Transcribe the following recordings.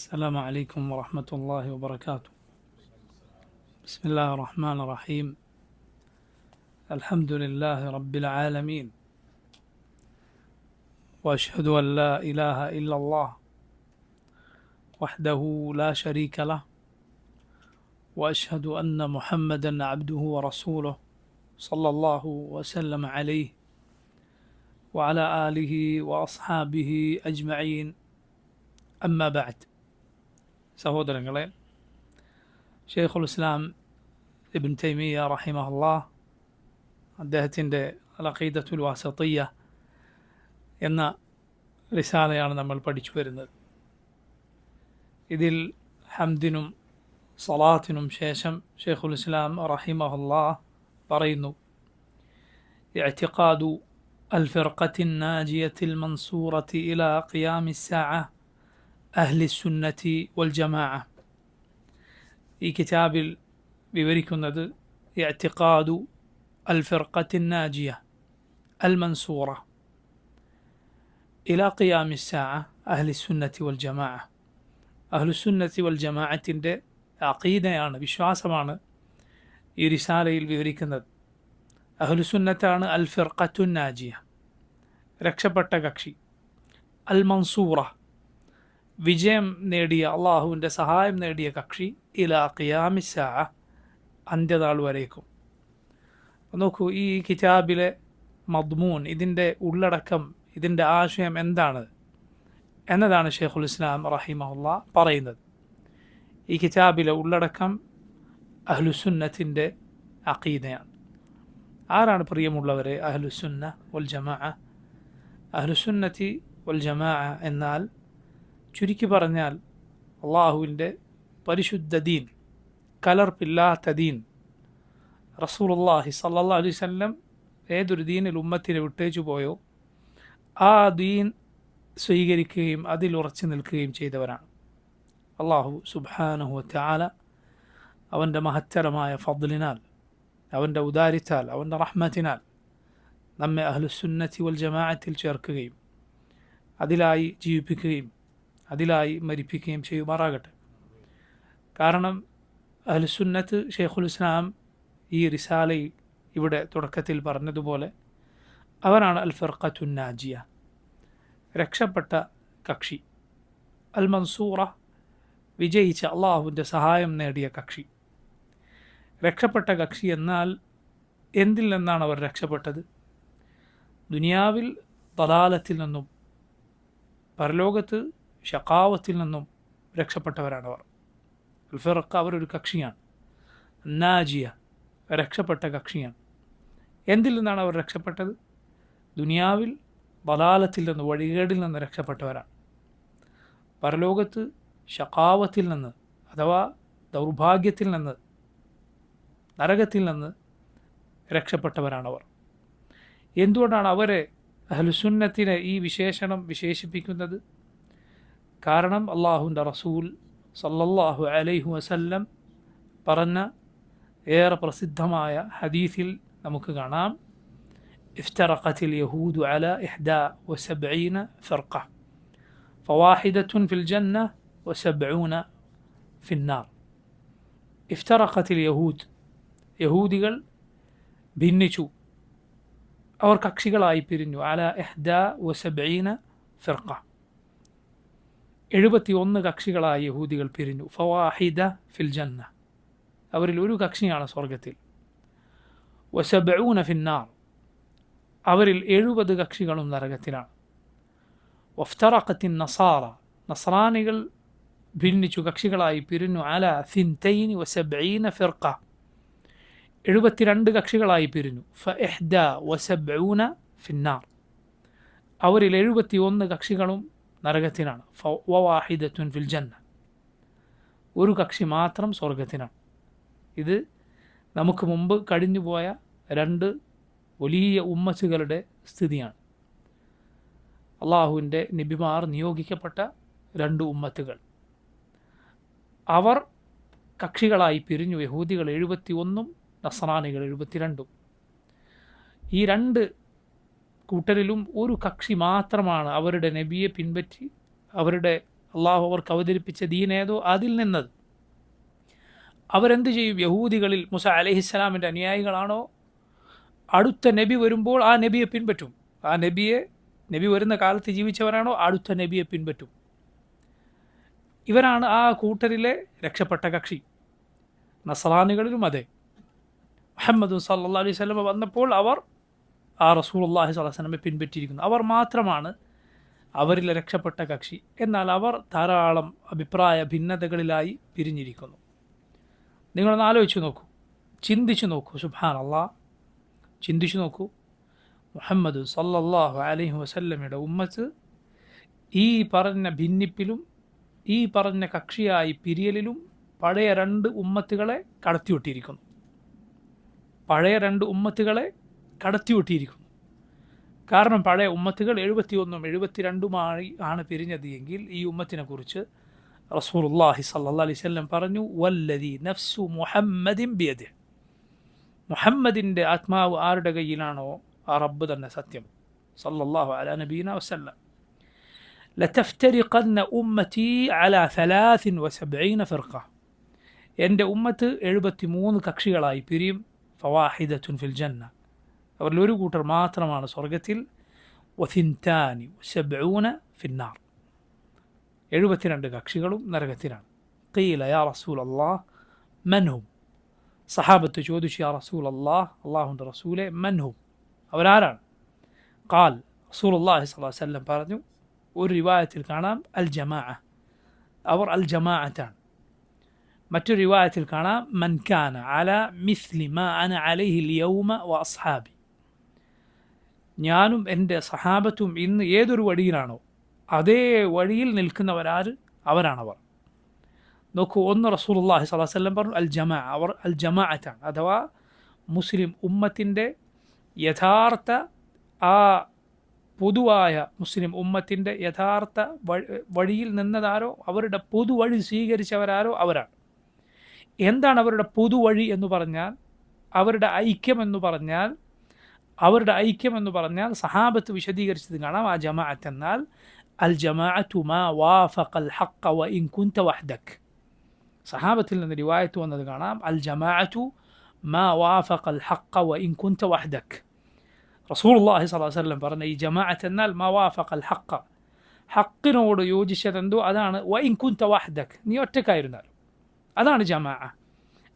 السلام عليكم ورحمة الله وبركاته. بسم الله الرحمن الرحيم. الحمد لله رب العالمين، وأشهد أن لا إله إلا الله وحده لا شريك له، وأشهد أن محمدا عبده ورسوله صلى الله وسلم عليه وعلى آله وأصحابه أجمعين. أما بعد. സഹോദരങ്ങളെ, ഷെയ്ഖുൽ ഇസ്ലാം ഇബ്ൻ തൈമിയ്യ റഹിമഹുല്ലാഹ് അദ്ദേഹത്തിൻ്റെ അൽ അഖീദത്തുൽ വാസിത്തിയ്യ എന്ന റിസാലയാണ് നമ്മൾ പഠിച്ചു വരുന്നത്. ഇതിൽ ഹംദിനും സലാത്തിനും ശേഷം ഷെയ്ഖുൽ ഇസ്ലാം റഹിമഹുല്ലാഹ് പറയുന്നു: ഇഅ്തിഖാദു അൽ ഫിർഖത്തിൻ നാജിയത്തിൽ മൻസൂറത്തി ഇലാ ഖിയാമിസ് സാഅ അഹ്ലി സുന്നത്തി വൽ ജമാഅ. ഈ കിതാബിൽ വിവരിക്കുന്നത് ഇഅ്തിഖാദു അൽ ഫിർഖത്തിൻ നാജിയ അൽ മൻസൂറ ഇലാ ഖിയാമിസ് സാഅ അഹ്ലി സുന്നത്തി വൽ ജമാഅ. അഹ്ലു സുന്നത്തി വൽ ജമാഅത്തിൻ്റെ അഖീദയാണ്, വിശ്വാസമാണ് ഈ റിസാലയിൽ വിവരിക്കുന്നത്. അഹ്ലു സുന്നത്താണ് അൽ ഫിർഖത്തുൻ നാജിയ, രക്ഷപ്പെട്ട കക്ഷി. അൽ മൻസൂറ, വിജയം നേടിയ, അള്ളാഹുവിൻ്റെ സഹായം നേടിയ കക്ഷി. ഇലാ ഖിയാമിസ് സാഅ, അന്ത്യനാൾ വരേക്കും. നോക്കൂ, ഈ കിതാബിലെ മദ്മൂൻ, ഇതിൻ്റെ ഉള്ളടക്കം, ഇതിൻ്റെ ആശയം എന്താണ് എന്നതാണ് ഷെയ്ഖുൽ ഇസ്ലാം റഹിമഹുല്ലാഹ് പറയുന്നത്. ഈ കിതാബിലെ ഉള്ളടക്കം അഹ്ലുസുന്നത്തിൻ്റെ അഖീദയാണ്. ആരാണ് പ്രിയമുള്ളവരെ അഹ്ലുസുന്ന വൽ ജമാഅ? അഹ്ലുസുന്നത്തി വൽ ജമാഅ എന്നാൽ ചുരുക്കി പറഞ്ഞാൽ അള്ളാഹുവിൻ്റെ പരിശുദ്ധ ദീൻ, കലർപ്പില്ലാത്ത ദീൻ, റസൂലുള്ളാഹി സ്വല്ലല്ലാഹു അലൈഹി വസല്ലം ഏതൊരു ദീനിൽ ഉമ്മത്തിനെ വിട്ടേച്ചു പോയോ ആ ദീൻ സ്വീകരിക്കുകയും അതിൽ ഉറച്ചു നിൽക്കുകയും ചെയ്തവരാണ്. അള്ളാഹു സുബ്ഹാനഹു വ തആല അവൻ്റെ മഹത്തരമായ ഫദ്ലിനാൽ, അവൻ്റെ ഉദാരിത്താൽ, അവൻ്റെ റഹ്മത്തിനാൽ നമ്മെ അഹ്ലുസുന്നത്തി വൽ ജമാഅത്തിൽ ചേർക്കുകയും അതിലായി ജീവിപ്പിക്കുകയും അതിലായി മരിപ്പിക്കുകയും ചെയ്യുമാറാകട്ടെ. കാരണം അഹ്ലുസുന്നത്ത്, ഷെയ്ഖുൽ ഇസ്ലാം ഈ റിസാലയിൽ ഇവിടെ തുടക്കത്തിൽ പറഞ്ഞതുപോലെ അവരാണ് അൽ ഫിർഖത്തുൻ നാജിയ, രക്ഷപ്പെട്ട കക്ഷി. അൽ മൻസൂറ, വിജയിച്ച, അള്ളാഹുവിൻ്റെ സഹായം നേടിയ കക്ഷി. രക്ഷപ്പെട്ട കക്ഷി എന്നാൽ എന്തിൽ നിന്നാണ് അവർ രക്ഷപ്പെട്ടത്? ദുനിയാവിൽ ദലാലത്തിൽ നിന്നും പരലോകത്ത് ഷഖാവത്തിൽ നിന്നും രക്ഷപ്പെട്ടവരാണ് അവർ. അൽ ഫിർഖ, അവരൊരു കക്ഷിയാണ്. നാജിയ, രക്ഷപ്പെട്ട കക്ഷിയാണ്. എന്തിൽ നിന്നാണ് അവർ രക്ഷപ്പെട്ടത്? ദുനിയാവിൽ ദലാലത്തിൽ നിന്ന്, വഴികേടിൽ നിന്ന് രക്ഷപ്പെട്ടവരാണ്. പരലോകത്ത് ഷഖാവത്തിൽ നിന്ന്, അഥവാ ദൗർഭാഗ്യത്തിൽ നിന്ന്, നരകത്തിൽ നിന്ന് രക്ഷപ്പെട്ടവരാണവർ. എന്തുകൊണ്ടാണ് അവരെ അഹ്ലുസുന്നത്തിനെ ഈ വിശേഷണം വിശേഷിപ്പിക്കുന്നത്? കാരണം അള്ളാഹുവിൻ്റെ റസൂൽ സല്ലല്ലാഹു അലൈഹി വസല്ലം പറഞ്ഞ ഏറെ പ്രസിദ്ധമായ ഹദീസിൽ നമുക്ക് കാണാം: ഇഫ്തറഖത്തിൽ യഹൂദു അല 71 ഫിർഖ ഫവാഹിദത്തുൻ ഫിൽ ജന്ന വ70 ഫിന്നാർ. ഇഫ്തറഖത്തിൽ യഹൂദ്, യഹൂദികൾ ഭിന്നിച്ചു, അവർ കക്ഷികളായി പിരിഞ്ഞു. അല 71 ഫിർഖ, 71 കക്ഷികളായി യഹൂദികൾ പിരിഞ്ഞു. ഫവാഹിദ ഫിൽ ജന്ന, അവരിൽ ഒരു കക്ഷിയാണ് സ്വർഗത്തിൽ. വ70 ഫിന്നാർ, അവരിൽ 70 കക്ഷികളും നരകത്തിലാണ്. വഫ്തറഖത്തിൻ നസാറ, നസ്രാനികൾ ഭിന്നിച്ചു, കക്ഷികളായി പിരിഞ്ഞു. അല 72 ഫിർഖ, 72 കക്ഷികളായി പിരിഞ്ഞു. ഫ71 ഫിന്നാർ, അവരിൽ 71 കക്ഷികളും നരകത്തിനാണ്. വവാഹിദത്തുൻ ഫിൽ ജന്ന, ഒരു കക്ഷി മാത്രം സ്വർഗത്തിനാണ്. ഇത് നമുക്ക് മുമ്പ് കഴിഞ്ഞുപോയ 2 വലിയ ഉമ്മത്തുകളുടെ സ്ഥിതിയാണ്. അള്ളാഹുവിൻ്റെ നബിമാർ നിയോഗിക്കപ്പെട്ട 2 ഉമ്മത്തുകൾ, അവർ കക്ഷികളായി പിരിഞ്ഞു. യഹൂദികൾ 71, നസ്രാനികൾ 72. ഈ 2 കൂട്ടരിലും ഒരു കക്ഷി മാത്രമാണ് അവരുടെ നബിയെ പിൻപറ്റി അവരുടെ അള്ളാഹു അവർക്ക് അവതരിപ്പിച്ച ദീനേതോ അതിൽ നിന്നത്. അവരെന്ത് ചെയ്യും? യഹൂദികളിൽ മൂസ അലൈഹിസ്സലാമിൻ്റെ അനുയായികളാണോ, അടുത്ത നബി വരുമ്പോൾ ആ നബിയെ പിൻപറ്റും. ആ നബി വരുന്ന കാലത്ത് ജീവിച്ചവരാണോ, അടുത്ത നബിയെ പിൻപറ്റും. ഇവരാണ് ആ കൂട്ടരിലെ രക്ഷപ്പെട്ട കക്ഷി. നസ്രാനികളിലും അതെ. മുഹമ്മദ് സല്ലല്ലാഹു അലൈഹി വസല്ലം വന്നപ്പോൾ അവർ ആ റസൂലുള്ളാഹി സ്വല്ലല്ലാഹു അലൈഹി വസല്ലമയെ പിൻപറ്റിയിരിക്കുന്നു. അവർ മാത്രമാണ് അവരിലെ രക്ഷപ്പെട്ട കക്ഷി. എന്നാൽ അവർ ധാരാളം അഭിപ്രായ ഭിന്നതകളിലായി പിരിഞ്ഞിരിക്കുന്നു. നിങ്ങളൊന്ന് ആലോചിച്ച് നോക്കൂ, ചിന്തിച്ചു നോക്കൂ. സുബ്ഹാനല്ലാഹ്, ചിന്തിച്ചു നോക്കൂ. മുഹമ്മദ് സല്ലല്ലാഹു അലൈഹി വസല്ലമയുടെ ഉമ്മത്ത് ഈ പറഞ്ഞ ഭിന്നിപ്പിലും ഈ പറഞ്ഞ കക്ഷിയായി പിരിയലിലും പഴയ രണ്ട് ഉമ്മത്തുകളെ കടത്തിവിട്ടിരിക്കുന്നു. പഴയ രണ്ട് ഉമ്മത്തുകളെ കടത്തിവിട്ടിരിക്കുന്നു. കാരണം പഴയ ഉമ്മത്തുകൾ 71 72 ആണ് പിരിഞ്ഞത് എങ്കിൽ ഈ ഉമ്മത്തിനെ കുറിച്ച് റസൂലുള്ളാഹി സ്വല്ലല്ലാഹു അലൈഹി വസല്ലം പറഞ്ഞു, വല്ലദി നഫ്സു മുഹമ്മദിൻ ബിയദിഹി, മുഹമ്മദിൻ്റെ ആത്മാവ് ആരുടെ കയ്യിലാണോ ആ റബ്ബ് തന്നെ സത്യം. സല്ലല്ലാഹു അലാ നബീന വസല്ലം. ലതഫ്തരിഖന്ന ഉമ്മതി അലാ 73 ഫിർഖ, എൻ്റെ ഉമ്മത്ത് 73 കക്ഷികളായി പിരിയും. ഫവാഹിദത്തുൻ ഫിൽ ജന്ന, അവരിൽ ഒരു കൂട്ടർ മാത്രമാണ് സ്വർഗത്തിൽ. വസിൻതാനി 70 ഫിന്നാർ, 72 കക്ഷികളും നരകത്തിലാണ്. ഖീല യാ റസൂലല്ലാഹ് മൻഹും, സഹാബത്ത് ചോദിച്ചു, യാ റസൂലല്ലാഹ്, അല്ലാഹുവിൻ്റെ റസൂലെ, മൻഹും, അവരാരാണ്? ഖാൽ, റസൂലുള്ളാഹി സ്വല്ലല്ലാഹു അലൈഹി വസല്ലം പറഞ്ഞു, ഒരു റിവായത്തിൽ കാണാം അൽ ജമാഅ, അവർ അൽ ജമാഅത്താണ്. മറ്റൊരു റിവായത്തിൽ കാണാം മൻ കാന അലാ മിസ്ലി മാ അന അലൈഹി യൗമ വ അസ്ഹാബി, ഞാനും എൻ്റെ സഹാബത്തും ഇന്ന് ഏതൊരു വഴിയിലാണോ അതേ വഴിയിൽ നിൽക്കുന്നവരാര്, അവരാണവർ. നോക്കൂ, ഒന്ന് റസൂലുള്ളാഹി സ്വല്ലല്ലാഹു അലൈഹി വസല്ലം പറഞ്ഞു അൽ ജമാഅ, അവർ അൽ ജമാഅത്താണ്. അഥവാ മുസ്ലിം ഉമ്മത്തിൻ്റെ യഥാർത്ഥ ആ പൊതുവായ മുസ്ലിം ഉമ്മത്തിൻ്റെ യഥാർത്ഥ വഴിയിൽ നിന്നതാരോ, അവരുടെ പൊതുവഴി സ്വീകരിച്ചവരാരോ അവരാണ്. എന്താണ് അവരുടെ പൊതുവഴി എന്ന് പറഞ്ഞാൽ? അവരുടെ ഐക്യമെന്ന് പറഞ്ഞാൽ സഹാബത്ത് വിശദീകരിച്ചത് കാണാം. ആ ജമാഅത്ത് എന്നാൽ അൽ ജമാഅത്തു മാ വാഫഖൽ ഹഖ്ഖ വ ഇൻ കുൻത വഹ്ദക്. സഹാബത്തിൽ നിന്ന് റിവായത്ത് വന്നത് കാണാം, അൽ ജമാഅത്തു മാ വാഫഖൽ ഹഖ്ഖ വ ഇൻ കുൻത വഹ്ദക്. റസൂലുള്ളാഹി സ്വല്ലല്ലാഹു അലൈഹി വസല്ലം പറഞ്ഞ ഈ ജമാഅത്ത് എന്നാൽ മാ വാഫഖൽ ഹഖ്ഖ, ഹഖിനോട് യോജിച്ചതെന്തോ അതാണ്. വ ഇൻ കുൻത വഹ്ദക്, നീ ഒറ്റക്കായിരുന്നാലും അതാണ് ജമാഅ.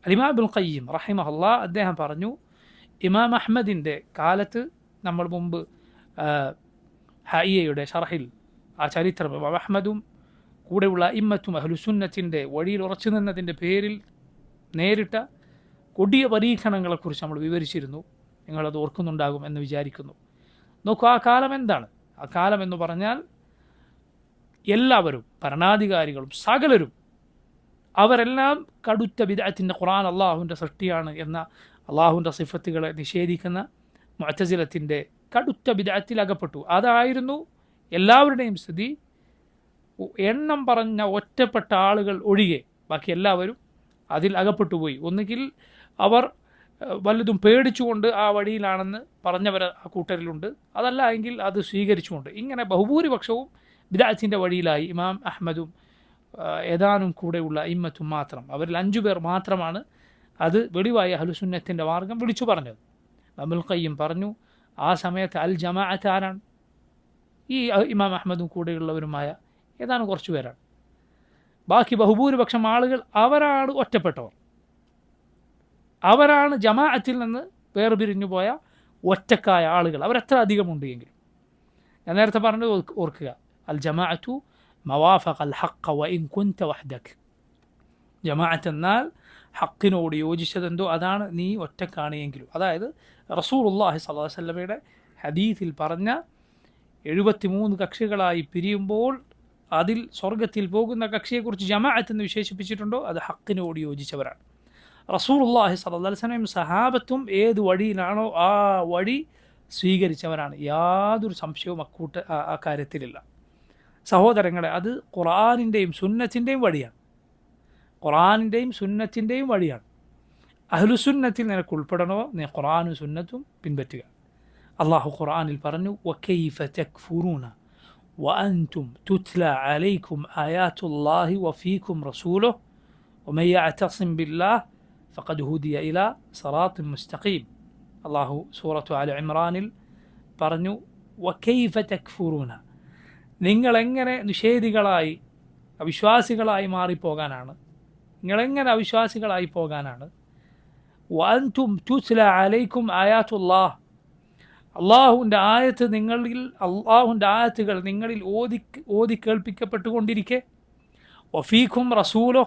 ഇമാം ഇബ്നുൽ ഖയ്യിം റഹിമഹുല്ലാഹ് അദ്ദേഹം പറഞ്ഞു, ഇമാം അഹ്മദിൻ്റെ കാലത്ത്, നമ്മൾ മുമ്പ് ഹയ്യയുടെ ഷർഹിൽ ആ ചരിത്രം ഇമാം അഹ്മദും കൂടെയുള്ള ഇമ്മത്തും അഹ്ലുസുന്നത്തിൻ്റെ വഴിയിൽ ഉറച്ചു നിന്നതിൻ്റെ പേരിൽ നേരിട്ട കൊടിയ പരീക്ഷണങ്ങളെക്കുറിച്ച് നമ്മൾ വിവരിച്ചിരുന്നു. നിങ്ങളത് ഓർക്കുന്നുണ്ടാകും എന്ന് വിചാരിക്കുന്നു. നോക്കൂ, ആ കാലം എന്താണ്? ആ കാലം എന്ന് പറഞ്ഞാൽ എല്ലാവരും, ഭരണാധികാരികളും സകലരും, അവരെല്ലാം കടുത്ത ബിദ്അത്തിൻ്റെ, ഖുർആൻ അള്ളാഹുവിൻ്റെ സൃഷ്ടിയാണ് എന്ന അള്ളാഹുവിൻ്റെ സിഫത്തുകളെ നിഷേധിക്കുന്ന മുഅ്തസിലത്തിൻ്റെ കടുത്ത ബിദ്അത്തിൽ അകപ്പെട്ടു. അതായിരുന്നു എല്ലാവരുടെയും സ്ഥിതി. എണ്ണം പറഞ്ഞ ഒറ്റപ്പെട്ട ആളുകൾ ഒഴികെ ബാക്കി എല്ലാവരും അതിൽ അകപ്പെട്ടുപോയി. ഒന്നുകിൽ അവർ വല്ലതും പേടിച്ചുകൊണ്ട് ആ വഴിയിലാണെന്ന് പറഞ്ഞവർ ആ കൂട്ടരിലുണ്ട്, അതല്ല എങ്കിൽ അത് സ്വീകരിച്ചുകൊണ്ട്. ഇങ്ങനെ ബഹുഭൂരിപക്ഷവും ബിദ്അത്തിൻ്റെ വഴിയിലായി. ഇമാം അഹ്മദും ഏതാനും കൂടെയുള്ള ഇമ്മത്തും മാത്രം, അവരിൽ 5 പേർ മാത്രമാണ് അത് വെളിവായി അഹ്ലുസുന്നത്തിൻ്റെ മാർഗം വിളിച്ചു പറഞ്ഞത്. ഇബ്നുൽ ഖയ്യിം പറഞ്ഞു, ആ സമയത്ത് അൽ ജമാഅത്ത് ആരാണ്? ഈ ഇമാം അഹ്മദും കൂടെയുള്ളവരുമായ ഏതാനും കുറച്ച് പേരാണ്. ബാക്കി ബഹുഭൂരിപക്ഷം ആളുകൾ അവരാണ് ഒറ്റപ്പെട്ടവർ, അവരാണ് ജമാഅത്തിൽ നിന്ന് വേർപിരിഞ്ഞു പോയ ഒറ്റക്കായ ആളുകൾ. അവരെത്ര അധികമുണ്ട് എങ്കിലും. ഞാൻ നേരത്തെ പറഞ്ഞത് ഓർക്കുക, അൽ ജമാഅത്തു മവാഫഖൽ ഹഖ്ഖ വ ഇൻ കുൻത വഹ്ദക്. ജമാഅത്ത് എന്നാൽ ഹക്കിനോട് യോജിച്ചതെന്തോ അതാണ്, നീ ഒറ്റക്കാണ് എങ്കിലും. അതായത് റസൂലുള്ളാഹി സ്വല്ലല്ലാഹു അലൈഹി വസല്ലമയുടെ ഹദീസിൽ പറഞ്ഞ 73 കക്ഷികളായി പിരിയുമ്പോൾ അതിൽ സ്വർഗത്തിൽ പോകുന്ന കക്ഷിയെക്കുറിച്ച് ജമാഅത്ത് എന്ന് വിശേഷിപ്പിച്ചിട്ടുണ്ടോ, അത് ഹക്കിനോട് യോജിച്ചവരാണ്. റസൂലുള്ളാഹി സ്വല്ലല്ലാഹു അലൈഹി വസല്ലം സഹാബത്തും ഏത് വഴിയിലാണോ ആ വഴി സ്വീകരിച്ചവരാണ്. യാതൊരു സംശയവും ആ കാര്യത്തിലില്ല. സഹോദരങ്ങളെ, അത് ഖുർആനിൻ്റെയും സുന്നത്തിൻ്റെയും വഴിയാണ്. ഖുർആനിൻ്റെയും സുന്നത്തിൻ്റെയും വഴിയാണ്. അഹ്ലുസുന്നത്തിൽ നിനക്ക് ഉൾപ്പെടണോ, നീ ഖുർആനും സുന്നത്തും പിൻപറ്റുക. അള്ളാഹു ഖുർആനിൽ പറഞ്ഞു, വകൈഫ തക്ഫുറൂന وأنتم تتلى عليكم آيات الله وفيكم رسوله ومن يعتصم بالله فقد هدي إلى صراط مستقيم. الله സൂറത്തു ആല ഇമ്രാനിൽ പറഞ്ഞു, വകൈഫ തക്ഫുറൂന, നിങ്ങളെങ്ങനെ നിഷേധികളായി അവിശ്വാസികളായി മാറിപ്പോകാനാണ്, നിങ്ങളെങ്ങനെ അവിശ്വാസികളായി പോകാനാണ്. വഅൻതും തുത്ല അലൈക്കും ആയാത്തുല്ലാഹ്, അള്ളാഹുവിൻ്റെ ആയത്തുകൾ നിങ്ങളിൽ ഓതി കേൾപ്പിക്കപ്പെട്ടുകൊണ്ടിരിക്കെ, വഫീഖും റസൂലോ,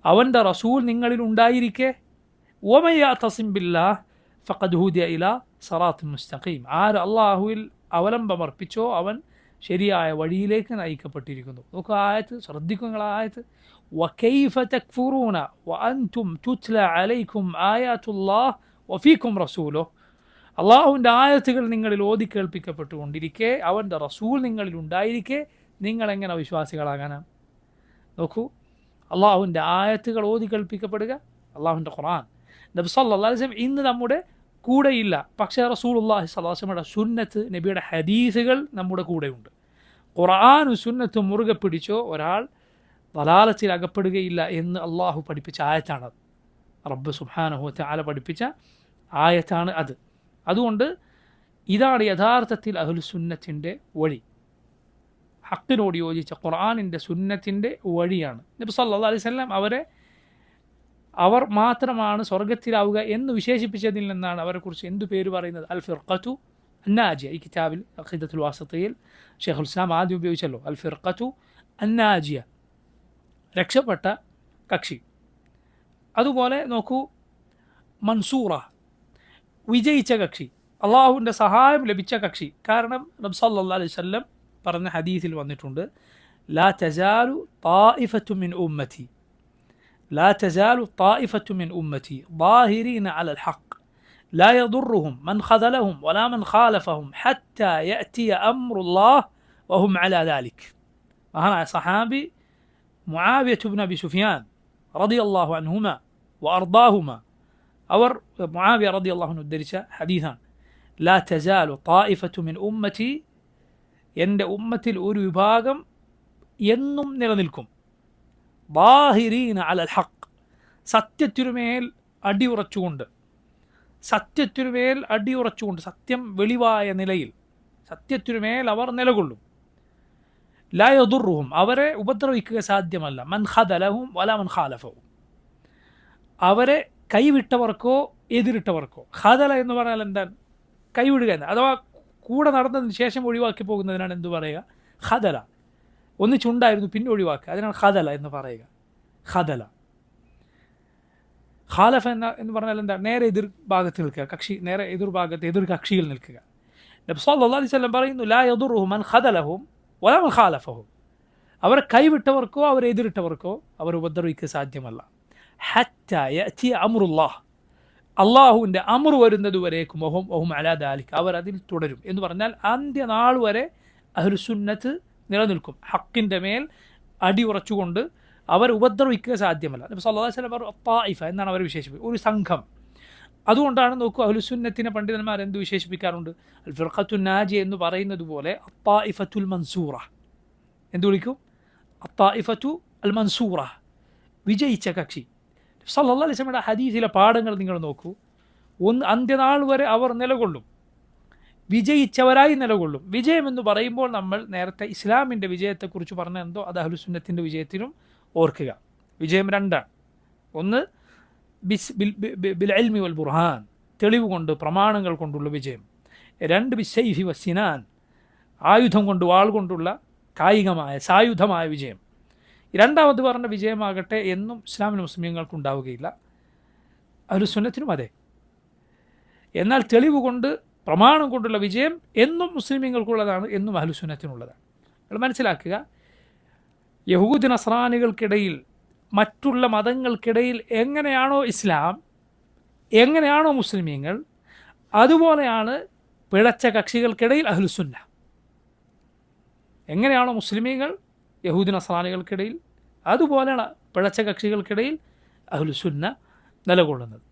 അവൻ്റെ റസൂൽ നിങ്ങളിൽ ഉണ്ടായിരിക്കെ, വമൻ യഅ്തസിം ബില്ലാഹ് ഫഖദ് ഹുദിയ ഇലാ സിറാത്തിൻ മുസ്തഖീം, ആര് അള്ളാഹുവിൽ അവലംബമർപ്പിച്ചോ അവൻ ശരിയായ വഴിയിലേക്ക് നയിക്കപ്പെട്ടിരിക്കുന്നു. നോക്കുക ആയത്ത്, ശ്രദ്ധിക്കുക നിങ്ങൾ ആയത്ത്. വകൈഫ തക്ഫുറൂന വഅൻതും തുത്ല അലൈക്കും ആയാത്തുല്ലാഹ് വഫീക്കും റസൂലോ, അള്ളാഹുവിൻ്റെ ആയത്തുകൾ നിങ്ങളിൽ ഓതി കേൾപ്പിക്കപ്പെട്ടുകൊണ്ടിരിക്കെ, അവൻ്റെ റസൂൽ നിങ്ങളിൽ ഉണ്ടായിരിക്കെ നിങ്ങളെങ്ങനെ വിശ്വാസികളാകാനാണ്? നോക്കൂ, അള്ളാഹുവിൻ്റെ ആയത്തുകൾ ഓതി കേൾപ്പിക്കപ്പെടുക, അള്ളാഹുവിൻ്റെ ഖുർആൻ. നബി സല്ലല്ലാഹു അലൈഹി വസല്ലം ഇന്ന് നമ്മുടെ കൂടെയില്ല, പക്ഷേ റസൂലുള്ളാഹി സ്വല്ലല്ലാഹു അലൈഹി വസല്ലമയുടെ സുന്നത്ത്, നബിയുടെ ഹദീസുകൾ നമ്മുടെ കൂടെയുണ്ട്. ഖുർആനും സുന്നത്തും മുറുകെ പിടിച്ചോ ഒരാൾ ദലാലത്തിൽ അകപ്പെടുകയില്ല എന്ന് അള്ളാഹു പഠിപ്പിച്ച ആയത്താണത്. റബ്ബ് സുബ്ഹാനഹു വതആല പഠിപ്പിച്ച ആയത്താണ് അത്. അതുകൊണ്ട് ഇതാണ് യഥാർത്ഥത്തിൽ അഹ്ലുസുന്നത്തിൻ്റെ വഴി, ഹക്കിനോട് യോജിച്ച ഖുർആനിൻ്റെ സുന്നത്തിൻ്റെ വഴിയാണ്. നബി സല്ലല്ലാഹു അലൈഹി വസല്ലം അവർ മാത്രമാണ് സ്വർഗത്തിലാവുക എന്ന് വിശേഷിപ്പിച്ചതിൽ നിന്നാണ് അവരെക്കുറിച്ച് എന്തു പേര് പറയുന്നത്? അൽ ഫിർഖത്തു അന്നാജിയ. ഈ കിതാബിൽ അഖീദത്തുൽ വാസിത്തിയിൽ ഷെയ്ഖുൽ ഇസ്ലാം ആദ്യം ഉപയോഗിച്ചല്ലോ, അൽ ഫിർഖത്തു അന്നാജിയ, രക്ഷപ്പെട്ട കക്ഷി. അതുപോലെ നോക്കൂ, മൻസൂറ, വിജയിച്ച കക്ഷി, അള്ളാഹുവിൻ്റെ സഹായം ലഭിച്ച കക്ഷി. കാരണം നബി സല്ലല്ലാഹു അലൈഹി വസല്ലം പറഞ്ഞ ഹദീസിൽ വന്നിട്ടുണ്ട്, ലാ തസാലു ത്വാഇഫത്തു മിൻ ഉമ്മത്തി, لا تزال طائفة من أمتي ظاهرين على الحق لا يضرهم من خذلهم ولا من خالفهم حتى يأتي أمر الله وهم على ذلك. وهنا صحابي معاوية بن أبي سفيان رضي الله عنهما وأرضاهما، أور معاوية رضي الله عنه الدرسة حديثا، لا تزال طائفة من أمتي، يند أمتي الأوريباغم ينم نلنلكم ബാഹിരീന അലൽ ഹഖ്, സത്യത്തിനുമേൽ അടിയുറച്ചുകൊണ്ട്, സത്യം വെളിവായ നിലയിൽ സത്യത്തിനുമേൽ അവർ നിലകൊള്ളും. ലാ യദുറുഹും, അവരെ ഉപദ്രവിക്കുക സാധ്യമല്ല. മൻ ഖദലഹും വലാ മൻ ഖാലഫഹും, അവരെ കൈവിട്ടവർക്കോ എതിരിട്ടവർക്കോ. ഖദല എന്ന് പറഞ്ഞാൽ എന്താണ്? കൈവിടുക എന്ന്, അഥവാ കൂടെ നടന്നതിന് ശേഷം ഒഴിവാക്കി പോകുന്നതിനാണ് എന്തു പറയുക? ഖദല. ഒന്നിച്ചുണ്ടായിരുന്നു പിന്നെ ഒഴിവാക്കുക, അതിനാണ് ഖദല എന്ന് പറയുക. ഖദല. ഖാലഫ എന്ന് പറഞ്ഞാൽ എന്താ? നേരെ എതിർ ഭാഗത്ത് നിൽക്കുക, കക്ഷി നേരെ എതിർഭാഗത്ത് എതിർ കക്ഷിയിൽ നിൽക്കുക. നബി സല്ലല്ലാഹു അലൈഹി വസല്ലം പറയുന്നു, ലാ യദുറുഹും മൻ ഖദലഹും വലാ മൻ ഖാലഫഹും, അവരെ കൈവിട്ടവർക്കോ അവരെ എതിരിട്ടവർക്കോ അവർ ഉപദ്രവിക്കുക സാധ്യമല്ല. ഹത്താ യഅതി അംറുല്ലാഹ്, അള്ളാഹുവിൻ്റെ അമർ വരുന്നത് വരേക്കും വഹും അലാ ദാലിക്, അവർ അതിൽ തുടരും. എന്ന് പറഞ്ഞാൽ അന്ത്യനാൾ വരെ അഹ്ലുസുന്നത്ത് നിലനിൽക്കും, ഹക്കിൻ്റെ മേൽ അടിയുറച്ചുകൊണ്ട് അവർ ഉപദ്രവിക്കുക സാധ്യമല്ല. നബി സല്ലല്ലാഹു അലൈഹി വസല്ലം പറഞ്ഞു ത്വാഇഫ എന്നാണ് അവർ വിശേഷിപ്പിക്കുക, ഒരു സംഘം. അതുകൊണ്ടാണ് നോക്കൂ, അഹ്ലുസുന്നത്തിനെ പണ്ഡിതന്മാർ എന്ത് വിശേഷിപ്പിക്കാറുണ്ട്? അൽ ഫിർഖത്തു നാജിയ എന്ന് പറയുന്നത് പോലെ അത്വാഇഫത്തുൽ മൻസൂറ എന്ത് വിളിക്കും? അത്വാഇഫത്തു അൽ മൻസൂറ, വിജയിച്ച കക്ഷി. സല്ലല്ലാഹു അലൈഹി വസല്ലമയുടെ ഹദീസിലെ പാഠങ്ങൾ നിങ്ങൾ നോക്കൂ. അന്ത്യനാൾ വരെ അവർ നിലകൊള്ളും, വിജയിച്ചവരായി നിലകൊള്ളും. വിജയം എന്ന് പറയുമ്പോൾ നമ്മൾ നേരത്തെ ഇസ്ലാമിൻ്റെ വിജയത്തെക്കുറിച്ച് പറഞ്ഞ എന്തോ അത് അഹ്ലുസുന്നത്തിൻ്റെ വിജയത്തിനും ഓർക്കുക. വിജയം രണ്ടാണ്. ഒന്ന് ബിൽ ഇൽമി വൽ ബുർഹാൻ, തെളിവ് കൊണ്ട് പ്രമാണങ്ങൾ കൊണ്ടുള്ള വിജയം. രണ്ട് ബിസ്സൈഫി വസ്സിനാൻ, ആയുധം കൊണ്ട് വാൾ കൊണ്ടുള്ള കായികമായ സായുധമായ വിജയം. രണ്ടാമത് പറഞ്ഞ വിജയമാകട്ടെ എന്നും ഇസ്ലാമിന് മുസ്ലിങ്ങൾക്കുണ്ടാവുകയില്ല, അഹ്ലുസുന്നത്തിനും അതെ. എന്നാൽ തെളിവ് കൊണ്ട് പ്രമാണം കൊണ്ടുള്ള വിജയം എന്നും മുസ്ലിമീങ്ങൾക്കുള്ളതാണ്, എന്നും അഹ്ലുസുന്നത്തിനുള്ളതാണ്. നിങ്ങൾ മനസ്സിലാക്കുക, യഹൂദ് നസ്രാനികൾക്കിടയിൽ മറ്റുള്ള മതങ്ങൾക്കിടയിൽ എങ്ങനെയാണോ ഇസ്ലാം, എങ്ങനെയാണോ മുസ്ലിമീങ്ങൾ, അതുപോലെയാണ് പിഴച്ച കക്ഷികൾക്കിടയിൽ അഹ്ലുസുന്ന. എങ്ങനെയാണോ മുസ്ലിമീങ്ങൾ യഹൂദ് നസ്രാനികൾക്കിടയിൽ, അതുപോലെയാണ് പിഴച്ച കക്ഷികൾക്കിടയിൽ അഹ്ലുസുന്ന നിലകൊള്ളുന്നത്.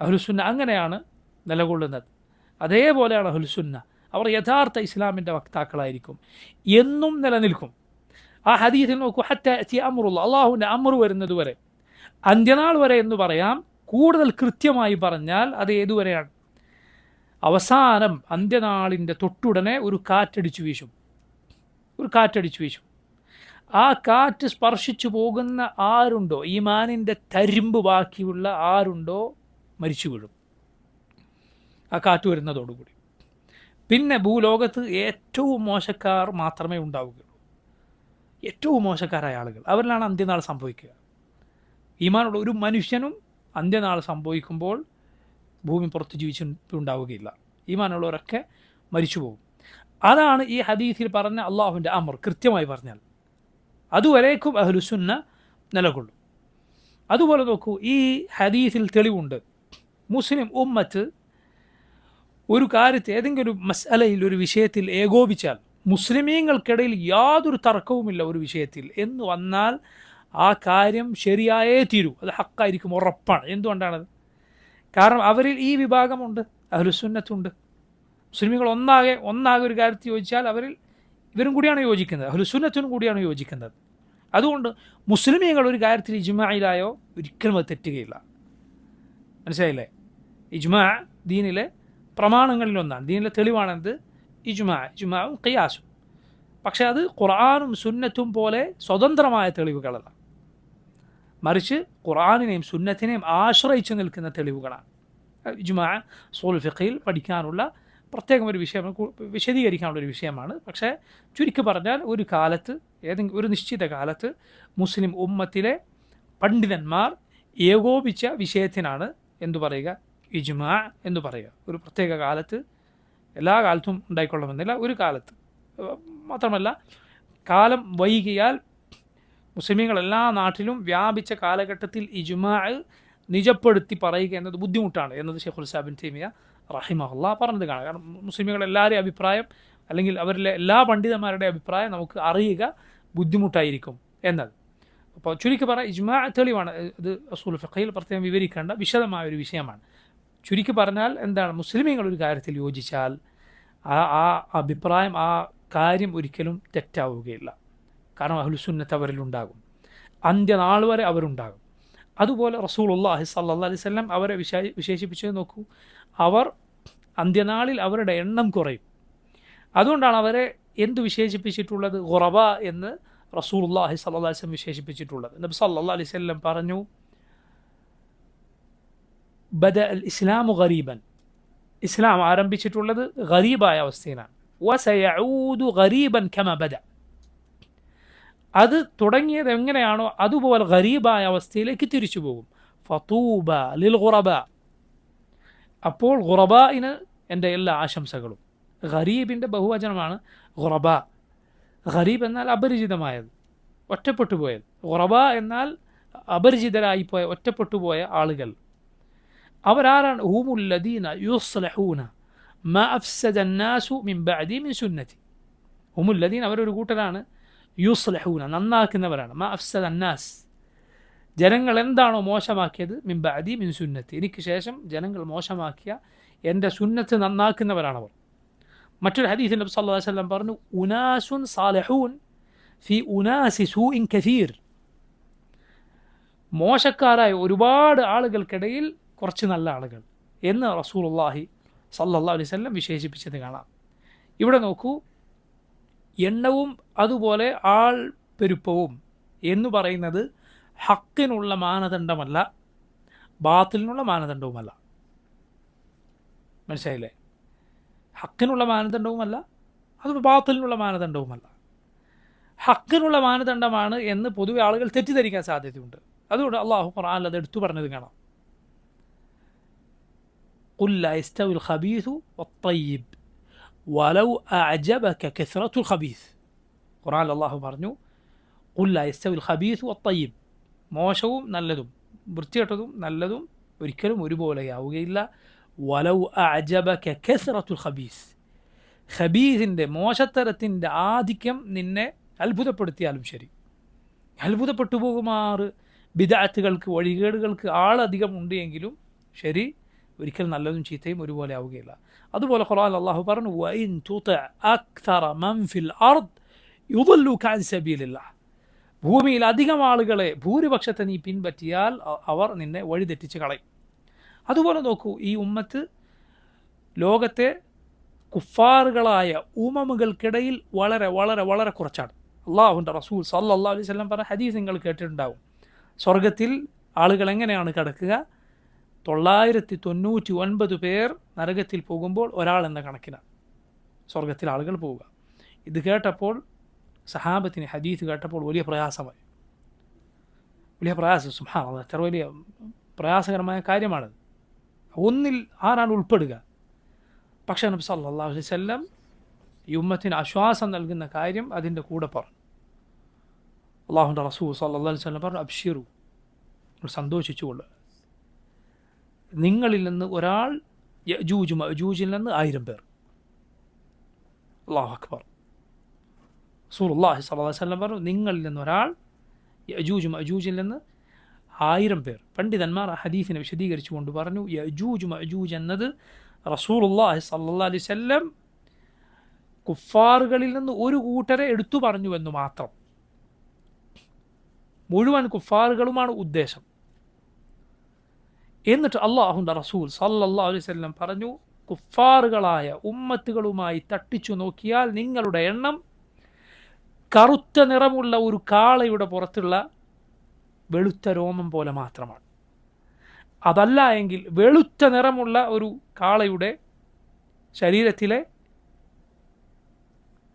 അഹ്ലുസുന്ന അങ്ങനെയാണ് നിലകൊള്ളുന്നത്. അതേപോലെയാണ് അഹ്ലുസുന്ന അവർ യഥാർത്ഥ ഇസ്ലാമിൻ്റെ വക്താക്കളായിരിക്കും എന്നും നിലനിൽക്കും. ആ ഹദീസിൽ നോക്കൂ, ഹത്ത യഅതി അംറുല്ലാഹ്, അള്ളാഹുവിൻ്റെ അമർ വരുന്നത് വരെ, അന്ത്യനാൾ വരെ എന്ന് പറയാം. കൂടുതൽ കൃത്യമായി പറഞ്ഞാൽ അത് ഏതുവരെയാണ്? അവസാനം അന്ത്യനാളിൻ്റെ തൊട്ടുടനെ ഒരു കാറ്റടിച്ചു വീശും. ആ കാറ്റ് സ്പർശിച്ചു പോകുന്ന ആരുണ്ടോ, ഈമാനിൻ്റെ തരിമ്പ് ബാക്കിയുള്ള ആരുണ്ടോ, മരിച്ചു വീഴും ആ കാറ്റ് വരുന്നതോടുകൂടി. പിന്നെ ഭൂലോകത്ത് ഏറ്റവും മോശക്കാർ മാത്രമേ ഉണ്ടാവുകയുള്ളൂ. ഏറ്റവും മോശക്കാരായ ആളുകൾ, അവരിലാണ് അന്ത്യനാൾ സംഭവിക്കുക. ഈമാനുള്ള ഒരു മനുഷ്യനും അന്ത്യനാൾ സംഭവിക്കുമ്പോൾ ഭൂമി പുറത്ത് ജീവിച്ചിട്ടുണ്ടാവുകയില്ല. ഈമാനുള്ളവരൊക്കെ മരിച്ചു പോകും. അതാണ് ഈ ഹദീസിൽ പറഞ്ഞ അള്ളാഹുവിൻ്റെ അമർ. കൃത്യമായി പറഞ്ഞാൽ അതുവരേക്കും അഹ്ലുസുന്ന നിലകൊള്ളും. അതുപോലെ നോക്കൂ, ഈ ഹദീസിൽ തെളിവുണ്ട്. മുസ്ലിം ഉമ്മത്ത് ഒരു കാര്യത്തെ, ഏതെങ്കിലും ഒരു മസ്അലയിൽ, ഒരു വിഷയത്തിൽ ഏകോപിച്ചാൽ, മുസ്ലിമീങ്ങൾക്കിടയിൽ യാതൊരു തർക്കവുമില്ല ഒരു വിഷയത്തിൽ എന്ന് വന്നാൽ ആ കാര്യം ശരിയായേ തീരൂ, അത് ഹക്കായിരിക്കും, ഉറപ്പാണ്. എന്തുകൊണ്ടാണത്? കാരണം അവരിൽ ഈ വിഭാഗമുണ്ട്, അഹ്ലുസുന്നത്തുണ്ട്. മുസ്ലിമീങ്ങൾ ഒന്നാകെ ഒരു കാര്യത്തിൽ യോജിച്ചാൽ ഇവരും കൂടിയാണ് യോജിക്കുന്നത്, അഹ്ലുസുന്നത്തിനും കൂടിയാണ് യോജിക്കുന്നത്. അതുകൊണ്ട് മുസ്ലിമീങ്ങൾ ഒരു കാര്യത്തിൽ ഇജ്മായിലായോ ഒരിക്കലും അത് തെറ്റുകയില്ല. മനസ്സിലായില്ലേ? ഇജ്മാ ദീനിലെ പ്രമാണങ്ങളിലൊന്നാണ്, ദീനിലെ തെളിവാണെന്ത്? ഇജ്മാവും ഖിയാസും. പക്ഷെ അത് ഖുർആനും സുന്നത്തും പോലെ സ്വതന്ത്രമായ തെളിവുകളല്ല, മറിച്ച് ഖുർആനിനെയും സുന്നത്തിനെയും ആശ്രയിച്ച് നിൽക്കുന്ന തെളിവുകളാണ്. ഇജ്മാ ഉസൂലുൽ ഫിഖ്ഹിൽ പഠിക്കാനുള്ള പ്രത്യേകം ഒരു വിഷയം, വിശദീകരിക്കാനുള്ള ഒരു വിഷയമാണ്. പക്ഷേ ചുരുക്കി പറഞ്ഞാൽ ഒരു നിശ്ചിത കാലത്ത് മുസ്ലിം ഉമ്മത്തിലെ പണ്ഡിതന്മാർ ഏകോപിച്ച വിഷയത്തിനാണ് എന്തു പറയുക? ഇജ്മാ എന്ന് പറയുക. ഒരു പ്രത്യേക കാലത്ത്, എല്ലാ കാലത്തും ഉണ്ടായിക്കൊള്ളണമെന്നില്ല, ഒരു കാലത്ത് മാത്രമല്ല, കാലം വൈകിയാൽ മുസ്ലിമീങ്ങൾ എല്ലാ നാട്ടിലും വ്യാപിച്ച കാലഘട്ടത്തിൽ ഇജ്മാ നിജപ്പെടുത്തി പറയുക എന്നത് ബുദ്ധിമുട്ടാണ് എന്നത് ഷെയ്ഖുൽ ഇസ്ലാം ഇബ്നു തൈമിയ്യ റഹിമഹുല്ലാഹ് പറഞ്ഞത് കാണാം. കാരണം മുസ്ലിമീങ്ങൾ എല്ലാവരുടെയും അഭിപ്രായം, അല്ലെങ്കിൽ അവരിലെ എല്ലാ പണ്ഡിതന്മാരുടെ അഭിപ്രായം നമുക്ക് അറിയുക ബുദ്ധിമുട്ടായിരിക്കും എന്നത്. അപ്പോൾ ചുരുക്കി പറഞ്ഞാൽ ഇജ്മാ തെളിവാണ്. ഇത് ഉസൂലുൽ ഫിഖ്ഹിൽ പ്രത്യേകം വിവരിക്കേണ്ട വിശദമായ ഒരു വിഷയമാണ്. ചുരുക്കി പറഞ്ഞാൽ എന്താണ്? മുസ്ലിമീങ്ങൾ ഒരു കാര്യത്തിൽ യോജിച്ചാൽ ആ അഭിപ്രായം, ആ കാര്യം ഒരിക്കലും തെറ്റാവുകയില്ല. കാരണം അഹ്ലുസുന്നത്ത് അവരിലുണ്ടാകും, അന്ത്യനാൾ വരെ അവരുണ്ടാകും. അതുപോലെ റസൂലുള്ളാഹി സ്വല്ലല്ലാഹി അലൈഹി വസല്ലം അവരെ വിശേഷിപ്പിച്ചത് നോക്കൂ, അവർ അന്ത്യനാളിൽ അവരുടെ എണ്ണം കുറയും. അതുകൊണ്ടാണ് അവരെ എന്ത് വിശേഷിപ്പിച്ചിട്ടുള്ളത്? ഖുറബ എന്ന് റസൂലുള്ളാഹി സ്വല്ലല്ലാഹി അലൈഹി വസല്ലം വിശേഷിപ്പിച്ചിട്ടുള്ളത്. നബി സ്വല്ലല്ലാഹി അലൈഹി വസല്ലം പറഞ്ഞു, ബദഅ അൽ ഇസ്ലാമു ഗരീബൻ, ഇസ്ലാം ആരംഭിച്ചിട്ടുള്ളത് ഗരീബായ അവസ്ഥയിലാണ്. വസയഊദു ഗരീബൻ കമാ ബദഅ, അത് തുടങ്ങിയത് എങ്ങനെയാണോ അതുപോലെ ഗരീബായ അവസ്ഥയിലേക്ക് തിരിച്ചു പോകും. ഫതൂബ ലിൽ ഖുറബ, അപ്പോൾ ഖുറബായിന് എൻ്റെ എല്ലാ ആശംസകളും. ഗരീബിൻ്റെ ബഹുവചനമാണ് ഖുറബ. ഗരീബ് എന്നാൽ അപരിചിതമായത്, ഒറ്റപ്പെട്ടുപോയത്. ഖുറബ എന്നാൽ അപരിചിതരായിപ്പോയ, ഒറ്റപ്പെട്ടുപോയ ആളുകൾ. അവരാരാണ്? ഹുമുല്ലദീന യുസ്ലഹൂന മാ അഫ്സദ അന്നാസു മിൻ ബഅദി മിൻ സുന്നതി. ഹുമുല്ലദീൻ, അവരൊരു കൂട്ടരാണ്. യുസ്ലഹൂന, നന്നാക്കുന്നവരാണ്. മാ അഫ്സദ അന്നാസ്, ജനങ്ങൾ എന്താണോ മോശമാക്കിയത്, മിൻ ബഅദി മിൻ സുന്നത്തി, എനിക്ക് ശേഷം ജനങ്ങൾ മോശമാക്കിയ എൻ്റെ സുന്നത്ത് നന്നാക്കുന്നവരാണവർ. മറ്റൊരു ഹദീസിൽ നബി സല്ലല്ലാഹു അലൈഹി വസല്ലം പറഞ്ഞു, ഉനാസുൻ സാലിഹൂൻ ഫി ഉനാസി സൂഇൻ കസീർ, മോശക്കാരായ ഒരുപാട് ആളുകൾക്കിടയിൽ കുറച്ച് നല്ല ആളുകൾ എന്ന് റസൂലുള്ളാഹി സല്ലല്ലാഹു അലൈഹി വസല്ലം വിശേഷിപ്പിച്ചത് കാണാം. ഇവിടെ നോക്കൂ, എണ്ണവും അതുപോലെ ആൾ പെരുപ്പവും എന്ന് പറയുന്നത് ഹക്കിനുള്ള മാനദണ്ഡമല്ല, ബാത്തിലിനുള്ള മാനദണ്ഡവുമല്ല. മനസ്സിലായില്ലേ? ഹക്കിനുള്ള മാനദണ്ഡവുമല്ല, അത് ബാത്തിലിനുള്ള മാനദണ്ഡവുമല്ല. ഹക്കിനുള്ള മാനദണ്ഡമാണ് എന്ന് പൊതുവെ ആളുകൾ തെറ്റിദ്ധരിക്കാൻ സാധ്യതയുണ്ട്. അതുകൊണ്ട് അള്ളാഹു ഖുർആനിൽ അത് എടുത്തു പറഞ്ഞത് കാണാം. ഖുൽ ലാ യസ്തവിൽ ഖബീസു വത്തയ്യിബ് വലൗ അഅജബക കസ്റത്തുൽ ഖബീസ്. ഖുർആനിൽ അള്ളാഹു പറഞ്ഞു, ഖുൽ ലാ യസ്തവിൽ ഖബീസു വത്തയ്യിബ്, മോശവും നല്ലതും, വൃത്തികെട്ടതും നല്ലതും ഒരിക്കലും ഒരുപോലെയാവുകയില്ല. വലൗ അഅജബക കസ്റത്തുൽ ഖബീസ്, ഖബീസിൻ്റെ, മോശത്തരത്തിൻ്റെ ആധിക്യം നിന്നെ അത്ഭുതപ്പെടുത്തിയാലും ശരി, അത്ഭുതപ്പെട്ടു പോകുമാറ് ബിദ്അത്തുകൾക്ക്, വഴികേടുകൾക്ക് ആളധികം ഉണ്ട് എങ്കിലും ശരി, ഒരിക്കലും നല്ലതും ചീത്തയും ഒരുപോലെ ആവുകയില്ല. അതുപോലെ ഖുർആനിൽ അല്ലാഹു പറഞ്ഞു വഇൻ തുതിഅ അക്തറ മൻ ഫിൽ അർദ് യുദല്ലുക അൻ സബീലില്ലാഹ്. ഭൂമിയിൽ അധികം ആളുകളെ ഭൂരിപക്ഷത്തെ നീ പിൻപറ്റിയാൽ അവർ നിന്നെ വഴിതെറ്റിച്ച് കളയും. അതുപോലെ നോക്കൂ, ഈ ഉമ്മത്ത് ലോകത്തെ കുഫാറുകളായ ഉമമുകൾക്കിടയിൽ വളരെ വളരെ വളരെ കുറച്ചാണ്. അള്ളാഹുവിൻ്റെ റസൂൽ സല്ലല്ലാഹു അലൈഹി വസല്ലം പറഞ്ഞ ഹദീസ് നിങ്ങൾ കേട്ടിട്ടുണ്ടാവും. സ്വർഗത്തിൽ ആളുകൾ എങ്ങനെയാണ് കിടക്കുക? 999 പേർ നരകത്തിൽ പോകുമ്പോൾ ഒരാൾ എന്ന കണക്കിനാണ് സ്വർഗത്തിൽ ആളുകൾ പോവുക. ഇത് കേട്ടപ്പോൾ സഹാബത്തിന് ഹദീസ് കേട്ടപ്പോൾ വലിയ പ്രയാസമായി. വലിയ പ്രയാസം, സുബ്ഹാനല്ലാഹ്, എത്ര വലിയ പ്രയാസകരമായ കാര്യമാണത്. ഒന്നിൽ ആരാണ് ഉൾപ്പെടുക? പക്ഷേ നബി സല്ലല്ലാഹു അലൈഹി വസല്ലം ഈ ഉമ്മത്തിന് ആശ്വാസം നൽകുന്ന കാര്യം അതിൻ്റെ കൂടെ പറഞ്ഞു. അല്ലാഹുവിൻ്റെ റസൂൽ സല്ലല്ലാഹു അലൈഹി വസല്ലം പറഞ്ഞു, അബ്ശിറു, നിങ്ങൾ സന്തോഷിച്ചുകൊള്ളുക, നിങ്ങളിൽ നിന്ന് ഒരാൾ യഅജൂജ് മഅജൂജിൽ നിന്ന് 1000 പേർ. അല്ലാഹു അക്ബർ. റസൂലുള്ളാഹി സ്വല്ലല്ലാഹു അലൈഹി വസല്ലം പറഞ്ഞു, നിങ്ങളിൽ നിന്ന് ഒരാൾ യഅജൂജ് മഅജൂജിൽ നിന്ന് 1000 പേർ. പണ്ഡിതന്മാർ ആ ഹദീസിനെ വിശദീകരിച്ചുകൊണ്ട് പറഞ്ഞു, യഅജൂജ് മഅജൂജ് എന്നത് റസൂലുള്ളാഹി സ്വല്ലല്ലാഹു അലൈഹി വസല്ലം കുഫാറുകളിൽ നിന്ന് ഒരു കൂട്ടരെ എടുത്തു പറഞ്ഞുവെന്ന് മാത്രം. മുഴുവൻ കുഫാറുകളുമാണ് ഉദ്ദേശം. എന്നിട്ട് അല്ലാഹുവിൻ്റെ റസൂൽ സല്ലല്ലാഹു അലൈഹി വസല്ലം പറഞ്ഞു, കുഫാറുകളായ ഉമ്മത്തുകളുമായി തട്ടിച്ചു നോക്കിയാൽ നിങ്ങളുടെ എണ്ണം കറുത്ത നിറമുള്ള ഒരു കാളയുടെ പുറത്തുള്ള വെളുത്ത രോമം പോലെ മാത്രമാണ്. അതല്ല എങ്കിൽ വെളുത്ത നിറമുള്ള ഒരു കാളയുടെ ശരീരത്തിലെ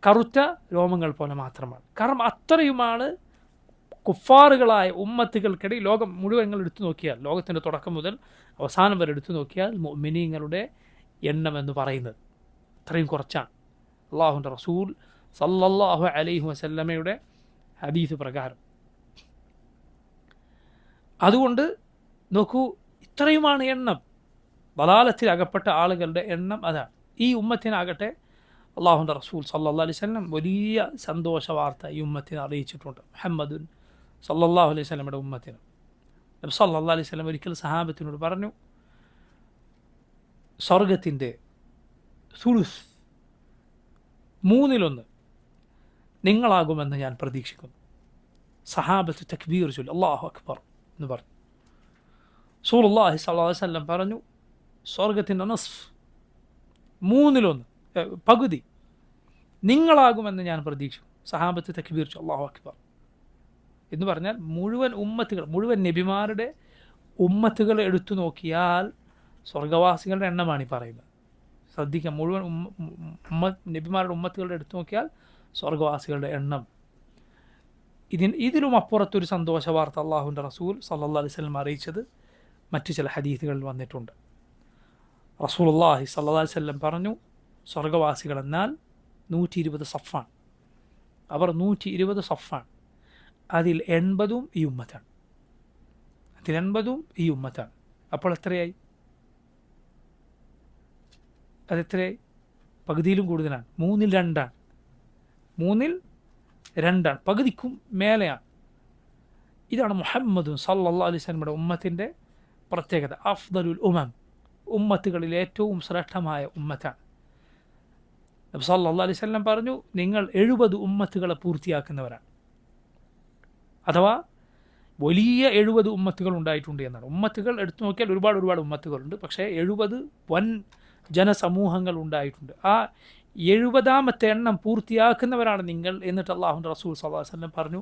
കറുത്ത രോമങ്ങൾ പോലെ മാത്രമാണ്. കാരണം അത്രയുമാണ് കുഫാറുകളായ ഉമ്മത്തുകൾക്കിടയിൽ ലോകം മുഴുവൻ എടുത്തു നോക്കിയാൽ, ലോകത്തിൻ്റെ തുടക്കം മുതൽ അവസാനം വരെ എടുത്തു നോക്കിയാൽ മുഅ്മിനീങ്ങളുടെ എണ്ണം എന്ന് പറയുന്നത് അത്രയും കുറച്ചാണ്. അല്ലാഹുവിൻ്റെ റസൂൽ സല്ലല്ലാഹു അലൈഹി വസല്ലമയുടെ ഹദീസ് പ്രകാരം. അതുകൊണ്ട് നോക്കൂ, ഇത്രയുമാണ് എണ്ണം. ദലാലത്തിൽ അകപ്പെട്ട ആളുകളുടെ എണ്ണം അതാണ്. ഈ ഉമ്മത്തിനാകട്ടെ അല്ലാഹുവിൻ്റെ റസൂൽ സല്ലല്ലാഹു അലൈഹി വസല്ലം വലിയ സന്തോഷ വാർത്ത ഈ ഉമ്മത്തിനെ അറിയിച്ചിട്ടുണ്ട്. മുഹമ്മദുൻ സല്ലല്ലാഹു അലൈഹി വസല്ലമയുടെ ഉമ്മത്തിന് നബി സല്ലല്ലാഹു അലൈഹി വസല്ലം ഒരിക്കൽ സഹാബത്തിനോട് പറഞ്ഞു, സ്വർഗത്തിൻ്റെ സുലുസ് 1/3 നിങ്ങളാകുമെന്ന് ഞാൻ പ്രതീക്ഷിക്കുന്നു. സഹാബത്ത് തക്ബീർ ചൊല്ലി അല്ലാഹു അക്ബർ എന്ന് പറഞ്ഞു. റസൂലുള്ളാഹി സ്വല്ലല്ലാഹു അലൈഹി വസല്ലം പറഞ്ഞു, സ്വർഗത്തിൻ്റെ നസ്ഫ് 1/3 പകുതി നിങ്ങളാകുമെന്ന് ഞാൻ പ്രതീക്ഷിക്കും. സഹാബത്ത് തക്ബീർ ചൊല്ലി അല്ലാഹു അക്ബർ എന്ന് പറഞ്ഞാൽ മുഴുവൻ ഉമ്മത്തുകൾ, മുഴുവൻ നബിമാരുടെ ഉമ്മത്തുകൾ എടുത്തു നോക്കിയാൽ സ്വർഗവാസികളുടെ എണ്ണമാണ് ഈ പറയുന്നത്. ശ്രദ്ധിക്കാം, മുഴുവൻ നബിമാരുടെ ഉമ്മത്തുകളുടെ എടുത്തു നോക്കിയാൽ സ്വർഗവാസികളുടെ എണ്ണം. ഇതിലും അപ്പുറത്തൊരു സന്തോഷ വാർത്ത അല്ലാഹുവിൻ്റെ റസൂൽ സല്ലല്ലാഹു അലൈഹി വസല്ലം അറിയിച്ചത് മറ്റു ചില ഹദീസുകളിൽ വന്നിട്ടുണ്ട്. റസൂലുള്ളാഹി സല്ലല്ലാഹു അലൈഹി വസല്ലം പറഞ്ഞു, സ്വർഗവാസികൾ എന്നാൽ 120 സഫാണ്. അവർ 120 സഫാണ്. അതിൽ 80 ഈ ഉമ്മത്താണ്. ഈ ഉമ്മത്താണ്. അപ്പോൾ എത്രയായി? അതെത്രയായി? പകുതിയിലും കൂടുതലാണ്. 2/3. 2/3, പകുതിക്കും മേലെയാണ്. ഇതാണ് മുഹമ്മദ് സല്ലല്ലാഹു അലൈഹി വസല്ലമയുടെ ഉമ്മത്തിൻ്റെ പ്രത്യേകത. അഫ്ദലുൽ ഉമം, ഉമ്മത്തുകളിൽ ഏറ്റവും ശ്രേഷ്ഠമായ ഉമ്മത്താണ്. നബി സല്ലല്ലാഹു അലൈഹി വസല്ലം പറഞ്ഞു, നിങ്ങൾ 70 ഉമ്മത്തുകളെ പൂർത്തിയാക്കുന്നവരാണ്. അഥവാ വലിയ 70 ഉമ്മത്തുകൾ ഉണ്ടായിട്ടുണ്ട് എന്നാണ്. ഉമ്മത്തുകൾ എടുത്തു നോക്കിയാൽ ഒരുപാട് ഉമ്മത്തുകളുണ്ട്. പക്ഷേ 70 വൻ ജനസമൂഹങ്ങൾ ഉണ്ടായിട്ടുണ്ട്. ആ 70ാമത്തെ എണ്ണം പൂർത്തിയാക്കുന്നവരാണ് നിങ്ങൾ. എന്നിട്ട് അല്ലാഹുവിൻ്റെ റസൂൽ സല്ലല്ലാഹു അലൈഹി വസല്ലം പറഞ്ഞു,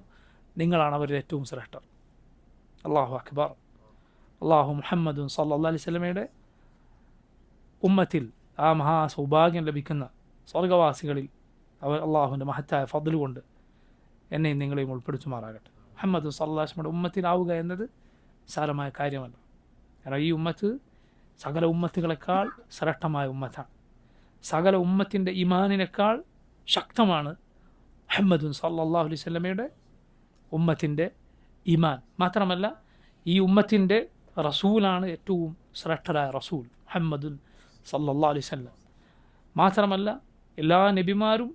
നിങ്ങളാണ് അവരിൽ ഏറ്റവും ശ്രേഷ്ഠർ. അല്ലാഹു അക്ബർ. അല്ലാഹു മുഹമ്മദുൻ സല്ലല്ലാഹു അലൈഹി വസല്ലമയുടെ ഉമ്മത്തിൽ ആ മഹാസൗഭാഗ്യം ലഭിക്കുന്ന സ്വർഗവാസികളിൽ അവർ അള്ളാഹുവിൻ്റെ മഹത്തായ ഫദ്ൽ കൊണ്ട് എന്നെയും നിങ്ങളെയും ഉൾപ്പെടുത്തുമാറാകട്ടെ. മുഹമ്മദ് സല്ലല്ലാഹു അലൈഹി വസല്ലമയുടെ ഉമ്മത്തിലാവുക എന്നത് സാരമായ കാര്യമല്ല. കാരണം ഈ ഉമ്മത്ത് സകല ഉമ്മത്തുകളെക്കാൾ ശ്രേഷ്ഠമായ ഉമ്മത്താണ്. സകല ഉമ്മത്തിൻ്റെ ഈമാനിനേക്കാൾ ശക്തമാണ് മുഹമ്മദ് സല്ലല്ലാഹു അലൈഹി വസല്ലമയുടെ ഉമ്മത്തിൻ്റെ ഈമാൻ. മാത്രമല്ല ഈ ഉമ്മത്തിൻ്റെ റസൂലാണ് ഏറ്റവും ശ്രേഷ്ഠരായ റസൂൽ മുഹമ്മദ് സല്ലല്ലാഹു അലൈഹി വസല്ലം. മാത്രമല്ല എല്ലാ നബിമാരും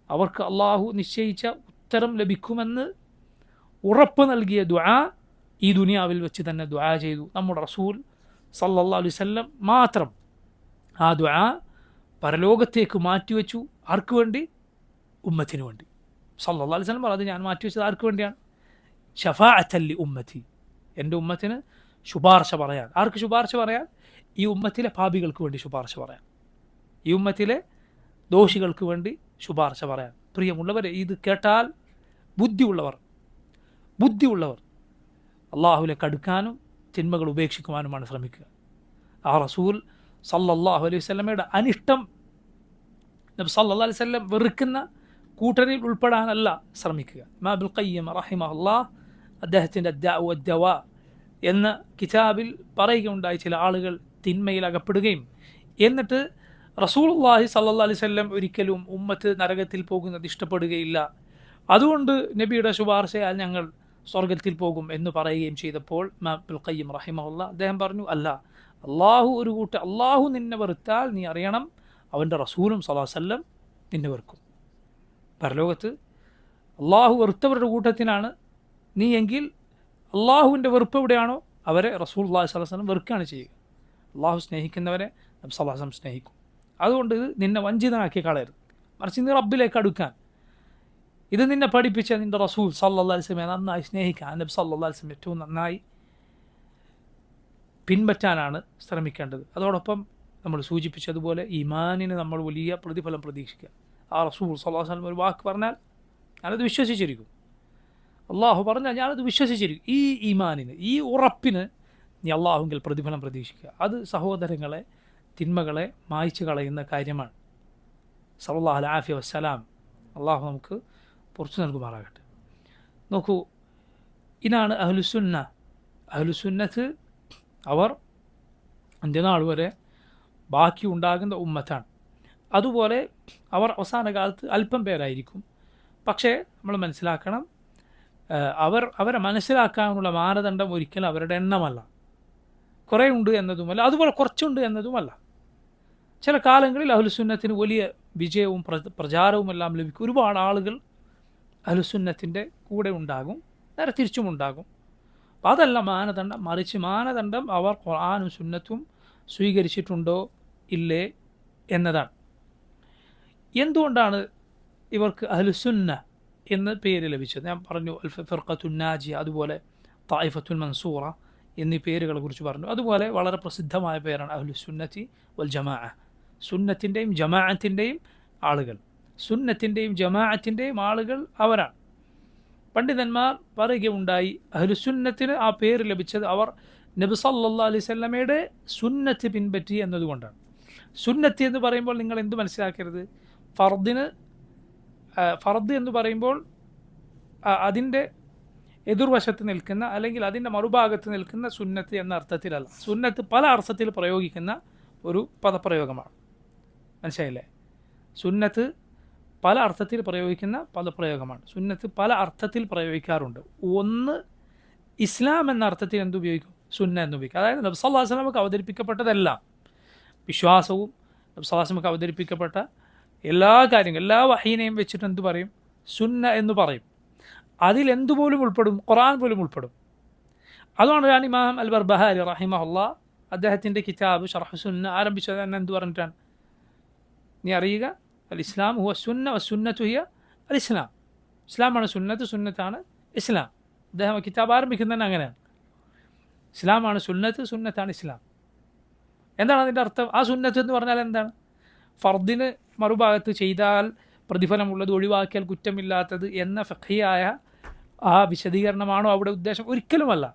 അവർക്ക് അള്ളാഹു നിശ്ചയിച്ച ഉത്തരം ലഭിക്കുമെന്ന് ഉറപ്പ് നൽകിയ ദുആ ഈ ദുനിയാവിൽ വെച്ച് തന്നെ ദുആ ചെയ്തു. നമ്മുടെ റസൂൽ സല്ലല്ലാഹു അലൈഹി വസല്ലം മാത്രം ആ ദുആ പരലോകത്തേക്ക് മാറ്റിവെച്ചു. ആർക്ക് വേണ്ടി? ഉമ്മത്തിന് വേണ്ടി. സല്ലല്ലാഹു അലൈഹി വസല്ലം അത് ഞാൻ മാറ്റിവെച്ചത് ആർക്ക് വേണ്ടിയാണ്? ശഫാഅത്തൻ ലി ഉമ്മത്തി, എൻ്റെ ഉമ്മത്തിന് ശുപാർശ പറയാൻ. ആർക്ക് ശുപാർശ പറയാൻ? ഈ ഉമ്മത്തിലെ പാപികൾക്ക് വേണ്ടി ശുപാർശ പറയാൻ, ഈ ഉമ്മത്തിലെ ദോഷികൾക്ക് വേണ്ടി ശുപാർശ പറയാൻ. പ്രിയമുള്ളവരെ, ഇത് കേട്ടാൽ ബുദ്ധിയുള്ളവർ അള്ളാഹുവിലേക്ക് അടുക്കാനും തിന്മകൾ ഉപേക്ഷിക്കുവാനുമാണ് ശ്രമിക്കുക. ആ റസൂൽ സല്ലല്ലാഹു അലൈഹി വസല്ലമയുടെ അനിഷ്ടം, നബി സല്ലല്ലാഹു അലൈഹി വസല്ലം വെറുക്കുന്ന കൂട്ടരിൽ ഉൾപ്പെടാനല്ല ശ്രമിക്കുക. ഇമാം ഇബ്നുൽ ഖയ്യിം റഹിമഹുല്ലാഹ് അദ്ദേഹത്തിൻ്റെ അദ്ദാഉ വദ്ദവാ എന്ന കിതാബിൽ പറയുകയുണ്ടായി, ചില ആളുകൾ തിന്മയിൽ അകപ്പെടുകയും എന്നിട്ട് റസൂലുള്ളാഹി സല്ലല്ലാഹു അലൈഹി വസല്ലം ഒരിക്കലും ഉമ്മത്ത് നരകത്തിൽ പോകുന്നത് ഇഷ്ടപ്പെടുകയില്ല, അതുകൊണ്ട് നബിയുടെ ശുപാർശയാൽ ഞങ്ങൾ സ്വർഗത്തിൽ പോകും എന്ന് പറയുകയും ചെയ്തപ്പോൾ ഇമാം ഇബ്നുൽ ഖയ്യിം റഹിമഹുല്ലാഹ് അദ്ദേഹം പറഞ്ഞു, അല്ല, അള്ളാഹു നിന്നെ വെറുത്താൽ നീ അറിയണം അവൻ്റെ റസൂലും സല്ലല്ലാഹു അലൈഹി വസല്ലം നിന്നെ വെറുക്കും. പരലോകത്ത് അള്ളാഹു വെറുത്തവരുടെ കൂട്ടത്തിനാണ് നീ എങ്കിൽ അള്ളാഹുവിൻ്റെ വെറുപ്പ് എവിടെയാണോ അവരെ റസൂലുള്ളാഹി സ്വല്ലല്ലാഹു അലൈഹി വസല്ലം വെറുക്കുകയാണ് ചെയ്യുക. അള്ളാഹു സ്നേഹിക്കുന്നവരെ നബി സല്ലല്ലാഹു അലൈഹി വസല്ലം സ്നേഹിക്കും. അതുകൊണ്ട് ഇത് നിന്നെ വഞ്ചിതനാക്കി കളയരുത്, മറിച്ച് നീ റബ്ബിലേക്ക് അടുക്കാൻ, ഇത് നിന്നെ പഠിപ്പിച്ച നിൻ്റെ റസൂൽ സല്ലല്ലാഹു അലൈഹി വസല്ലം നന്നായി സ്നേഹിക്കാൻ, നബി സല്ലല്ലാഹു അലൈഹി വസല്ലം ഏറ്റവും നന്നായി പിൻപറ്റാനാണ് ശ്രമിക്കേണ്ടത്. അതോടൊപ്പം നമ്മൾ സൂചിപ്പിച്ചതുപോലെ ഈമാനിന് നമ്മൾ വലിയ പ്രതിഫലം പ്രതീക്ഷിക്കുക. ആ റസൂൽ സല്ലല്ലാഹു അലൈഹി വസല്ലം ഒരു വാക്ക് പറഞ്ഞാൽ ഞാനത് വിശ്വസിച്ചിരിക്കും, അള്ളാഹു പറഞ്ഞാൽ ഞാനത് വിശ്വസിച്ചിരിക്കും. ഈ ഈമാനിന്, ഈ ഉറപ്പിന് നീ അള്ളാഹുവിൽ പ്രതിഫലം പ്രതീക്ഷിക്കുക. അത് സഹോദരങ്ങളെ, തിന്മകളെ മായ്ച്ചു കളയുന്ന കാര്യമാണ്. സല്ലല്ലാഹു അലൈഹി വസല്ലം അള്ളാഹു നമുക്ക് പുറത്തു നൽകുമാറാകട്ടെ. നോക്കൂ, ഇതാണ് അഹ്ലുസുന്ന. അഹ്ലുസുന്നത്ത് അവർ അന്ത്യനാൾ വരെ ബാക്കി ഉണ്ടാകുന്ന ഉമ്മത്താണ്. അതുപോലെ അവർ അവസാന കാലത്ത് അല്പം പേരായിരിക്കും. പക്ഷേ നമ്മൾ മനസ്സിലാക്കണം, അവരെ മനസ്സിലാക്കാനുള്ള മാനദണ്ഡം ഒരിക്കലും അവരുടെ എണ്ണമല്ല, കുറേ ഉണ്ട് എന്നതുമല്ല, അതുപോലെ കുറച്ചുണ്ട് എന്നതുമല്ല. ചില കാലങ്ങളിൽ അഹ്ലുസുന്നത്തിന് വലിയ വിജയവും പ്രചാരവുമെല്ലാം ലഭിക്കും. ഒരുപാട് ആളുകൾ അഹ്ലുസുന്നത്തിൻ്റെ കൂടെ ഉണ്ടാകും, നേരെ തിരിച്ചും ഉണ്ടാകും. അപ്പോൾ അതല്ല മാനദണ്ഡം, മറിച്ച് മാനദണ്ഡം അവർ ഖുർആനും സുന്നത്തും സ്വീകരിച്ചിട്ടുണ്ടോ ഇല്ലേ എന്നതാണ്. എന്തുകൊണ്ടാണ് ഇവർക്ക് അഹ്ലുസുന്ന എന്ന് പേര് ലഭിച്ചത്? ഞാൻ പറഞ്ഞു, അൽ ഫിർഖത്തുൻ നാജിയ, അതുപോലെ തായിഫത്തുൽ മൻസൂറ എന്നീ പേരുകളെ കുറിച്ച് പറഞ്ഞു. അതുപോലെ വളരെ പ്രസിദ്ധമായ പേരാണ് അഹ്ലുസുന്നത്തി വൽ ജമാഅ, സുന്നത്തിൻ്റെയും ജമാഅത്തിൻ്റെയും ആളുകൾ. സുന്നത്തിൻ്റെയും ജമാഅത്തിൻ്റെയും ആളുകൾ അവരാണ്. പണ്ഡിതന്മാർ പറയുകയുണ്ടായി, അഹ്ലുസുന്നത്തിന് ആ പേര് ലഭിച്ചത് അവർ നബി സല്ലല്ലാഹു അലൈഹി വസല്ലമയുടെ സുന്നത്ത് പിൻപറ്റി എന്നതുകൊണ്ടാണ്. സുന്നത്ത് എന്ന് പറയുമ്പോൾ നിങ്ങൾ എന്ത് മനസ്സിലാക്കരുത്, ഫർദ് എന്ന് പറയുമ്പോൾ അതിൻ്റെ എതിർവശത്ത് നിൽക്കുന്ന അല്ലെങ്കിൽ അതിൻ്റെ മറുഭാഗത്ത് നിൽക്കുന്ന സുന്നത്ത് എന്ന അർത്ഥത്തിലല്ല. സുന്നത്ത് പല അർത്ഥത്തിൽ പ്രയോഗിക്കുന്ന ഒരു പദപ്രയോഗമാണ്, മനസ്സിലായില്ലേ? സുന്നത്ത് പല അർത്ഥത്തിൽ പ്രയോഗിക്കുന്ന പദപ്രയോഗമാണ്. സുന്നത്ത് പല അർത്ഥത്തിൽ പ്രയോഗിക്കാറുണ്ട്. ഒന്ന്, ഇസ്ലാം എന്ന അർത്ഥത്തിൽ എന്തുപയോഗിക്കും? സുന്ന എന്നുപയോഗിക്കും. അതായത് നബി സല്ലല്ലാഹു അലൈഹി വസല്ലമക്ക് അവതരിപ്പിക്കപ്പെട്ടതെല്ലാം, വിശ്വാസവും നബി സല്ലല്ലാഹു അലൈഹി വസല്ലമക്ക് അവതരിപ്പിക്കപ്പെട്ട എല്ലാ കാര്യങ്ങളും, എല്ലാ വഹീനെയും വെച്ചിട്ട് എന്തു പറയും? സുന്ന എന്ന് പറയും. അതിലെന്തുപോലും ഉൾപ്പെടും, ഖുർആൻ പോലും ഉൾപ്പെടും. അതുകൊണ്ടാണ് ഇമാം അൽ ബർബഹാരി റഹിമഹുല്ലാഹ് അദ്ദേഹത്തിൻ്റെ കിതാബ് ശർഹ് സുന്ന ആരംഭിച്ചത് തന്നെ എന്ത് പറഞ്ഞിട്ടാണ്? നീ അറിയുക, അൽ ഇസ്ലാം ഹുവ സുന്ന വ സുന്നത്തു ഹിയ അൽ ഇസ്ലാം. ഇസ്ലാമാണ് സുന്നത്ത്, സുന്നത്താണ് ഇസ്ലാം. അദ്ദേഹം കിതാബ് ആരംഭിക്കുന്നത് തന്നെ അങ്ങനെയാണ്. ഇസ്ലാമാണ് സുന്നത്ത്, സുന്നത്താണ് ഇസ്ലാം. എന്താണ് അതിൻ്റെ അർത്ഥം? ആ സുന്നത്ത് എന്ന് പറഞ്ഞാൽ എന്താണ്? ഫർദിന് മറുഭാഗത്ത് ചെയ്താൽ പ്രതിഫലമുള്ളത്, ഒഴിവാക്കിയാൽ കുറ്റമില്ലാത്തത് എന്ന ഫഖഹിയായ ആ വിശദീകരണമാണോ അവിടെ ഉദ്ദേശം? ഒരിക്കലുമല്ല.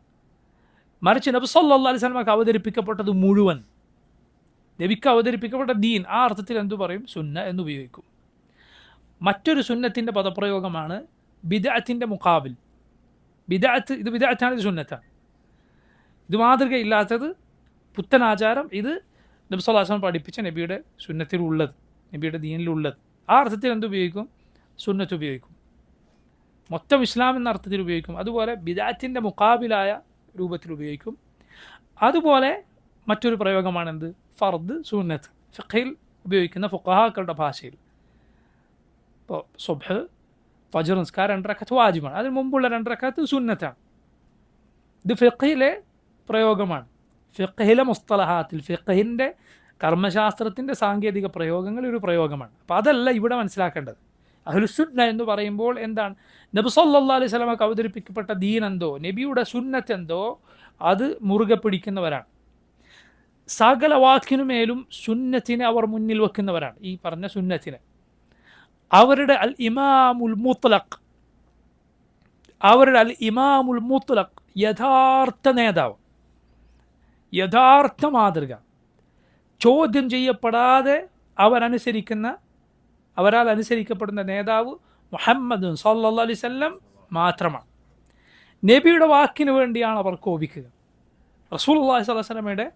മറിച്ച് നബി സല്ലല്ലാഹു അലൈഹി വസല്ലമക്ക് അവതരിപ്പിക്കപ്പെട്ടത് മുഴുവൻ, നബിക്ക് അവതരിപ്പിക്കപ്പെട്ട ദീൻ, ആ അർത്ഥത്തിൽ എന്തു പറയും? സുന്ന എന്നുപയോഗിക്കും. മറ്റൊരു സുന്നത്തിൻ്റെ പദപ്രയോഗമാണ് ബിദ്അത്തിൻ്റെ മുഖാബിൽ. ബിദ്അത്ത്, ഇത് ബിദ്അത്താണ്, ഇത് സുന്നത്താണ്. ഇത് മാതൃകയില്ലാത്തത്, പുത്തനാചാരം, ഇത് നബി സല്ലല്ലാഹു അലൈഹി വസല്ലം പഠിപ്പിച്ച നബിയുടെ സുന്നത്തിലുള്ളത്, നബിയുടെ ദീനിലുള്ളത്. ആ അർത്ഥത്തിൽ എന്തുപയോഗിക്കും? സുന്നത്ത് ഉപയോഗിക്കും. മൊത്തം ഇസ്ലാം എന്ന അർത്ഥത്തിൽ ഉപയോഗിക്കും. അതുപോലെ ബിദ്അത്തിൻ്റെ മുഖാബിലായ രൂപത്തിൽ ഉപയോഗിക്കും. അതുപോലെ മറ്റൊരു പ്രയോഗമാണ് എന്ത്? ഫർദ്, സുന്നത്ത്. ഫിഖ്ഹിൽ ഉപയോഗിക്കുന്ന ഫുഖഹാക്കളുടെ ഭാഷയിൽ ഇപ്പോൾ സുബ്ഹ്, ഫജ്ർ നിസ്കാരം 2 റക്അത്ത് വാജിബാണ്, അതിന് മുമ്പുള്ള 2 റക്അത്ത് സുന്നത്താണ്. ഇത് ഫിഖ്ഹിലെ പ്രയോഗമാണ്. ഫിഖ്ഹിലെ മുസ്തലഹാത്തിൽ ഫിഖ്ഹിൻ്റെ കർമ്മശാസ്ത്രത്തിൻ്റെ സാങ്കേതിക പ്രയോഗങ്ങൾ ഒരു പ്രയോഗമാണ്. അപ്പോൾ അതല്ല ഇവിടെ മനസ്സിലാക്കേണ്ടത്. അഹ്ലുസുന്ന എന്ന് പറയുമ്പോൾ എന്താണ്? നബി സല്ലല്ലാഹു അലൈഹി വസല്ലമക്ക് അവതരിപ്പിക്കപ്പെട്ട ദീൻ എന്തോ, നബിയുടെ സുന്നത്ത് എന്തോ, അത് മുറുകെ പിടിക്കുന്നവരാണ്. സകല വാക്കിനുമേലും സുന്നത്തിനെ അവർ മുന്നിൽ വെക്കുന്നവരാണ്. ഈ പറഞ്ഞ സുന്നത്തിനെ അവരുടെ അൽ ഇമാമുൽ മുത്ലഖ്, അവരുടെ അൽ ഇമാമുൽ മുത്ലഖ്, യഥാർത്ഥ നേതാവ്, യഥാർത്ഥ മാതൃക, ചോദ്യം ചെയ്യപ്പെടാതെ അവരാൽ അനുസരിക്കപ്പെടുന്ന നേതാവ് മുഹമ്മദ് സല്ലല്ലാഹു അലൈഹി വസല്ലം മാത്രമാണ്. നബിയുടെ വാക്കിന് വേണ്ടിയാണ് അവർ കോപിക്കുക. റസൂലുള്ളാഹി സ്വല്ലല്ലാഹു അലൈഹി വസല്ലമയുടെ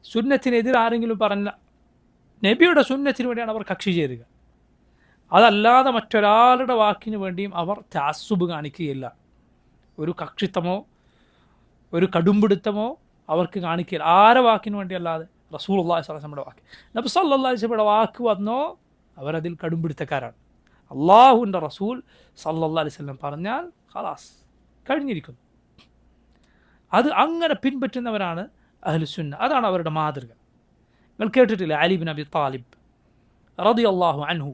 സുന്നത്തിനെതിരെ ആരെങ്കിലും പറഞ്ഞ നബിയുടെ സുന്നത്തിന് വേണ്ടിയാണ് അവർ കക്ഷി ചേരുക. അതല്ലാതെ മറ്റൊരാളുടെ വാക്കിന് വേണ്ടിയും അവർ തഅസ്സുബ് കാണിക്കുകയില്ല. ഒരു കക്ഷിത്വമോ ഒരു കടുംപിടുത്തമോ അവർക്ക് കാണിക്കുകയില്ല. ആരെ വാക്കിന് വേണ്ടിയല്ലാതെ റസൂലുള്ളാഹി സ്വല്ലല്ലാഹു അലൈഹി വസല്ലമയുടെ വാക്ക്, നബി സല്ലല്ലാഹു അലൈഹി വസല്ലമയുടെ വാക്ക് വന്നോ അവരതിൽ കടുംപിടുത്തക്കാരാണ്. അള്ളാഹുവിൻ്റെ റസൂൽ സല്ലല്ലാഹു അലൈഹി വസല്ലം പറഞ്ഞാൽ ഖലാസ് കഴിഞ്ഞിരിക്കുന്നു. അത് അങ്ങനെ പിൻപറ്റുന്നവരാണ് അഹ്ലുസുന്ന. അതാണ് അവരുടെ മാതൃക. നിങ്ങൾ കേട്ടിട്ടില്ല, അലി ഇബ്നു അബി താലിബ് റളിയല്ലാഹു അൻഹു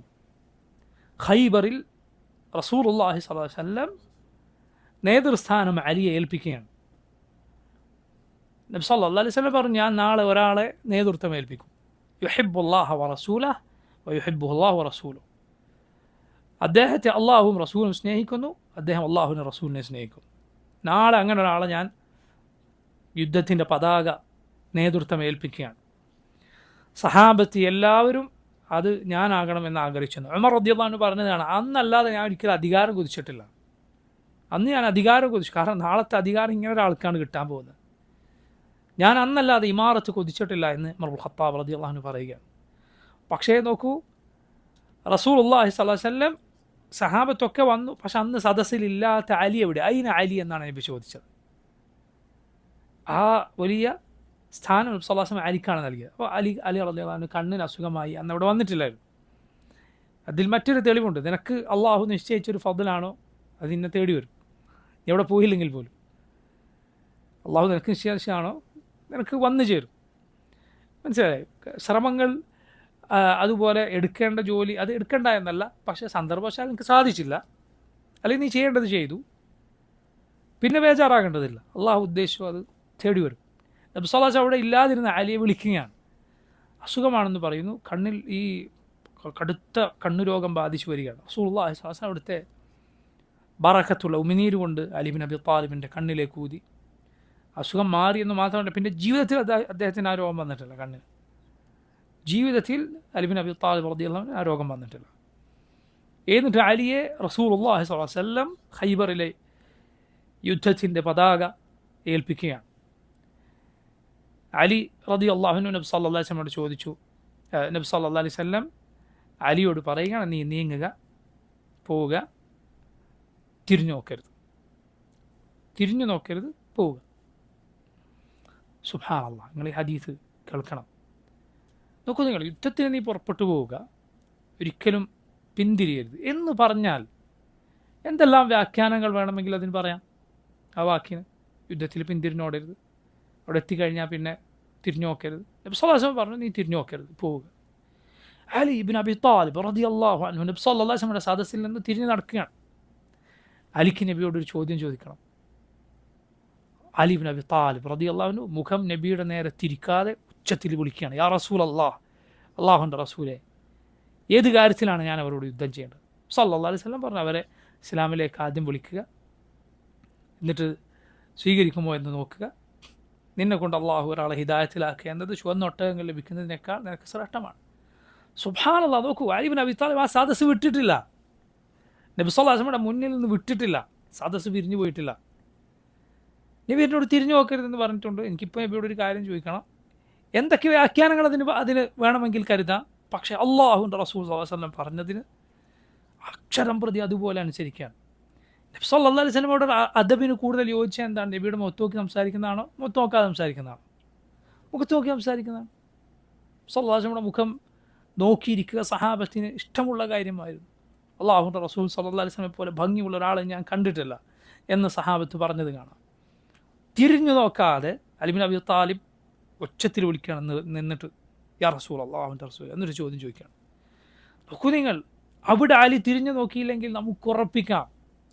ഖൈബറിൽ റസൂലുള്ളാഹി സ്വല്ലല്ലാഹു അലൈഹി വസല്ലം നേതൃസ്ഥാനം അലിയെ ഏൽപ്പിക്കുകയാണ്. നബി സല്ലല്ലാഹു അലൈഹി വസല്ലം പറഞ്ഞു, ഞാൻ നാളെ ഒരാളെ നേതൃത്വം ഏൽപ്പിക്കും. യുഹിബ്ബുല്ലാഹ വറസൂലഹു വയുഹിബ്ബുഹുല്ലാഹു വറസൂലുഹു. അദ്ദേഹത്തെ അള്ളാഹുവും റസൂലും സ്നേഹിക്കുന്നു, അദ്ദേഹം അള്ളാഹുവിനെ റസൂലിനെ സ്നേഹിക്കുന്നു. നാളെ അങ്ങനെ ഒരാളെ ഞാൻ യുദ്ധത്തിൻ്റെ പതാക നേതൃത്വം ഏൽപ്പിക്കുകയാണ്. സഹാബത്ത് എല്ലാവരും അത് ഞാനാകണമെന്ന് ആഗ്രഹിച്ചിരുന്നു. ഉമർ റളിയല്ലാഹു അൻഹു പറഞ്ഞതാണ്, അന്നല്ലാതെ ഞാൻ ഒരിക്കലും അധികാരം കൊതിച്ചിട്ടില്ല. അന്ന് ഞാൻ അധികാരം കൊതിച്ചു, കാരണം നാളത്തെ അധികാരം ഇങ്ങനെ ഒരാൾക്കാണ് കിട്ടാൻ പോകുന്നത്. ഞാൻ അന്നല്ലാതെ ഇമാറത്ത് കൊതിച്ചിട്ടില്ല എന്ന് ഉമർ ഇബ്നുൽ ഖത്താബ് റളിയല്ലാഹു അൻഹു പറയുകയാണ്. പക്ഷേ നോക്കൂ, റസൂലുള്ളാഹി സ്വല്ലല്ലാഹു അലൈഹി വസല്ലം സഹാബത്തൊക്കെ വന്നു, പക്ഷെ അന്ന് സദസ്സിലില്ലാത്ത അലി എവിടെ? അയിന അലി എന്നാണ് നബി ചോദിച്ചത്. ആ വലിയ സ്ഥാനം നബി സല്ലല്ലാഹു അലൈഹി വസല്ലം അലിക്കാണ് നൽകിയത്. അപ്പോൾ അലി റളിയല്ലാഹു അൻഹു കണ്ണിന് അസുഖമായി അന്ന് അവിടെ വന്നിട്ടില്ലായിരുന്നു. അതിൽ മറ്റൊരു തെളിവുണ്ട്, നിനക്ക് അള്ളാഹു നിശ്ചയിച്ചൊരു ഫضലാണോ അത് നിന്നെ തേടി വരും. നീ അവിടെ പോയില്ലെങ്കിൽ പോലും അള്ളാഹു നിനക്ക് നിശ്ചയിച്ചാണോ നിനക്ക് വന്നു ചേരും. മനസ്സിലായി? ശ്രമങ്ങൾ അതുപോലെ എടുക്കേണ്ട ജോലി അത് എടുക്കേണ്ട എന്നല്ല, പക്ഷേ സന്ദർഭവശാൽ എനിക്ക് സാധിച്ചില്ല, അല്ലെങ്കിൽ നീ ചെയ്യേണ്ടത് ചെയ്തു, പിന്നെ ബേജാറാകേണ്ടതില്ല. അള്ളാഹു ഉദ്ദേശിച്ചു അത് തേടി വരും. നബി സല്ലല്ലാഹു അലൈഹി വസല്ലം അവിടെ ഇല്ലാതിരുന്ന അലിയെ വിളിക്കുകയാണ്. അസുഖമാണെന്ന് പറയുന്നു, കണ്ണിൽ ഈ കടുത്ത കണ്ണുരോഗം ബാധിച്ചു വരികയാണ്. റസൂലുള്ളാഹി സ്വല്ലല്ലാഹു അലൈഹി വസല്ലം അവിടുത്തെ ബറക്കത്തുള്ള ഉമിനീര് കൊണ്ട് അലി ഇബ്നു അബി താലിബിൻ്റെ കണ്ണിലേക്ക് ഊതി. അസുഖം മാറിയെന്ന് മാത്രമല്ല, പിന്നെ ജീവിതത്തിൽ അദ്ദേഹത്തിന് ആ രോഗം വന്നിട്ടില്ല. കണ്ണിന് ജീവിതത്തിൽ അലി ഇബ്നു അബി താലിബ് റളിയല്ലാഹു അൻഹു ആ രോഗം വന്നിട്ടില്ല. എന്നിട്ട് അലിയെ റസൂലുള്ളാഹി സ്വല്ലല്ലാഹു അലൈഹി വസല്ലം ഖൈബറിലെ യുദ്ധത്തിൻ്റെ പതാക ഏൽപ്പിക്കുകയാണ്. അലി റളിയല്ലാഹു അൻഹു നബി സല്ലല്ലാഹു അലൈഹി വസല്ലമയോട് ചോദിച്ചു. നബി സല്ലല്ലാഹു അലൈഹി വസല്ലം അലിയോട് പറയുകയാണ്, നീ നീങ്ങുക, പോവുക, തിരിഞ്ഞു നോക്കരുത്, പോവുക. സുബ്ഹാനല്ലാഹ്, നിങ്ങൾ ഈ ഹദീസ് കേൾക്കണം. നോക്കൂ, നിങ്ങൾ യുദ്ധത്തിന് നീ പുറപ്പെട്ടു പോവുക, ഒരിക്കലും പിന്തിരിയരുത് എന്ന് പറഞ്ഞാൽ എന്തെല്ലാം വ്യാഖ്യാനങ്ങൾ വേണമെങ്കിൽ അതിന് പറയാം. ആ വാക്കിന് യുദ്ധത്തിൽ പിന്തിരിഞ്ഞോടരുത്, അവിടെ എത്തിക്കഴിഞ്ഞാൽ പിന്നെ തിരിഞ്ഞു നോക്കരുത്. നബി സല്ലല്ലാഹു അലൈഹി വസല്ലം പറഞ്ഞു, നീ തിരിഞ്ഞു നോക്കരുത്, പോവുക. അലി ഇബ്നു അബി താലിബ് റളിയല്ലാഹു അൻഹു നബി സല്ലല്ലാഹു അലൈഹി വസല്ലമയുടെ സദസ്സിൽ നിന്ന് തിരിഞ്ഞു നടക്കുകയാണ്. അലിക്ക് നബിയോട് ഒരു ചോദ്യം ചോദിക്കണം. അലി ഇബ്നു അബി താലിബ് റളിയല്ലാഹു അൻഹു മുഖം നബിയുടെ നേരെ തിരിക്കാതെ ഉച്ചത്തിൽ വിളിക്കുകയാണ്, യാ റസൂലല്ലാഹ്, അള്ളാഹുവിൻ്റെ റസൂലെ, ഏത് കാര്യത്തിലാണ് ഞാൻ അവരോട് യുദ്ധം ചെയ്യേണ്ടത്? സല്ലല്ലാഹു അലൈഹി വസല്ലം പറഞ്ഞു, അവരെ ഇസ്ലാമിലേക്ക് ആദ്യം വിളിക്കുക, എന്നിട്ട് സ്വീകരിക്കുമോ എന്ന് നോക്കുക. നിന്നെ കൊണ്ട് അള്ളാഹു ഒരാളെ ഹിദായത്തിലാക്കുക എന്നത് ചുവന്ന ഒട്ടകങ്ങൾ ലഭിക്കുന്നതിനേക്കാൾ നിനക്ക് ശ്രേഷ്ഠമാണ്. സുബ്ഹാനല്ലാഹ്, നോക്കൂ, അലി ഇബ്നു അബി താലിബ് ആ സദസ്സ് വിട്ടിട്ടില്ല. നബി സല്ലല്ലാഹു അലൈഹി വസല്ലമയുടെ മുന്നിൽ നിന്ന് വിട്ടിട്ടില്ല, സദസ്സ് പിരിഞ്ഞു പോയിട്ടില്ല. നബി എന്നോട് തിരിഞ്ഞു നോക്കരുതെന്ന് പറഞ്ഞിട്ടുണ്ട്. എനിക്കിപ്പോൾ നബിയോട് ഒരു കാര്യം ചോദിക്കണം. എന്തൊക്കെ വ്യാഖ്യാനങ്ങൾ അതിന് വേണമെങ്കിൽ കരുതാം, പക്ഷേ അള്ളാഹുവിൻ്റെ റസൂൽ സല്ലല്ലാഹു അലൈഹി വസല്ലം പറഞ്ഞതിന് അക്ഷരം പ്രതി അതുപോലെ അനുസരിക്കുകയാണ്. നബി സല്ലല്ലാഹു അലൈഹി വസല്ലമയുടെ അദബിന് കൂടുതൽ യോജിച്ച എന്താണ്? നബിയുടെ മുഖത്ത് നോക്കി സംസാരിക്കുന്നതാണോ, മുഖത്ത് നോക്കാതെ സംസാരിക്കുന്നതാണോ? മുഖത്ത് നോക്കി സംസാരിക്കുന്നതാണ്. സല്ലല്ലാഹു അലൈഹി വസല്ലമയുടെ മുഖം നോക്കിയിരിക്കുക സഹാബത്തിന് ഇഷ്ടമുള്ള കാര്യമായിരുന്നു. അള്ളാഹുവിൻ്റെ റസൂൽ സല്ലല്ലാഹു അലൈഹി വസല്ലമയെ പോലെ ഭംഗിയുള്ള ഒരാളെ ഞാൻ കണ്ടിട്ടില്ല എന്ന് സഹാബത്ത് പറഞ്ഞത് കാണാം. തിരിഞ്ഞു നോക്കാതെ അലി ഇബ്നു അബി താലിബ് ഒച്ചത്തിൽ വിളിക്കുകയാണ് നിന്നിട്ട്, യാ റസൂൽ, അള്ളാഹുവിൻ്റെ റസൂൽ എന്നൊരു ചോദ്യം ചോദിക്കുകയാണ്. നോക്കൂ നിങ്ങൾ, അവിടെ അലി തിരിഞ്ഞു നോക്കിയില്ലെങ്കിൽ നമുക്ക് ഉറപ്പിക്കാം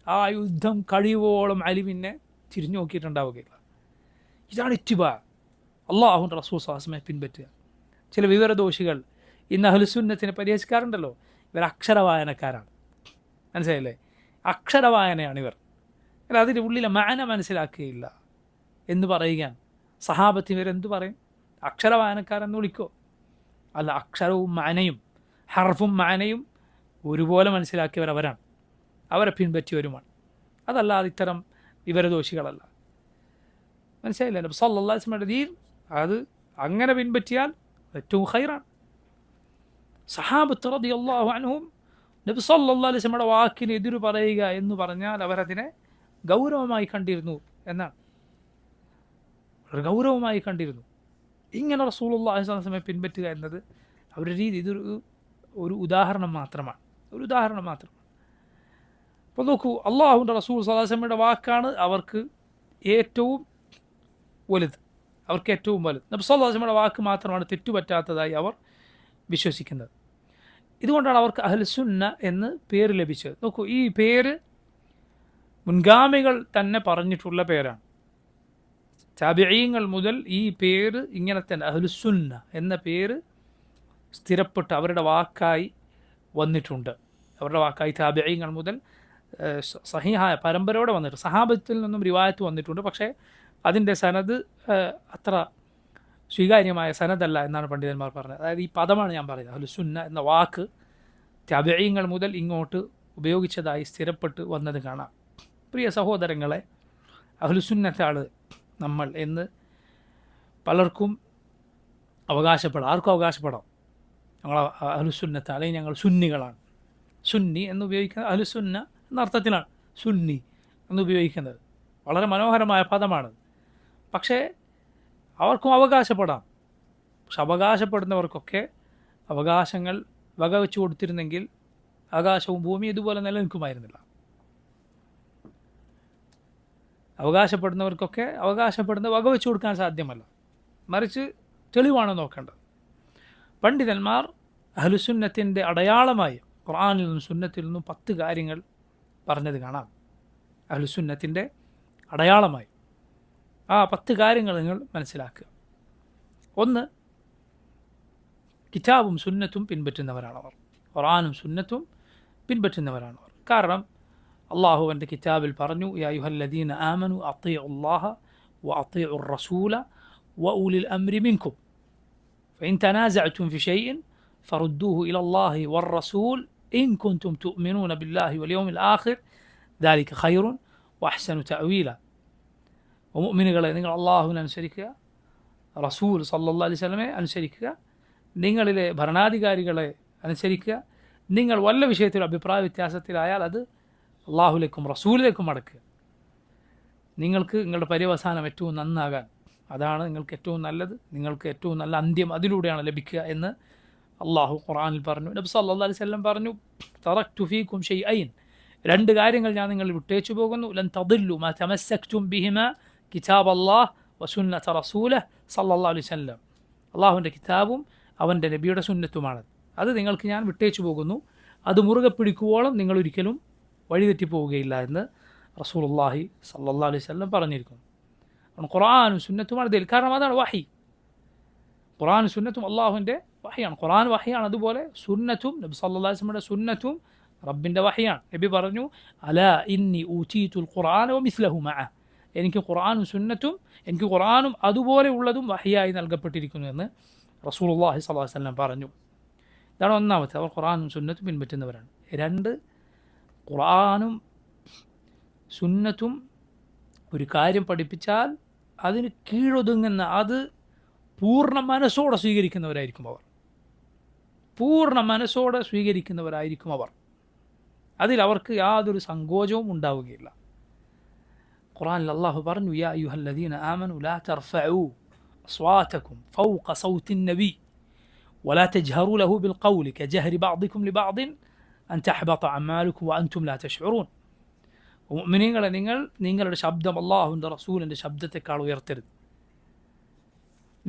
ആ യുദ്ധം കഴിയുവോളം അലി പിന്നെ തിരിഞ്ഞു നോക്കിയിട്ടുണ്ടാവുകയില്ല. ഇതാണ് ഇത്തിബാ, അള്ളാഹുവിൻ്റെ റസൂൽ സാഹസമെ പിൻപറ്റുക. ചില വിവരദോഷികൾ ഇന്ന് അഹ്ലുസുന്നത്തിനെ പരിഹസിക്കാറുണ്ടല്ലോ, ഇവർ അക്ഷരവായനക്കാരാണ്. മനസ്സിലായില്ലേ? അക്ഷരവായനയാണ് ഇവർ. അതിൻ്റെ ഉള്ളിലെ മാന മനസ്സിലാക്കുകയില്ല എന്ന് പറയുകയാണ്. സഹാബത്തിന് ഇവരെന്ത് പറയും? അക്ഷരവായനക്കാരെന്ന് വിളിക്കോ? അല്ല, അക്ഷരവും മാനയും ഹർഫും മാനയും ഒരുപോലെ മനസ്സിലാക്കിയവരവരാണ്, അവരെ പിൻപറ്റിയവരുമാണ്. അതല്ലാതെ ഇത്തരം വിവരദോഷികളല്ല. മനസ്സിലായില്ലേ? നബി സല്ലല്ലാഹു അലൈഹി വസല്ലമയുടെ ദീൻ അത് അങ്ങനെ പിൻപറ്റിയാൽ ഏറ്റവും ഖൈറാണ്. സഹാബത്ത് റളിയല്ലാഹു അൻഹും നബി സല്ലല്ലാഹു അലൈഹി വസല്ലമയുടെ വാക്കിന് എതിര് പറയുക എന്ന് പറഞ്ഞാൽ അവരതിനെ ഗൗരവമായി കണ്ടിരുന്നു എന്നാണ്. വളരെ ഗൗരവമായി കണ്ടിരുന്നു. ഇങ്ങനെ റസൂലുള്ളാഹി സ്വല്ലല്ലാഹു അലൈഹി വസല്ലമയെ പിൻപറ്റുക എന്നത് അവരുടെ രീതി. ഒരു ഉദാഹരണം മാത്രമാണ്, ഒരു ഉദാഹരണം മാത്രമാണ്. അപ്പോൾ നോക്കൂ, അള്ളാഹുവിൻ്റെ റസൂൽ സ്വല്ലല്ലാഹു അലൈഹി വസല്ലമയുടെ വാക്കാണ് അവർക്ക് ഏറ്റവും വലുത്, അവർക്ക് ഏറ്റവും വലുത്. നബി സല്ലല്ലാഹു അലൈഹി വസല്ലമയുടെ വാക്ക് മാത്രമാണ് തെറ്റുപറ്റാത്തതായി അവർ വിശ്വസിക്കുന്നത്. ഇതുകൊണ്ടാണ് അവർക്ക് അഹ്ലുസുന്ന എന്ന് പേര് ലഭിച്ചത്. നോക്കൂ, ഈ പേര് മുൻഗാമികൾ തന്നെ പറഞ്ഞിട്ടുള്ള പേരാണ്. താബിഈങ്ങൾ മുതൽ ഈ പേര് ഇങ്ങനെ തന്നെ അഹ്ലുസുന്ന എന്ന പേര് സ്ഥിരപ്പെട്ട് അവരുടെ വാക്കായി വന്നിട്ടുണ്ട്. അവരുടെ വാക്കായി താബിഈങ്ങൾ മുതൽ സഹീഹായ പരമ്പരയോടെ വന്നിട്ട് സഹാബത്തിൽ നിന്നും റിവായത്ത് വന്നിട്ടുണ്ട്. പക്ഷേ അതിൻ്റെ സനദ് അത്ര സ്വീകാര്യമായ സനദല്ല എന്നാണ് പണ്ഡിതന്മാർ പറഞ്ഞത്. അതായത് ഈ പദമാണ് ഞാൻ പറയുന്നത്, അഹ്ലുസുന്ന എന്ന വാക്ക് താബിഈങ്ങൾ മുതൽ ഇങ്ങോട്ട് ഉപയോഗിച്ചതായി സ്ഥിരപ്പെട്ട് വന്നത് കാണാം. പ്രിയ സഹോദരങ്ങളെ, അഹ്ലുസുന്നത്താണ് നമ്മൾ എന്ന് പലർക്കും അവകാശപ്പെടാം. ആർക്കും അവകാശപ്പെടാം ഞങ്ങൾ അഹ്ലുസുന്നത്ത്, അല്ലെങ്കിൽ ഞങ്ങൾ സുന്നികളാണ്. സുന്നി എന്ന് ഉപയോഗിക്കുന്നത് അഹ്ലുസുന്ന എന്ന അർത്ഥത്തിലാണ് സുന്നി എന്ന് ഉപയോഗിക്കുന്നത്. വളരെ മനോഹരമായ പദമാണ്. പക്ഷേ അവർക്കും അവകാശപ്പെടാം. പക്ഷെ അവകാശപ്പെടുന്നവർക്കൊക്കെ അവകാശങ്ങൾ വകവെച്ചു കൊടുത്തിരുന്നെങ്കിൽ ആകാശവും ഭൂമിയും ഇതുപോലെ നിലനിൽക്കുമായിരുന്നില്ല. അവകാശപ്പെടുന്നവർക്കൊക്കെ അവകാശപ്പെടുന്ന വകവെച്ചു കൊടുക്കാൻ സാധ്യമല്ല, മറിച്ച് തെളിവാണ് നോക്കേണ്ടത്. പണ്ഡിതന്മാർ അഹ്ലുസുന്നത്തിൻ്റെ അടയാളമായി ഖുർആനിൽ നിന്നും സുന്നത്തിൽ നിന്നും 10 കാര്യങ്ങൾ പറഞ്ഞത് കാണാം. അഹ്ലുസുന്നത്തിൻ്റെ അടയാളമായി ആ 10 കാര്യങ്ങൾ നിങ്ങൾ മനസ്സിലാക്കുക. ഒന്ന്, കിതാബും സുന്നത്തും പിൻപറ്റുന്നവരാണവർ. ഖുർആനും സുന്നത്തും പിൻപറ്റുന്നവരാണവർ. കാരണം അള്ളാഹുവിൻ്റെ കിതാബിൽ പറഞ്ഞു, യാ അയ്യുഹല്ലദീന ആമനു അത്തിഉല്ലാഹ വ അത്തിഉർ റസൂല വ ഉലിൽ അംരി മിൻകും ഫഇൻ തനാസഅതും ഫി ഷൈഇൻ ഫറുദ്ദൂഹു ഇലല്ലാഹി വർ-റസൂൽ ഇൻ കുൻതും തുഅ്മിനൂന ബില്ലാഹി വൽ യൗമിൽ ആഖിർ ദാലിക ഖൈറുൻ വഅഹ്സനു തഅവീല. മുഅ്മിനുകളെ, നിങ്ങൾ അള്ളാഹുവിനെ അനുസരിക്കുക, റസൂൽ സല്ലല്ലാഹു അലൈഹി വസല്ലമയെ അനുസരിക്കുക, നിങ്ങളിലെ ഭരണാധികാരികളെ അനുസരിക്കുക. നിങ്ങൾ വല്ല വിഷയത്തിൽ അഭിപ്രായ വ്യത്യാസത്തിലായാൽ അത് അള്ളാഹുലേക്കും റസൂലിലേക്കും മടക്കുക. നിങ്ങൾക്ക് നിങ്ങളുടെ പര്യവസാനം ഏറ്റവും നന്നാകാൻ അതാണ് നിങ്ങൾക്ക് ഏറ്റവും നല്ലത്. നിങ്ങൾക്ക് ഏറ്റവും നല്ല അന്ത്യം അതിലൂടെയാണ് ലഭിക്കുക എന്ന് അള്ളാഹു ഖുർആനിൽ പറഞ്ഞു. നബി സല്ലല്ലാഹു അലൈഹി വസല്ലം പറഞ്ഞു, തറക്തു ഫീകും ഷൈഅൻ, 2 കാര്യങ്ങൾ ഞാൻ നിങ്ങൾ വിട്ടേച്ചു പോകുന്നു. ലൻ തദില്ലു മാ തമസ്സക്തും ബിഹിമാ കിതാബല്ലാഹ് വസുന്നത റസൂലഹ് സല്ലല്ലാഹു അലൈഹി വസല്ലം. അള്ളാഹുവിൻ്റെ കിതാബും അവൻ്റെ നബിയുടെ സുന്നത്തുമാണ്. അത് നിങ്ങൾക്ക് ഞാൻ വിട്ടേച്ചു പോകുന്നു. അത് മുറുകെ പിടിക്കുവോളം നിങ്ങൾ ഒരിക്കലും വഴിതെറ്റിപ്പോവുകയില്ല എന്ന് റസൂലുള്ളാഹി സല്ലല്ലാഹു അലൈഹി വസല്ലം പറഞ്ഞിരിക്കുന്നു. ഖുർആനും സുന്നത്തുമാണ് ഇതിൽ. കാരണം അതാണ് വഹി. ഖുർആനും സുന്നത്തും അള്ളാഹുവിൻ്റെ വഹിയാണ്. ഖുർആൻ വഹിയാണ്, അതുപോലെ സുന്നത്തും നബി സല്ലല്ലാഹു അലൈഹി വസല്ലമയുടെ സുന്നത്തും റബ്ബിൻ്റെ വഹിയാണ്. നബി പറഞ്ഞു, അലാ ഇന്നി ഊതീതുൽ ഖുർആന വമിസ്ലഹു മഅഹ്, എനിക്ക് ഖുർആനും സുന്നത്തും, എനിക്ക് ഖുർആനും അതുപോലെ ഉള്ളതും വഹിയായി നൽകപ്പെട്ടിരിക്കുന്നു എന്ന് റസൂലുള്ളാഹി സ്വല്ലല്ലാഹു അലൈഹി വസല്ലം പറഞ്ഞു. ഇതാണ് ഒന്നാമത്തെ, അവർ ഖുർആനും സുന്നത്തും പിൻപറ്റുന്നവരാണ്. 2, ഖുർആനും സുന്നത്തും ഒരു കാര്യം പഠിപ്പിച്ചാൽ അതിന് കീഴൊതുങ്ങുന്ന, അത് പൂർണ്ണ മനസ്സോടെ സ്വീകരിക്കുന്നവരായിരിക്കും അവർ. പൂർണ്ണ മനസ്സോടെ സ്വീകരിക്കുന്നവരായിരിക്കും അവർ. അതിൽ അവർക്ക് യാതൊരു സങ്കോചവും ഉണ്ടാവുകയില്ല. ഖുർആനിൽ അല്ലാഹു പറഞ്ഞു, യാ അയ്യുഹല്ലദീന ആമനു ലാ തർഫഉ അസ്വാതകും ഫൗക സൗത്തിൻ നബി വലാ തജ്ഹറു ലഹു ബിൽഖൗലി കജഹരി ബഅദികും ലിബഅദിൻ അൻ തഹ്ബത അമാലുകും വഅൻതും ലാ തശ്ഉറൂൻ. മുഅ്മിനീങ്ങളെ, നിങ്ങൾ നിങ്ങളുടെ ശബ്ദം അല്ലാഹുവിൻ്റെ റസൂലിൻ്റെ ശബ്ദത്തെക്കാൾ ഉയർത്തരുത്.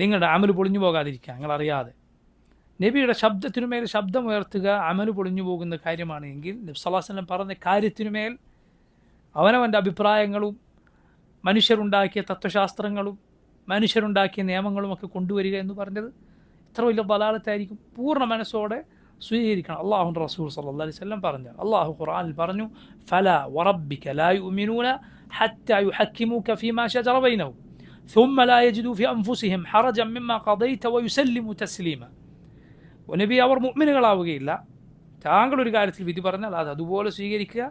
നിങ്ങളുടെ അമൽ പൊളിഞ്ഞു പോകാതിരിക്കുക നിങ്ങളറിയാതെ. നബിയുടെ ശബ്ദത്തിനുമേൽ ശബ്ദമുയർത്തുക അമൽ പൊളിഞ്ഞു പോകുന്ന കാര്യമാണ് എങ്കിൽ നബി സല്ലല്ലാഹു അലൈഹി വസല്ലം പറഞ്ഞ കാര്യത്തിനുമേൽ അവനവൻ്റെ അഭിപ്രായങ്ങളും മനുഷ്യരുണ്ടാക്കിയ തത്വശാസ്ത്രങ്ങളും മനുഷ്യരുണ്ടാക്കിയ നിയമങ്ങളുമൊക്കെ കൊണ്ടുവരിക എന്ന് പറഞ്ഞത് എത്ര വലിയ ബലാലത്തായിരിക്കും. പൂർണ്ണ മനസ്സോടെ സ്വീകരിക്കണം. അല്ലാഹുവിൻ്റെ റസൂൽ സല്ലല്ലാഹു അലൈഹി വസല്ലം പറഞ്ഞു, അല്ലാഹു ഖുർആനിൽ പറഞ്ഞു, ഫലാ വറബ്ബിക ലാ യുഅ്മിനൂന ഹത്താ യുഹക്കിമൂക ഫീമാ ശജറ ബൈനഹും ثم لا يجدوا في أنفسهم حرجا مما قضيت ويسلموا تسليما. നബി അവർ മുഅ്മിനുകളാവുകയില്ല, താങ്കൾ ഒരു കാര്യത്തിൽ വിധി പറഞ്ഞാൽ അത് അതുപോലെ സ്വീകരിക്കുക,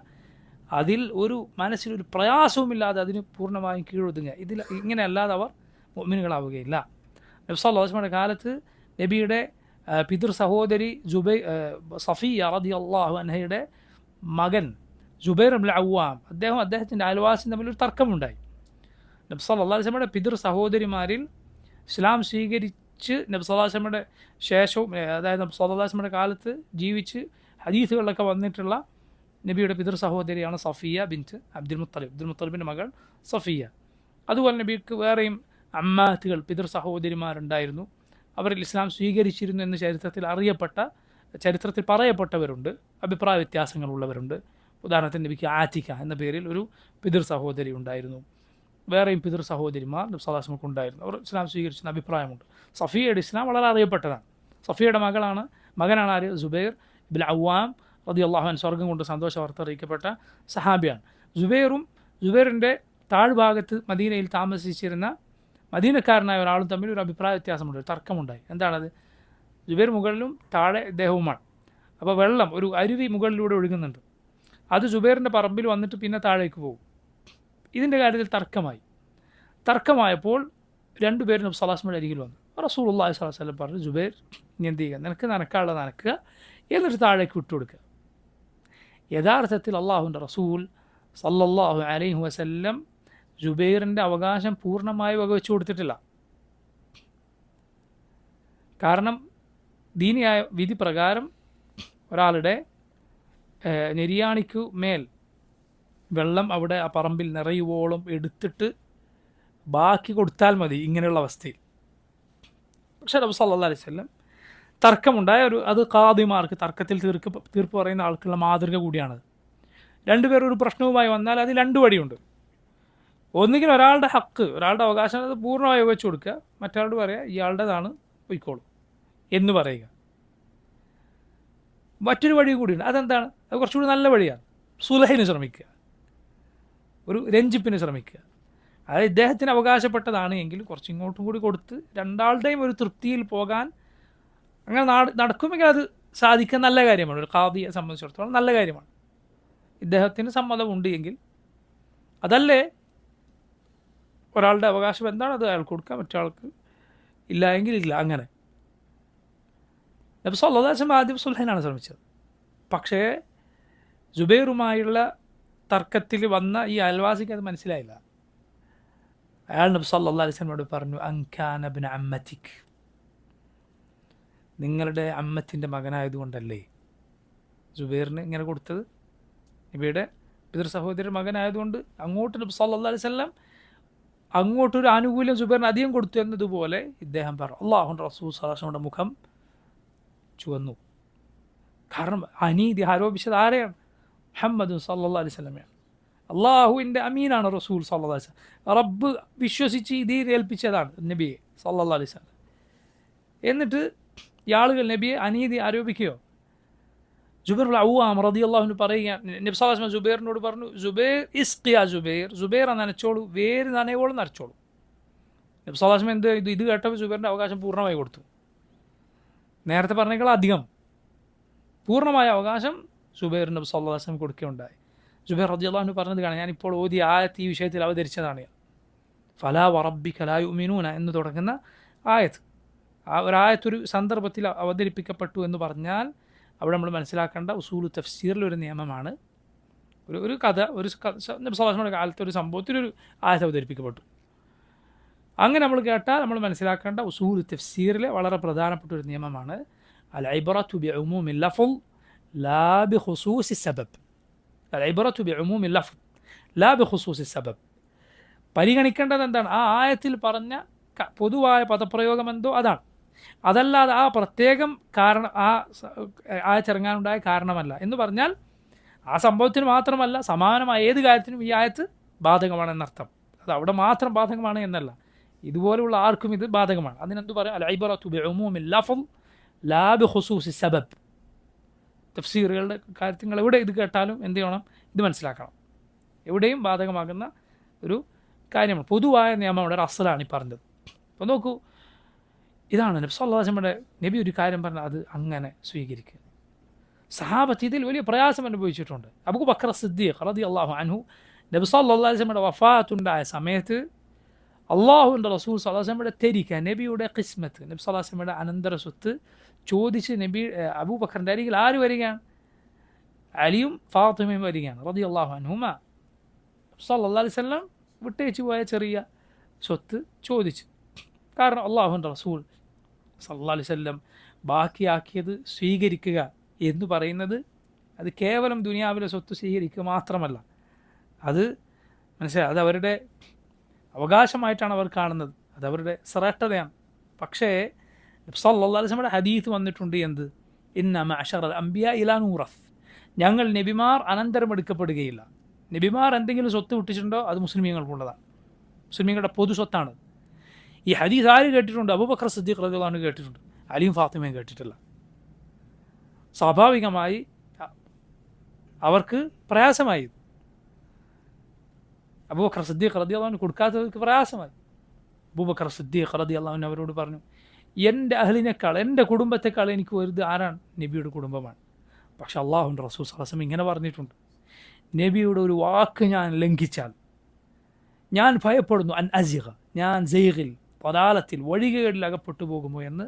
അതിൽ ഒരു മനസ്സിലൊരു പ്രയാസവുമില്ലാതെ അതിന് പൂർണ്ണമായും കീഴൊതുങ്ങുക. ഇതിൽ ഇങ്ങനെ അല്ലാതെ അവർ മുഅ്മിനുകളാവുകയില്ല. നബി സല്ലല്ലാഹു അലൈഹി വസല്ലമയുടെ കാലത്ത് നബിയുടെ പിതൃ സഹോദരി സഫിയ റളിയല്ലാഹു അൻഹയുടെ മകൻ ജുബൈർ ഇബ്നുൽ അവ്വാം അദ്ദേഹത്തിൻ്റെ അയൽവാസിയും തമ്മിലൊരു തർക്കമുണ്ടായി. നബി സല്ലല്ലാഹു അലൈഹി വസല്ലമയുടെ പിതൃ സഹോദരിമാരിൽ ഇസ്ലാം സ്വീകരിച്ച് നബി സല്ലല്ലാഹു അലൈഹി വസല്ലമയുടെ ശേഷവും, അതായത് നബി സല്ലല്ലാഹു അലൈഹി വസല്ലമയുടെ കാലത്ത് ജീവിച്ച് ഹദീസുകളിലൊക്കെ വന്നിട്ടുള്ള നബിയുടെ പിതൃ സഹോദരിയാണ് സഫിയ ബിൻറ്റ് അബ്ദുൽ മുത്തലിബിൻ്റെ മകൾ സഫിയ. അതുപോലെ നബിക്ക് വേറെയും അമ്മാത്തുകൾ പിതൃ സഹോദരിമാരുണ്ടായിരുന്നു. അവരിൽ ഇസ്ലാം സ്വീകരിച്ചിരുന്നു എന്ന് ചരിത്രത്തിൽ പറയപ്പെട്ടവരുണ്ട്, അഭിപ്രായ വ്യത്യാസങ്ങളുള്ളവരുണ്ട്. ഉദാഹരണത്തിന് നബിക്ക് ആറ്റിക്ക എന്ന പേരിൽ ഒരു പിതൃ സഹോദരി ഉണ്ടായിരുന്നു. വേറെയും പിതൃ സഹോദരിമാർ നബി സല്ലല്ലാഹു അലൈഹി വസല്ലം ഉണ്ടായിരുന്നു. അവർ ഇസ്ലാം സ്വീകരിച്ചെന്ന അഭിപ്രായമുണ്ട്. സഫിയയുടെ ഇസ്ലാം വളരെ അറിയപ്പെട്ടതാണ്. സഫിയയുടെ മകനാണ് ആര്? സുബൈർ ഇബ്നുൽ അവ്വാം റളിയല്ലാഹു അൻഹു, സ്വർഗ്ഗം കൊണ്ട് സന്തോഷ വാർത്ത അറിയിക്കപ്പെട്ട സഹാബിയാണ്. സുബൈറിൻ്റെ താഴ്ഭാഗത്ത് മദീനയിൽ താമസിച്ചിരുന്ന മദീനക്കാരനായ ഒരാളും തമ്മിൽ ഒരു അഭിപ്രായ വ്യത്യാസമുണ്ട്, ഒരു തർക്കമുണ്ടായി. എന്താണത്? സുബൈർ മുകളിലും താഴെ ഇദ്ദേഹവുമാണ്. അപ്പോൾ വെള്ളം, ഒരു അരുവി മുകളിലൂടെ ഒഴുകുന്നുണ്ട്. അത് സുബൈറിൻ്റെ പറമ്പിൽ വന്നിട്ട് പിന്നെ താഴേക്ക് പോകും. ഇതിൻ്റെ കാര്യത്തിൽ തർക്കമായപ്പോൾ രണ്ടുപേരും നബി സല്ലല്ലാഹു അലൈഹി വസല്ലം അരികിൽ വന്നു. റസൂലുള്ളാഹി സ്വല്ലല്ലാഹു അലൈഹി വസല്ലം പറഞ്ഞു, സുബൈർ നീ എന്ത് ചെയ്യുക, നിനക്ക് നനക്കാനുള്ളത് നനക്കുക, എന്നിട്ട് താഴേക്ക് വിട്ടുകൊടുക്കുക. യഥാർത്ഥത്തിൽ അള്ളാഹുവിൻ്റെ റസൂൽ സല്ലല്ലാഹു അലൈഹി വസല്ലം ജുബൈറിൻ്റെ അവകാശം പൂർണ്ണമായി വകവെച്ചു കൊടുത്തിട്ടില്ല. കാരണം ദീനിയായ വിധി പ്രകാരം ഒരാളുടെ നെരിയാണിക്കു മേൽ വെള്ളം അവിടെ ആ പറമ്പിൽ നിറയുവോളം എടുത്തിട്ട് ബാക്കി കൊടുത്താൽ മതി ഇങ്ങനെയുള്ള അവസ്ഥയിൽ. പക്ഷേ നബി സല്ലല്ലാഹു അലൈഹി വസല്ലം തർക്കമുണ്ടായ അത് ഖാദിമാർക്ക്, തർക്കത്തിൽ തീർപ്പ് പറയുന്ന ആൾക്കുള്ള മാതൃക കൂടിയാണത്. രണ്ടുപേരും ഒരു പ്രശ്നവുമായി വന്നാൽ അതിൽ രണ്ട് വഴിയുണ്ട്. ഒന്നുകിൽ ഒരാളുടെ ഹക്ക്, ഒരാളുടെ അവകാശം അത് പൂർണ്ണമായി വെച്ച് കൊടുക്കുക, മറ്റൊരാളോട് പറയുക ഇയാളുടേതാണ് പൊയ്ക്കോളൂ എന്ന് പറയുക. മറ്റൊരു വഴി കൂടിയുണ്ട്. അതെന്താണ്? അത് കുറച്ചുകൂടി നല്ല വഴിയാണ്. സുലഹിന് ശ്രമിക്കുക, ഒരു രഞ്ജിപ്പിന് ശ്രമിക്കുക. അതായത് ഇദ്ദേഹത്തിന് അവകാശപ്പെട്ടതാണ് എങ്കിൽ കുറച്ച് ഇങ്ങോട്ടും കൂടി കൊടുത്ത് രണ്ടാളുടെയും ഒരു തൃപ്തിയിൽ പോകാൻ അങ്ങനെ നടക്കുമെങ്കിൽ അത് സാധിക്കാൻ നല്ല കാര്യമാണ്. ഒരു ഖാദിയെ സംബന്ധിച്ചിടത്തോളം നല്ല കാര്യമാണ്. ഇദ്ദേഹത്തിന് സമ്മതമുണ്ട് എങ്കിൽ. അതല്ലേ ഒരാളുടെ അവകാശം എന്താണ് അത് അയാൾക്ക് കൊടുക്കുക, മറ്റൊരാൾക്ക് ഇല്ല എങ്കിൽ ഇല്ല. അങ്ങനെ നബി സല്ലല്ലാഹു അലൈഹി വസല്ലം ആദ്യം സുൽഹിനാണ് ശ്രമിച്ചത്. പക്ഷേ ജുബൈറുമായുള്ള തർക്കത്തിൽ വന്ന ഈ അയൽവാസിക്ക് അത് മനസ്സിലായില്ല. അയാൾ നബി സല്ലല്ലാഹു അലൈഹി വസല്ലമയോട് പറഞ്ഞു, അൻകാന ഇബ്ന അമ്മതിക്, നിങ്ങളുടെ അമ്മത്തിൻ്റെ മകനായതുകൊണ്ടല്ലേ ജുബൈറിന് ഇങ്ങനെ കൊടുത്തത്? നബിയുടെ പിതൃ സഹോദരി മകനായതുകൊണ്ട് അങ്ങോട്ട് നബി സല്ലല്ലാഹു അലൈഹി വസല്ലം അങ്ങോട്ടൊരു ആനുകൂല്യം ജുബൈറിന് അധികം കൊടുത്തു എന്നതുപോലെ ഇദ്ദേഹം പറഞ്ഞു. അല്ലാഹുവിൻ്റെ റസൂൽ സല്ലല്ലാഹു അലൈഹി വസല്ലമയുടെ മുഖം ചുവന്നു. കാരണം അനീതി ആരോപിച്ചത് ആരെയാണ്? മുഹമ്മദ് സല്ലല്ലാഹു അലൈഹി വസല്ലമയാണ്. അള്ളാഹുവിൻ്റെ അമീനാണ് റസൂൽ സല്ലല്ലാഹു അലൈഹി വസല്ലം. റബ്ബ് വിശ്വസിച്ച് ഇതിൽ ഏൽപ്പിച്ചതാണ് നബിയെ സല്ലല്ലാഹു അലൈഹി വസല്ലം. എന്നിട്ട് ഈ ആളുകൾ നബിയെ അനീതി ആരോപിക്കുകയോ? ജുബൈർ അവ്വാം റളിയല്ലാഹു അൻഹു പറയുക, നബി സല്ലല്ലാഹു അലൈഹി വസല്ലം ജുബൈറിനോട് പറഞ്ഞു, ജുബൈർ ഇസ്ഖിയ ജുബൈർ നനച്ചോളൂ, വേര് നനയോളം നനച്ചോളൂ. നബി സല്ലല്ലാഹു അലൈഹി വസല്ലം ഇത് കേട്ടപ്പോൾ ജുബൈറിൻ്റെ അവകാശം പൂർണ്ണമായി കൊടുത്തു. നേരത്തെ പറഞ്ഞേക്കാൾ അധികം പൂർണ്ണമായ അവകാശം ജുബൈർ നബി സല്ലല്ലാഹു അലൈഹി വസല്ലം കൊടുക്കുകയുണ്ടായി. ജുബൈർ റളിയല്ലാഹു അൻഹു പറഞ്ഞത് കാണാം, ഞാനിപ്പോൾ ഓതിയ ആയത്ത് ഈ വിഷയത്തിൽ അവതരിച്ചതാണ്. ഫലാ വറബ്ബിക ലാ യുഅ്മിനൂന എന്ന് തുടങ്ങുന്ന ആയത്ത്. ആ ഒരായത്തൊരു സന്ദർഭത്തിൽ അവതരിപ്പിക്കപ്പെട്ടു എന്ന് പറഞ്ഞാൽ അവിടെ നമ്മൾ മനസ്സിലാക്കേണ്ട ഉസൂലു തഫ്സീറിലൊരു നിയമമാണ്. ഒരു കഥ, നബി സല്ലല്ലാഹു അലൈഹി വസല്ലമയുടെ കാലത്ത് ഒരു സംഭവത്തിലൊരു ആയത്ത് അവതരിപ്പിക്കപ്പെട്ടു. അങ്ങനെ നമ്മൾ കേട്ടാൽ നമ്മൾ മനസ്സിലാക്കേണ്ട ഉസൂലു തഫ്സീറിലെ വളരെ പ്രധാനപ്പെട്ട ഒരു നിയമമാണ് അൽ ഇബ്റത്തു ബിഉമൂമിൽ ലഫ്ള് ലാ ബിഖുസൂസി സബബ്. അൽ ഇബ്റത്തു ബിഉമൂമിൽ ലഫ്ള് ലാ ബിഖുസൂസി സബബ്. പരിഗണിക്കേണ്ടത് എന്താണ്? ആ ആയത്തിൽ പറഞ്ഞ പൊതുവായ പദപ്രയോഗം എന്തോ അതാണ്. അതല്ലാതെ ആ പ്രത്യേകം കാരണം ആയത്തിറങ്ങാനുണ്ടായ കാരണമല്ല എന്ന് പറഞ്ഞാൽ ആ സംഭവത്തിന് മാത്രമല്ല, സമാനമായ ഏത് കാര്യത്തിനും ഈ ആയത്ത് ബാധകമാണെന്നർത്ഥം. അത് അവിടെ മാത്രം ബാധകമാണ് എന്നല്ല, ഇതുപോലെയുള്ള ആർക്കും ഇത് ബാധകമാണ്. അതിനെന്ത് പറയാം? അൽ ഇബ്റതു ബിഉമൂമിൽ ലഫ്ള് ലാ ബിഖുസൂസി സബബ്. തഫ്സീറുകളുടെ കാര്യങ്ങൾ എവിടെ ഇത് കേട്ടാലും എന്ത് ചെയ്യണം? ഇത് മനസ്സിലാക്കണം. എവിടെയും ബാധകമാകുന്ന ഒരു കാര്യമാണ്, പൊതുവായ നിയമമാണ്, ഒരു അസ്ലാണ് ഈ പറഞ്ഞത്. അപ്പോൾ നോക്കൂ, ഇതാണ് നബി സല്ലല്ലാഹു അലൈഹി വസല്ലമയുടെ നബി ഒരു കാര്യം പറഞ്ഞാൽ അത് അങ്ങനെ സ്വീകരിക്കുക. സഹാബത്ത് ഇതിൽ വലിയ പ്രയാസം അനുഭവിച്ചിട്ടുണ്ട്. അബൂബക്കർ സിദ്ദീഖ് റളിയല്ലാഹു അൻഹു നബി സല്ലല്ലാഹു അലൈഹി വസല്ലമയുടെ വഫാത്തുണ്ടായ സമയത്ത് അള്ളാഹുവിൻ്റെ റസൂൽ സല്ലല്ലാഹു അലൈഹി വസല്ലമയുടെ തെരിക്ക, നബിയുടെ ഖിസ്മത്ത്, നബി സല്ലല്ലാഹു അലൈഹി വസല്ലമയുടെ അനന്തര സ്വത്ത് ചോദിച്ച് അബൂബക്കറിൻ്റെ അരികിൽ ആര് വരികയാണ്? അലിയും ഫാത്തിമയും വരികയാണ് റളിയല്ലാഹു അൻഹുമ. സല്ലല്ലാഹു അലൈഹി വസല്ലം വിട്ടേച്ചു പോയ ചെറിയ സ്വത്ത് ചോദിച്ചു. കാരണം അള്ളാഹുവിൻ്റെ റസൂൽ സല്ലല്ലാഹു അലൈഹി വസല്ലം ബാക്കിയാക്കിയത് സ്വീകരിക്കുക എന്ന് പറയുന്നത് അത് കേവലം ദുനിയാവിലെ സ്വത്ത് സ്വീകരിക്കുക മാത്രമല്ല, അത് മനസ്സിലായി, അത് അവരുടെ അവകാശമായിട്ടാണ് അവർ കാണുന്നത്, അത് അവരുടെ ശ്രേഷ്ഠതയാണ്. പക്ഷേ സല്ലല്ലാഹു അലൈഹി വസല്ലമയുടെ ഹദീസ് വന്നിട്ടുണ്ട്, എന്ത്? ഇന്ന മഅശറൽ അംബിയാ ഇലാ നൂറസ്, ഞങ്ങൾ നബിമാർ അനന്തരം എടുക്കപ്പെടുകയില്ല. നബിമാർ എന്തെങ്കിലും സ്വത്ത് വിട്ടിട്ടുണ്ടോ അത് മുസ്ലിമീങ്ങൾക്കുള്ളതാണ്, മുസ്ലിമീങ്ങളുടെ പൊതു സ്വത്താണ്. ഈ ഹദീസ് ആര് കേട്ടിട്ടുണ്ട്? അബൂബക്കർ സിദ്ദീഖ് റളിയല്ലാഹു അൻഹു കേട്ടിട്ടുണ്ട്, അലിയും ഫാത്തിമയും കേട്ടിട്ടില്ല. സ്വാഭാവികമായി അവർക്ക് പ്രയാസമായി. അബൂബക്കർ സിദ്ദീഖ് റളിയല്ലാഹു അൻഹു കൊടുക്കാത്തവർക്ക് പ്രയാസമായി. അബൂബക്കർ സിദ്ദീഖ് റളിയല്ലാഹു അൻഹു അവരോട് പറഞ്ഞു, എൻ്റെ അഹ്ലിനേക്കാൾ, എൻ്റെ കുടുംബത്തെക്കാൾ എനിക്ക് വലുത് ആരാണ്? നബിയുടെ കുടുംബമാണ്. പക്ഷെ അള്ളാഹുവിൻ്റെ റസൂൽ സല്ലല്ലാഹു അലൈഹി വസല്ലം ഇങ്ങനെ പറഞ്ഞിട്ടുണ്ട്, നബിയുടെ ഒരു വാക്ക് ഞാൻ ലംഘിച്ചാൽ ഞാൻ ഭയപ്പെടുന്നു, അൻ അസിഗ, ഞാൻ സൈഗിൽ, പദാലത്തിൽ, വഴികേടിൽ അകപ്പെട്ടു പോകുമോ എന്ന്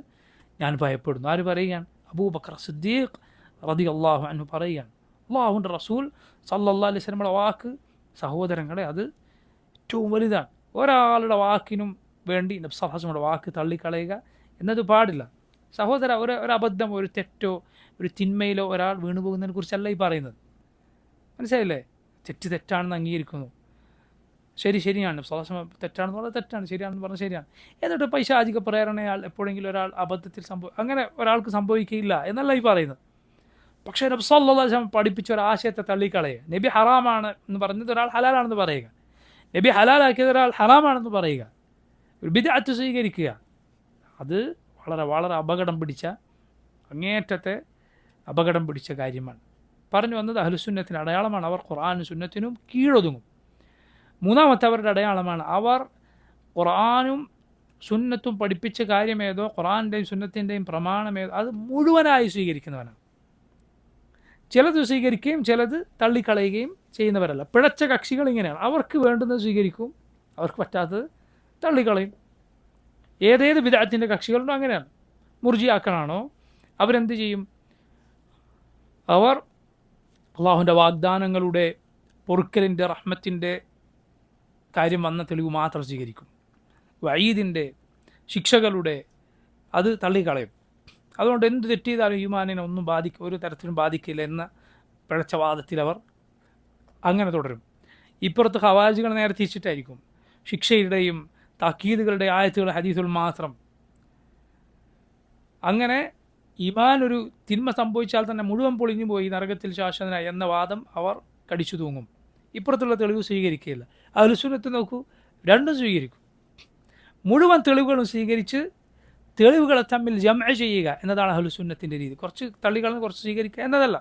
ഞാൻ ഭയപ്പെടുന്നു. ആര് പറയുകയാണ്? അബൂബക്കർ സിദ്ദീഖ് റളിയല്ലാഹു അൻഹു പറയുകയാണ്. അള്ളാഹുവിൻ്റെ റസൂൽ സല്ലല്ലാഹു അലൈഹി വസല്ലമയുടെ വാക്ക്, സഹോദരങ്ങളെ, അത് ഏറ്റവും വലുതാണ്. ഒരാളുടെ വാക്കിനും വേണ്ടി നബി സല്ലല്ലാഹു അലൈഹി വസല്ലമയുടെ വാക്ക് തള്ളിക്കളയുക എന്നത് പാടില്ല. സഹോദര, ഒരു അബദ്ധം, ഒരു തെറ്റോ, ഒരു തിന്മയിലോ ഒരാൾ വീണുപോകുന്നതിനെ കുറിച്ചല്ല ഈ പറയുന്നത്. മനസ്സിലായില്ലേ? തെറ്റാണെന്ന് അംഗീകരിക്കുന്നു, ശരിയാണ്, നബി സല്ലല്ലാഹു അലൈഹി വസല്ലം തെറ്റാണെന്ന് പറഞ്ഞാൽ തെറ്റാണ്, ശരിയാണെന്ന് പറഞ്ഞാൽ ശരിയാണ്. എന്നിട്ട് പൈശാചിക പ്രേരണയാൽ എപ്പോഴെങ്കിലും ഒരാൾ അബദ്ധത്തിൽ അങ്ങനെ ഒരാൾക്ക് സംഭവിക്കുകയില്ല എന്നല്ല ഈ പറയുന്നത്. പക്ഷേ നബി സല്ലല്ലാഹു അലൈഹി വസല്ലം പഠിപ്പിച്ച ഒരു ആശയത്തെ തള്ളിക്കളയുക, നബി ഹറാമാണ് എന്ന് പറഞ്ഞത് ഒരാൾ ഹലാലാണെന്ന് പറയുക, നബി ഹലാലാക്കിയത് ഒരാൾ ഹറാമാണെന്ന് പറയുക, ഒരു ബിദ്അത്ത് സ്വീകരിക്കുക, അത് വളരെ വളരെ അപകടം പിടിച്ച, അങ്ങേയറ്റത്തെ അപകടം പിടിച്ച കാര്യമാണ്. പറഞ്ഞു വന്നത് അഹ്ലുസുന്നത്തിൻ്റെ അടയാളമാണ്, അവർ ഖുർആനും സുന്നത്തിനും കീഴൊതുങ്ങും. മൂന്നാമത്തെ അവരുടെ അടയാളമാണ്, അവർ ഖുർആനും സുന്നത്തും പഠിപ്പിച്ച കാര്യമേതോ, ഖുർആൻ്റെയും സുന്നത്തിൻ്റെയും പ്രമാണമേതോ അത് മുഴുവനായി സ്വീകരിക്കുന്നവനാണ്. ചിലത് സ്വീകരിക്കുകയും ചിലത് തള്ളിക്കളയുകയും ചെയ്യുന്നവരല്ല. പിഴച്ച കക്ഷികൾ ഇങ്ങനെയാണ്, അവർക്ക് വേണ്ടുന്നത് സ്വീകരിക്കും, അവർക്ക് പറ്റാത്തത് തള്ളിക്കളയും. ഏതേത് ബിദ്അത്തിൻ്റെ കക്ഷികളുണ്ടോ അങ്ങനെയാണ്. മുർജിയാക്കളാണോ, അവരെന്ത് ചെയ്യും? അവർ അള്ളാഹുവിൻ്റെ വാഗ്ദാനങ്ങളുടെ, പൊറുക്കലിൻ്റെ, റഹ്മത്തിൻ്റെ കാര്യം വന്ന തെളിവ് മാത്രം സ്വീകരിക്കും. വഈദിൻ്റെ, ശിക്ഷകളുടെ അത് തള്ളിക്കളയും. അതുകൊണ്ട് എന്ത് തെറ്റ് ചെയ്താലും ഈമാനിനെ ഒന്നും ഒരു തരത്തിലും ബാധിക്കില്ല എന്ന പിഴച്ച വാദത്തിൽ അവർ അങ്ങനെ തുടരും. ഇപ്പുറത്ത് ഖവാരിജികൾ നേരെ തിരിച്ചിട്ടായിരിക്കും, ശിക്ഷയുടെയും താക്കീതുകളുടെ ആയത്തുകൾ, ഹദീസുകൾ മാത്രം. അങ്ങനെ ഈമാൻ ഒരു തിന്മ സംഭവിച്ചാൽ തന്നെ മുഴുവൻ പൊളിഞ്ഞു പോയി, നരകത്തിൽ ശാശ്വതനായി എന്ന വാദം അവർ കടിച്ചു തൂങ്ങും. ഇപ്പുറത്തുള്ള തെളിവ് സ്വീകരിക്കുകയില്ല. അഹ്ലുസുന്നത്ത് നോക്കൂ, രണ്ടും സ്വീകരിക്കും. മുഴുവൻ തെളിവുകളും സ്വീകരിച്ച് തെളിവുകളെ തമ്മിൽ ജംഅ ചെയ്യുക എന്നതാണ് അഹ്ലുസുന്നത്തിൻ്റെ രീതി. കുറച്ച് തള്ളികളെ കുറച്ച് സ്വീകരിക്കുക എന്നതല്ല.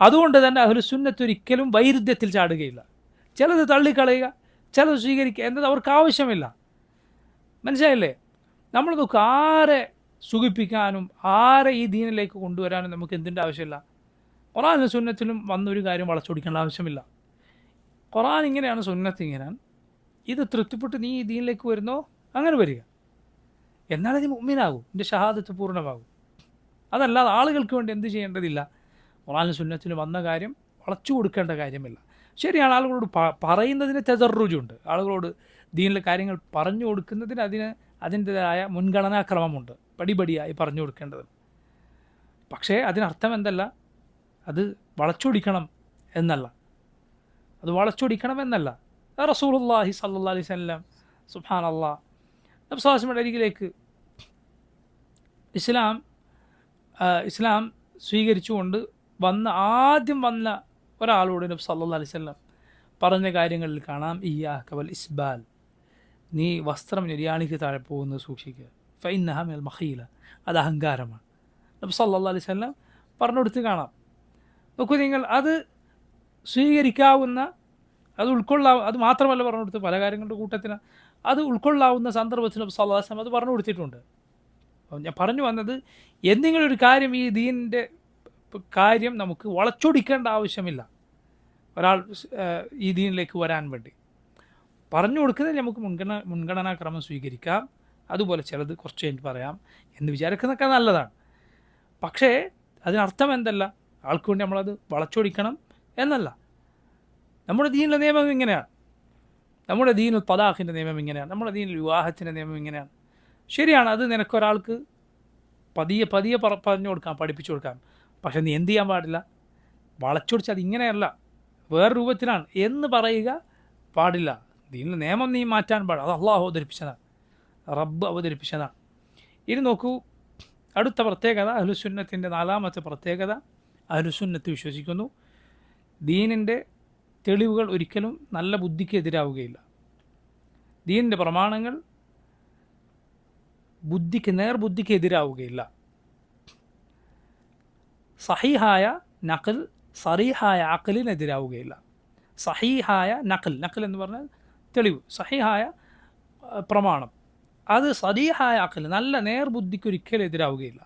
അതുകൊണ്ട് തന്നെ അഹ്ലുസുന്നത്ത് ഒരിക്കലും വൈരുദ്ധ്യത്തിൽ ചാടുകയില്ല. ചിലത് തള്ളിക്കളയുക, ചിലത് സ്വീകരിക്കുക എന്നത് അവർക്ക് ആവശ്യമില്ല. മനസ്സിലായില്ലേ? നമ്മൾ നോക്കുക, ആരെ സുഖിപ്പിക്കാനും ആരെ ഈ ദീനിലേക്ക് കൊണ്ടുവരാനും നമുക്ക് എന്തിൻ്റെ ആവശ്യമില്ല? ഖുർആനും സുന്നത്തിലും വന്നൊരു കാര്യം വളച്ചൊടിക്കേണ്ട ആവശ്യമില്ല. ഖുർആൻ ഇങ്ങനെയാണ്, സുന്നത്ത് ഇങ്ങനെയാണ്, ഇത് തൃപ്തിപ്പെട്ട് നീ ഈ ദീനിലേക്ക് വരുന്നോ അങ്ങനെ വരിക, എന്നാലേ നീ മുഅ്മിനാകൂ, നിൻ്റെ ഷഹാദത്ത് പൂർണ്ണമാകും. അതല്ലാതെ ആളുകൾക്ക് വേണ്ടി എന്ത് ചെയ്യേണ്ടതില്ല. ഖുർആനും സുന്നത്തിലും വന്ന കാര്യം വളച്ചു കൊടുക്കേണ്ട കാര്യമില്ല. ശരിയാണ്, ആളുകളോട് പറയുന്നതിന് തദർറുജുണ്ട്, ആളുകളോട് ദീനിലെ കാര്യങ്ങൾ പറഞ്ഞു കൊടുക്കുന്നതിന് അതിൻ്റെതായ മുൻഗണനാക്രമമുണ്ട്, പടിപടിയായി പറഞ്ഞു കൊടുക്കേണ്ടത്. പക്ഷേ അതിനർത്ഥം എന്തല്ല, അത് വളച്ചൊടിക്കണം എന്നല്ല, അത് വളച്ചൊടിക്കണം എന്നല്ല. റസൂലുള്ളാഹി സ്വല്ലല്ലാഹി അലൈഹി വസല്ലം സുബ്ഹാനല്ലാഹ് നബി സല്ലല്ലാഹു അലൈഹി വസല്ലമയുടെ അരികിലേക്ക് ഇസ്ലാം സ്വീകരിച്ചുകൊണ്ട് ആദ്യം വന്ന ഒരാളോട് നബി സല്ലല്ലാഹു അലൈഹി വസല്ലം പറഞ്ഞ കാര്യങ്ങളിൽ കാണാം, ഇയ്യാക വൽ ഇസ്ബാൽ, നീ വസ്ത്രം നിര്യാണിക്ക് താഴെ പോകുന്നത് സൂക്ഷിക്കുക, ഫഇന്നഹ മിനൽ മഖീല, അത് അഹങ്കാരമാണ്. നബി സല്ലല്ലാഹു അലൈഹി വസല്ലം പറഞ്ഞു കൊടുത്ത് കാണാം. നോക്കൂ നിങ്ങൾ, അത് സ്വീകരിക്കാവുന്ന, അത് മാത്രമല്ല പറഞ്ഞു കൊടുത്ത്, പല കാര്യങ്ങളുടെ കൂട്ടത്തിന് അത് ഉൾക്കൊള്ളാവുന്ന സന്ദർഭത്തിൽ നബി സല്ലല്ലാഹു അലൈഹി വസല്ലം അത് പറഞ്ഞു കൊടുത്തിട്ടുണ്ട്. ഞാൻ പറഞ്ഞു വന്നത്, എന്തെങ്കിലും ഒരു കാര്യം ഈ ദീനിൻ്റെ കാര്യം നമുക്ക് വളച്ചൊടിക്കേണ്ട ആവശ്യമില്ല. ഒരാൾ ഈ ദീനിലേക്ക് വരാൻ വേണ്ടി പറഞ്ഞു കൊടുക്കുന്നതിൽ നമുക്ക് മുൻഗണനാക്രമം സ്വീകരിക്കാം. അതുപോലെ ചിലത് കുറച്ച് കഴിഞ്ഞ് പറയാം എന്ന് വിചാരിക്കുന്നതൊക്കെ നല്ലതാണ്. പക്ഷേ അതിനർത്ഥം എന്തല്ല, ആൾക്ക് വേണ്ടി നമ്മളത് വളച്ചൊടിക്കണം എന്നല്ല. നമ്മുടെ ദീനിലെ നിയമം ഇങ്ങനെയാണ്, നമ്മുടെ ദീനുൽ തലാഖിൻ്റെ നിയമം ഇങ്ങനെയാണ്, നമ്മുടെ ദീനിൽ വിവാഹത്തിൻ്റെ നിയമം ഇങ്ങനെയാണ്. ശരിയാണ്, അത് നിനക്കൊരാൾക്ക് പതിയെ പറഞ്ഞു കൊടുക്കാം, പഠിപ്പിച്ചു കൊടുക്കാം. പക്ഷെ നീ എന്ത് ചെയ്യാൻ പാടില്ല, വളച്ചൊടിച്ച് അത് ഇങ്ങനെയല്ല, വേറെ രൂപത്തിലാണ് എന്ന് പറയുക പാടില്ല. ദീനിലെ നിയമം നീ മാറ്റാൻ പാടില്ല. അത് അള്ളാഹു അവതരിപ്പിച്ചതാണ്, റബ്ബ് അവതരിപ്പിച്ചതാണ്. ഇനി നോക്കൂ, അടുത്ത പ്രത്യേകത, അഹ്ലുസുന്നത്തിൻ്റെ 4ാമത്തെ പ്രത്യേകത, അഹ്ലുസുന്നത്ത് വിശ്വസിക്കുന്നു ദീനിൻ്റെ തെളിവുകൾ ഒരിക്കലും നല്ല ബുദ്ധിക്ക് എതിരാവുകയില്ല. ദീനിൻ്റെ പ്രമാണങ്ങൾ നേർബുദ്ധിക്ക് എതിരാവുകയില്ല. സഹീഹായ നഖൽ സറീഹായ അഖലിനെതിരാവുകയില്ല. സഹീഹായ നഖൽ എന്ന് പറഞ്ഞാൽ തെളിവ്, സഹീഹായ പ്രമാണം, അത് സറീഹായ അഖൽ നല്ല നേർബുദ്ധിക്ക് ഒരിക്കലും എതിരാവുകയില്ല.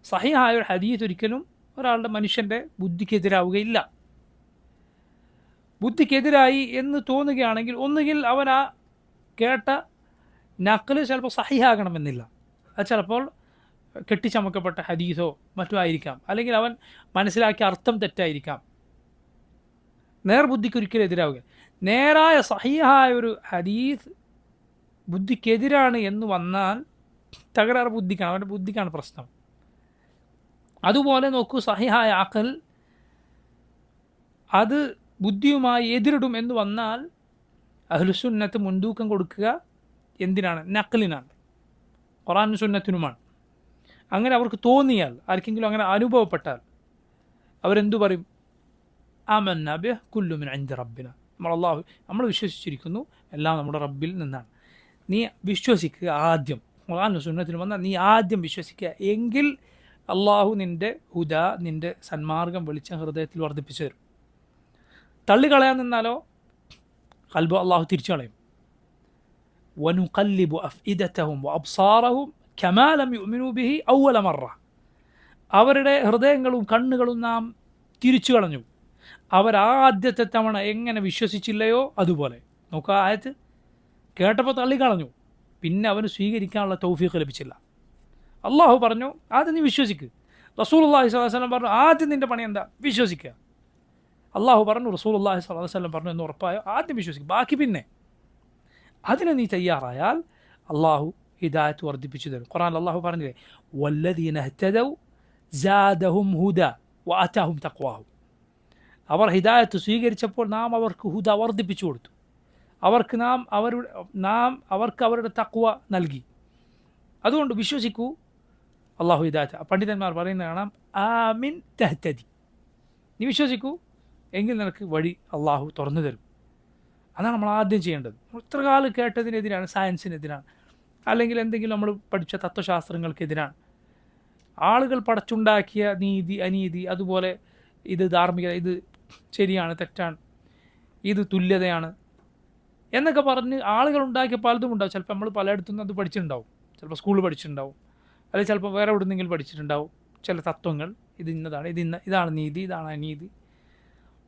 സഹീഹായ ഒരു ഹദീസ് ഒരിക്കലും മനുഷ്യൻ്റെ ബുദ്ധിക്കെതിരാവുകയില്ല. ബുദ്ധിക്കെതിരായി എന്ന് തോന്നുകയാണെങ്കിൽ ഒന്നുകിൽ അവൻ ആ കേട്ട നഖല് ചിലപ്പോൾ സഹിഹാകണമെന്നില്ല, അത് ചിലപ്പോൾ കെട്ടിച്ചമക്കപ്പെട്ട ഹദീസോ മറ്റോ ആയിരിക്കാം, അല്ലെങ്കിൽ അവൻ മനസ്സിലാക്കിയ അർത്ഥം തെറ്റായിരിക്കാം. നേർബുദ്ധിക്ക് ഒരിക്കലും എതിരാവുക. നേരായ സഹിഹായ ഒരു ഹദീസ് ബുദ്ധിക്കെതിരാണ് എന്ന് വന്നാൽ തകരാറ് ബുദ്ധിക്കാണ്, അവൻ്റെ ബുദ്ധിക്കാണ് പ്രശ്നം. അതുപോലെ നോക്കൂ, സഹിഹായ അഖൽ അത് ബുദ്ധിയുമായി എതിരിടും എന്ന് വന്നാൽ അഹ്ലുസുന്നത്ത് മുൻതൂക്കം കൊടുക്കുക എന്തിനാണ്? നഖലിനാണ്, ഖുർആനും സുന്നത്തിനുമാണ്. അങ്ങനെ അവർക്ക് തോന്നിയാൽ, ആർക്കെങ്കിലും അങ്ങനെ അനുഭവപ്പെട്ടാൽ അവരെന്തു പറയും? ആമന്ന ബിഹി കുല്ലു മിൻ ഇൻദി റബ്ബിന, നമ്മൾ വിശ്വസിച്ചിരിക്കുന്നു, എല്ലാം നമ്മുടെ റബ്ബിൽ നിന്നാണ്. നീ വിശ്വസിക്കുക ആദ്യം, ഖുർആനും സുന്നത്തിനും വന്നാൽ നീ ആദ്യം വിശ്വസിക്കുക. എങ്കിൽ അള്ളാഹു നിൻ്റെ നിൻ്റെ സന്മാർഗം വെളിച്ചം ഹൃദയത്തിൽ വർദ്ധിപ്പിച്ചു തരും. തള്ളിക്കളയാൻ നിന്നാലോ ഖൽബ് അള്ളാഹു തിരിച്ചു കളയും. വനുഖല്ലിബു അഫ്ഇദതഹും വഅബ്സാറഹും കമാ ലം യുഅ്മിനൂ ബിഹി അവ്വല മറ, അവരുടെ ഹൃദയങ്ങളും കണ്ണുകളും നാം തിരിച്ചു കളഞ്ഞു, അവരാദ്യത്തെ തവണ എങ്ങനെ വിശ്വസിച്ചില്ലയോ അതുപോലെ. നോക്കുക, ആയത്ത് കേട്ടപ്പോൾ തള്ളിക്കളഞ്ഞു, പിന്നെ അവന് സ്വീകരിക്കാനുള്ള തൗഫീഖ് ലഭിച്ചില്ല. അള്ളാഹു പറഞ്ഞു ആദ്യം നീ വിശ്വസിക്കുക. റസൂലുള്ളാഹി സ്വല്ലല്ലാഹു അലൈഹി വസല്ലം പറഞ്ഞു ആദ്യം നിൻ്റെ പണി എന്താ? വിശ്വസിക്കുക. അള്ളാഹു പറഞ്ഞു, റസൂലുള്ളാഹി സ്വല്ലല്ലാഹു അലൈഹി വസല്ലം പറഞ്ഞു എന്ന് ഉറപ്പായോ ആദ്യം വിശ്വസിക്കുക, ബാക്കി പിന്നെ. അതിന് നീ തയ്യാറായാൽ അള്ളാഹു ഹിദായത്ത് വർദ്ധിപ്പിച്ചു തരും. ഖുർആനിൽ അള്ളാഹു പറഞ്ഞില്ലേ, വല്ലദീന ഇഹ്തദൗ സാദഹും ഹുദ വഅതാഹും തഖ്വാഹും, അവർ ഹിദായത്ത് സ്വീകരിച്ചപ്പോൾ നാം അവർക്ക് ഹുദ വർദ്ധിപ്പിച്ചു കൊടുത്തു, അവർക്ക് അവരുടെ തഖ്വ നൽകി. അതുകൊണ്ട് വിശ്വസിക്കൂ, അള്ളാഹു ഹിദായത്ത്. പണ്ഡിതന്മാർ പറയുന്നത് കാണാം, ആമിൻ തഹ്തദി, നീ വിശ്വസിക്കൂ എങ്കിൽ നിനക്ക് വഴി അള്ളാഹു തുറന്നു തരും. അതാണ് നമ്മൾ ആദ്യം ചെയ്യേണ്ടത്. ഇത്ര കാലം കേട്ടതിനെതിരാണ്, സയൻസിനെതിരാണ്, അല്ലെങ്കിൽ എന്തെങ്കിലും നമ്മൾ പഠിച്ച തത്വശാസ്ത്രങ്ങൾക്കെതിരാണ്. ആളുകൾ പടച്ചുണ്ടാക്കിയ നീതി അനീതി, അതുപോലെ ഇത് ധാർമ്മികത, ഇത് ശരിയാണ് തെറ്റാണ്, ഇത് തുല്യതയാണ് എന്നൊക്കെ പറഞ്ഞ് ആളുകൾ ഉണ്ടാക്കിയ പലതും ഉണ്ടാവും. ചിലപ്പോൾ നമ്മൾ പലയിടത്തുനിന്നും അത് പഠിച്ചിട്ടുണ്ടാവും, ചിലപ്പോൾ സ്കൂളിൽ പഠിച്ചിട്ടുണ്ടാവും, അല്ലെങ്കിൽ ചിലപ്പോൾ വേറെ എവിടെന്നെങ്കിലും പഠിച്ചിട്ടുണ്ടാവും ചില തത്വങ്ങൾ. ഇത് ഇന്നതാണ്, ഇതാണ് നീതി, ഇതാണ് അനീതി.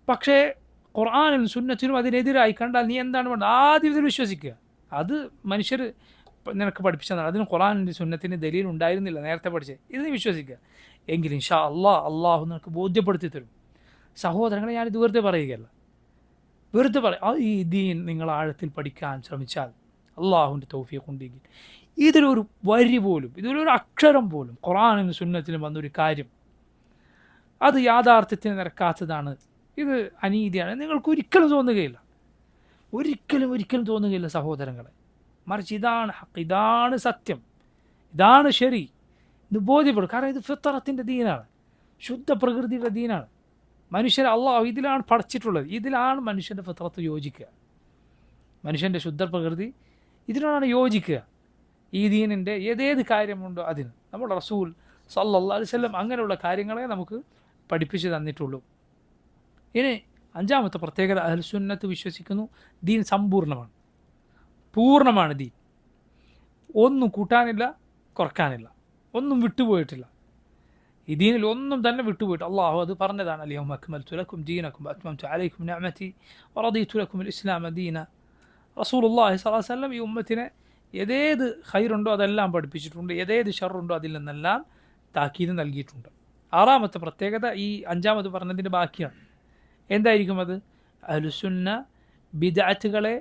പക്ഷേ ഖുർആനിലും സുന്നത്തിനും അതിനെതിരായി കണ്ടാൽ നീ എന്താണ് വേണ്ടത്? ആദ്യം ഇതിൽ വിശ്വസിക്കുക. അത് മനുഷ്യർ നിനക്ക് പഠിപ്പിച്ചതാണ്, അതിന് ഖുർആനിൻ്റെ സുന്നത്തിന് ദലീൽ ഉണ്ടായിരുന്നില്ല നേരത്തെ പഠിച്ചത്, ഇത് നീ വിശ്വസിക്കുക. എങ്കിൽ ഇൻഷാ അള്ളാഹു നിനക്ക് ബോധ്യപ്പെടുത്തി തരും. സഹോദരങ്ങളെ, ഞാനിത് വെറുതെ പറയുകയല്ല, വെറുതെ ഈ ദീൻ നിങ്ങൾ ആഴത്തിൽ പഠിക്കാൻ ശ്രമിച്ചാൽ അള്ളാഹുവിൻ്റെ തൗഫീഖ് ഉണ്ടെങ്കിൽ ഇതിലൊരു വരി പോലും, ഇതിലൊരു അക്ഷരം പോലും ഖുർആനിലും സുന്നത്തിലും വന്നൊരു കാര്യം അത് യാഥാർത്ഥ്യത്തിന് നിരക്കാത്തതാണ്, ഇത് അനീതിയാണ്, നിങ്ങൾക്ക് ഒരിക്കലും തോന്നുകയില്ല. ഒരിക്കലും തോന്നുകയില്ല സഹോദരങ്ങളെ. മറിച്ച് ഇതാണ് ഹക്ക്, ഇതാണ് സത്യം, ഇതാണ് ശരി, ഇത് ബോധ്യപ്പെടും. കാരണം ഇത് ഫിത്രത്തിൻ്റെ ദീനാണ്, ശുദ്ധ പ്രകൃതിയുടെ ദീനാണ്. മനുഷ്യരെ അള്ളാഹു ഇതിലാണ് പഠിച്ചിട്ടുള്ളത്, ഇതിലാണ് മനുഷ്യൻ്റെ ഫിത്രത്ത് യോജിക്കുക, മനുഷ്യൻ്റെ ശുദ്ധ പ്രകൃതി ഇതിനോടാണ് യോജിക്കുക. ഈ ദീനിൻ്റെ ഏതേത് കാര്യമുണ്ടോ അതിന് നമ്മുടെ റസൂൽ സല്ലല്ലാഹു അലൈഹി വസല്ലം അങ്ങനെയുള്ള കാര്യങ്ങളെ നമുക്ക് പഠിപ്പിച്ചു തന്നിട്ടുള്ളൂ. ഇനി അഞ്ചാമത്തെ പ്രത്യേകത, അഹ്ലുസുന്നത്ത് വിശ്വസിക്കുന്നു ദീൻ സമ്പൂർണ്ണമാണ്, പൂർണ്ണമാണ് ദീൻ. ഒന്നും കൂട്ടാനില്ല, കുറക്കാനില്ല, ഒന്നും വിട്ടുപോയിട്ടില്ല. ഈ ദീനിൽ ഒന്നും തന്നെ വിട്ടുപോയിട്ട് അള്ളാഹു അത് പറഞ്ഞതാണ്, അൽയൗമ അക്മൽതു ലക്കും ദീനക്കും വഅത്മംതു അലൈക്കും നിഅമതി വറദീതു ലക്കുമുൽ ഇസ്ലാമ ദീന. റസൂലുള്ളാഹി സ്വല്ലല്ലാഹു അലൈഹി വസല്ലം ഈ ഉമ്മത്തിനെ ഏതേത് ഖൈറുണ്ടോ അതെല്ലാം പഠിപ്പിച്ചിട്ടുണ്ട്, ഏതേത് ഷർറുണ്ടോ അതിൽ നിന്നെല്ലാം താക്കീത് നൽകിയിട്ടുണ്ട്. ആറാമത്തെ പ്രത്യേകത ഈ അഞ്ചാമത് പറഞ്ഞതിൻ്റെ ബാക്കിയാണ്. എന്തായിരിക്കും അത്? അഹ്ലുസുന്ന ബിദ്അത്തുകളെ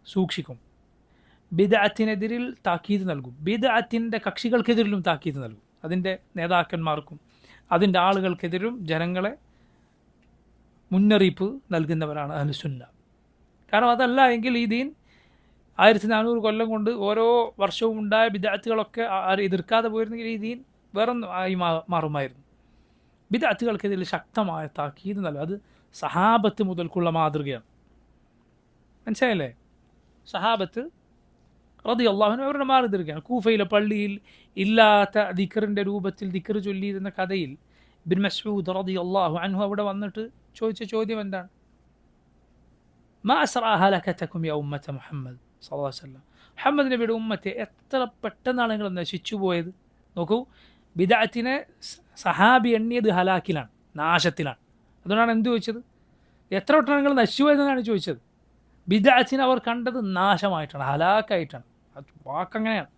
സൂക്ഷിക്കും, ബിദ്അത്തിനെതിരിൽ താക്കീത് നൽകും, ബിദ്അത്തിൻ്റെ കക്ഷികൾക്കെതിരിലും താക്കീത് നൽകും, അതിൻ്റെ നേതാക്കന്മാർക്കും അതിൻ്റെ ആളുകൾക്കെതിരും ജനങ്ങളെ മുന്നറിയിപ്പ് നൽകുന്നവരാണ് അഹ്ലുസുന്ന. കാരണം അതല്ല എങ്കിൽ ഈ ദീൻ 1400 കൊല്ലം കൊണ്ട് ഓരോ വർഷവും ഉണ്ടായ ബിദ്അത്തുകളൊക്കെ എതിർക്കാതെ പോയിരുന്നെങ്കിൽ ഈ ദീൻ വേറൊന്നും ആയി മാറുമായിരുന്നു. ബിദ്അത്തുകൾക്കെതിരെ ശക്തമായ താക്കീത് നൽകും. അത് സഹാബത്ത് മുതൽക്കുള്ള മാതൃകയാണ്. മനസ്സിലായില്ലേ? സഹാബത്ത് റളിയല്ലാഹു അൻഹു അവരുടെ മാതൃകയാണ്. കൂഫയിലെ പള്ളിയിൽ ഇല്ലാത്ത ദിക്റിൻ്റെ രൂപത്തിൽ ദിക്ർ ചൊല്ലിയിരുന്ന കഥയിൽ ഇബ്നു മസ്ഊദ് റളിയല്ലാഹു അൻഹു അവിടെ വന്നിട്ട് ചോദിച്ച ചോദ്യം എന്താണ്? മാ അസ്റാ ഹലകതകും യാ ഉമ്മത മുഹമ്മദ് സല്ലല്ലാഹു അലൈഹി വസല്ലം, മുഹമ്മദ് നബിയുടെ ഉമ്മത്തെ എത്ര പെട്ടെന്നാണ് നിങ്ങൾ നശിച്ചു പോയത്. നോക്കൂ, ബിദ്അത്തിനെ സഹാബി എണ്ണിയത് ഹലാക്കിലാണ്, നാശത്തിലാണ്. അതുകൊണ്ടാണ് എന്ത് ചോദിച്ചത്? എത്ര പെട്ടെന്ന് നിങ്ങൾ നശിച്ചു പോയതെന്നാണ് ചോദിച്ചത്. ബിദ്അത്തിനെ അവർ കണ്ടത് നാശമായിട്ടാണ്, ഹലാക്കായിട്ടാണ്. അത് വാക്കങ്ങനെയാണ്.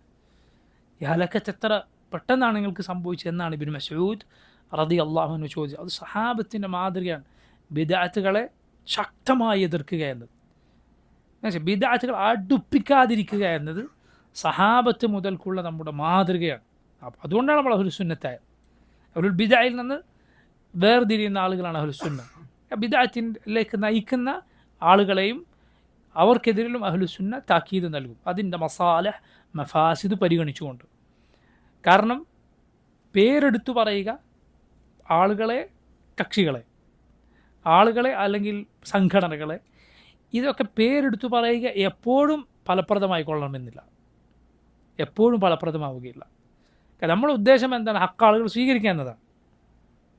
ഈ ഹലക്കത്ത് എത്ര പെട്ടെന്നാണ് നിങ്ങൾക്ക് സംഭവിച്ചതെന്നാണ് ഇബ്നു മസ്ഊദ് റളിയല്ലാഹു അൻഹു ചോദിച്ചത്. അത് സഹാബത്തിൻ്റെ മാതൃകയാണ്, ബിദ്അത്തുകളെ ശക്തമായി എതിർക്കുക എന്നത്. ബിദ്അത്തുകൾ അടുപ്പിക്കാതിരിക്കുക എന്നത് സഹാബത്ത് മുതൽക്കുള്ള നമ്മുടെ മാതൃകയാണ്. അപ്പോൾ അതുകൊണ്ടാണ് നമ്മൾ അഹ്ലുസുന്നത്തായത്. അഹ്ലുൽ ബിദ്അയിൽ നിന്ന് വേർതിരിയുന്ന ആളുകളാണ് അഹ്ലുസുന്ന. ബിദ്അത്തിലേക്ക് നയിക്കുന്ന ആളുകളെയും അവർക്കെതിരിലും അഹ്ലുസുന്ന താക്കീത് നൽകും, അതിൻ്റെ മസാലഹ് മഫാസിദ് പരിഗണിച്ചുകൊണ്ട്. കാരണം പേരെടുത്തു പറയുക, ആളുകളെ, കക്ഷികളെ, ആളുകളെ അല്ലെങ്കിൽ സംഘടനകളെ, ഇതൊക്കെ പേരെടുത്തു പറയുക എപ്പോഴും ഫലപ്രദമായി കൊള്ളണമെന്നില്ല, എപ്പോഴും ഫലപ്രദമാവുകയില്ല. കാരണം നമ്മുടെ ഉദ്ദേശം എന്താണ്? ഹക്ക് ആളുകൾ സ്വീകരിക്കുക എന്നതാണ്.